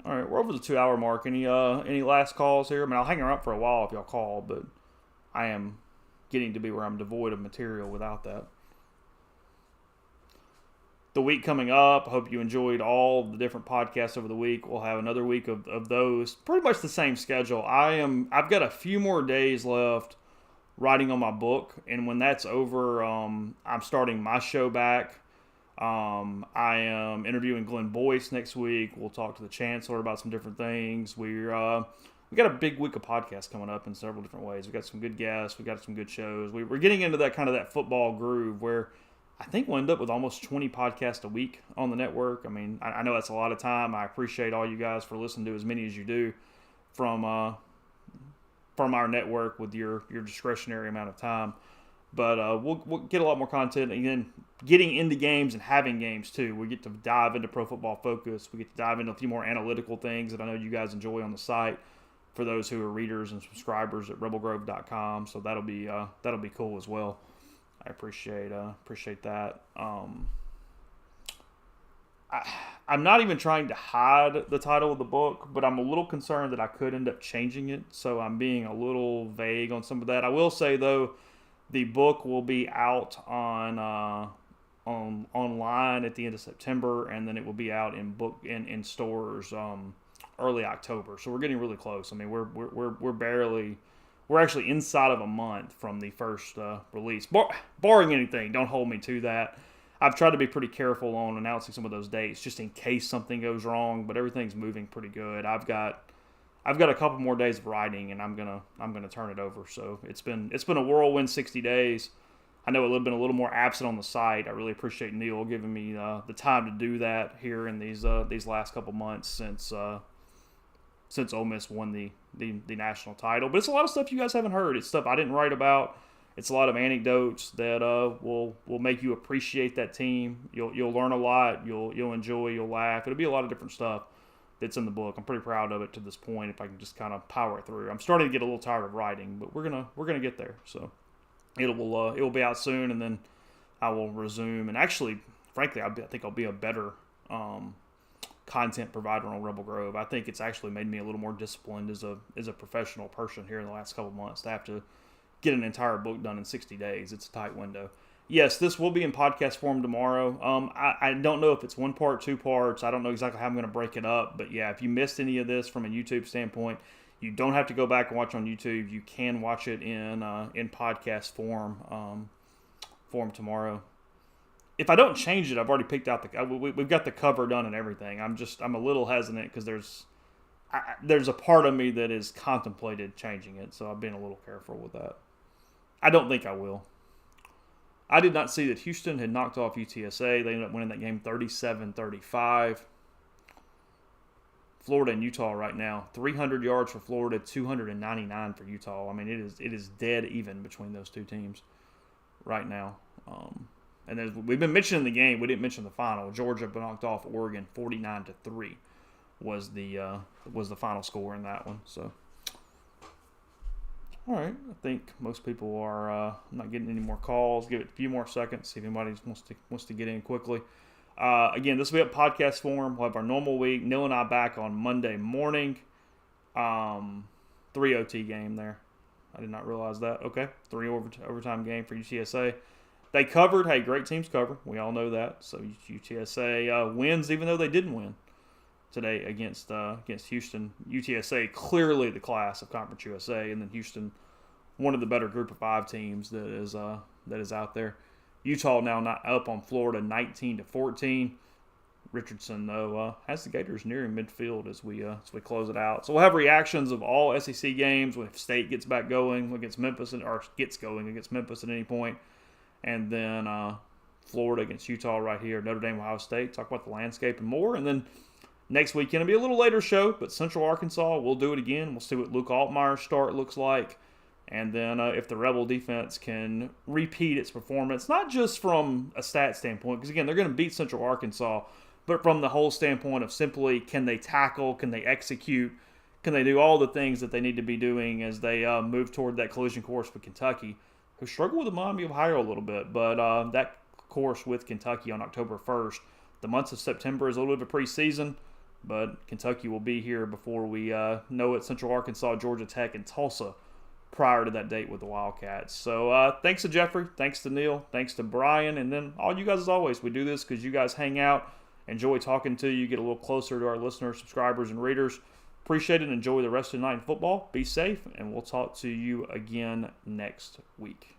All right, we're over the 2-hour mark. Any last calls here? I'll hang around for a while if y'all call, but I am getting to be where I'm devoid of material without that. The week coming up, I hope you enjoyed all the different podcasts over the week. We'll have another week of those. Pretty much the same schedule. I've got a few more days left writing on my book, and when that's over, I'm starting my show back. I am interviewing Glenn Boyce next week. We'll talk to the Chancellor about some different things. We got a big week of podcasts coming up in several different ways. We got some good guests. We got some good shows. We're getting into that kind of that football groove where I think we'll end up with almost 20 podcasts a week on the network. I mean, I know that's a lot of time. I appreciate all you guys for listening to as many as you do from our network with your discretionary amount of time. But we'll get a lot more content. And again, getting into games and having games too. We get to dive into Pro Football Focus. We get to dive into a few more analytical things that I know you guys enjoy on the site for those who are readers and subscribers at rebelgrove.com. So that'll be cool as well. I appreciate that. I'm not even trying to hide the title of the book, but I'm a little concerned that I could end up changing it. So I'm being a little vague on some of that. I will say though, the book will be out on online at the end of September, and then it will be out in stores early October. So we're getting really close. I mean, we're actually inside of a month from the first release. Barring anything, don't hold me to that. I've tried to be pretty careful on announcing some of those dates just in case something goes wrong, but everything's moving pretty good. I've got a couple more days of writing, and I'm gonna turn it over. So it's been a whirlwind 60 days. I know it's been a little more absent on the site. I really appreciate Neil giving me the time to do that here in these last couple months since Ole Miss won the national title. But it's a lot of stuff you guys haven't heard. It's stuff I didn't write about. It's a lot of anecdotes that will make you appreciate that team. You'll learn a lot. You'll enjoy. You'll laugh. It'll be a lot of different stuff that's in the book. I'm pretty proud of it to this point. If I can just kind of power through, I'm starting to get a little tired of writing, but we're gonna get there. So it will be out soon, and then I will resume. And actually, frankly, I think I'll be a better content provider on Rebel Grove. I think it's actually made me a little more disciplined as a professional person here in the last couple months to have to get an entire book done in 60 days. It's a tight window. Yes, this will be in podcast form tomorrow. I don't know if it's one part, two parts. I don't know exactly how I'm going to break it up. But yeah, if you missed any of this from a YouTube standpoint, you don't have to go back and watch on YouTube. You can watch it in podcast form tomorrow. If I don't change it, I've already picked out we've got the cover done and everything. I'm a little hesitant because there's a part of me that is contemplated changing it. So I've been a little careful with that. I don't think I will. I did not see that Houston had knocked off UTSA. They ended up winning that game 37-35. Florida and Utah right now, 300 yards for Florida, 299 for Utah. I mean, it is dead even between those two teams right now. And we've been mentioning the game. We didn't mention the final. Georgia knocked off Oregon 49-3 was the final score in that one. So. All right, I think most people are not getting any more calls. Give it a few more seconds, see if anybody wants to get in quickly. Again, this will be up podcast form. We'll have our normal week. Neil and I back on Monday morning. 3 OT game there. I did not realize that. Okay, 3 overtime game for UTSA. They covered. Hey, great teams cover. We all know that. So UTSA wins even though they didn't win today against Houston. UTSA clearly the class of Conference USA, and then Houston, one of the better group of 5 teams that is out there. Utah now not up on Florida 19-14. Richardson though has the Gators nearing midfield as we close it out. So we'll have reactions of all SEC games when State gets back going against Memphis or gets going against Memphis at any point, and then Florida against Utah right here, Notre Dame, Ohio State. Talk about the landscape and more, and then. Next weekend will be a little later show, but Central Arkansas, we'll do it again. We'll see what Luke Altmaier's start looks like. And then if the Rebel defense can repeat its performance, not just from a stat standpoint, because, again, they're going to beat Central Arkansas, but from the whole standpoint of simply can they tackle, can they execute, can they do all the things that they need to be doing as they move toward that collision course with Kentucky, who struggle with the Miami of Ohio a little bit. But that course with Kentucky on October 1st, the months of September is a little bit of a preseason. But Kentucky will be here before we know it. Central Arkansas, Georgia Tech, and Tulsa prior to that date with the Wildcats. So thanks to Jeffrey, thanks to Neil, thanks to Brian, and then all you guys as always. We do this because you guys hang out, enjoy talking to you, get a little closer to our listeners, subscribers, and readers. Appreciate it. Enjoy the rest of the night in football. Be safe, and we'll talk to you again next week.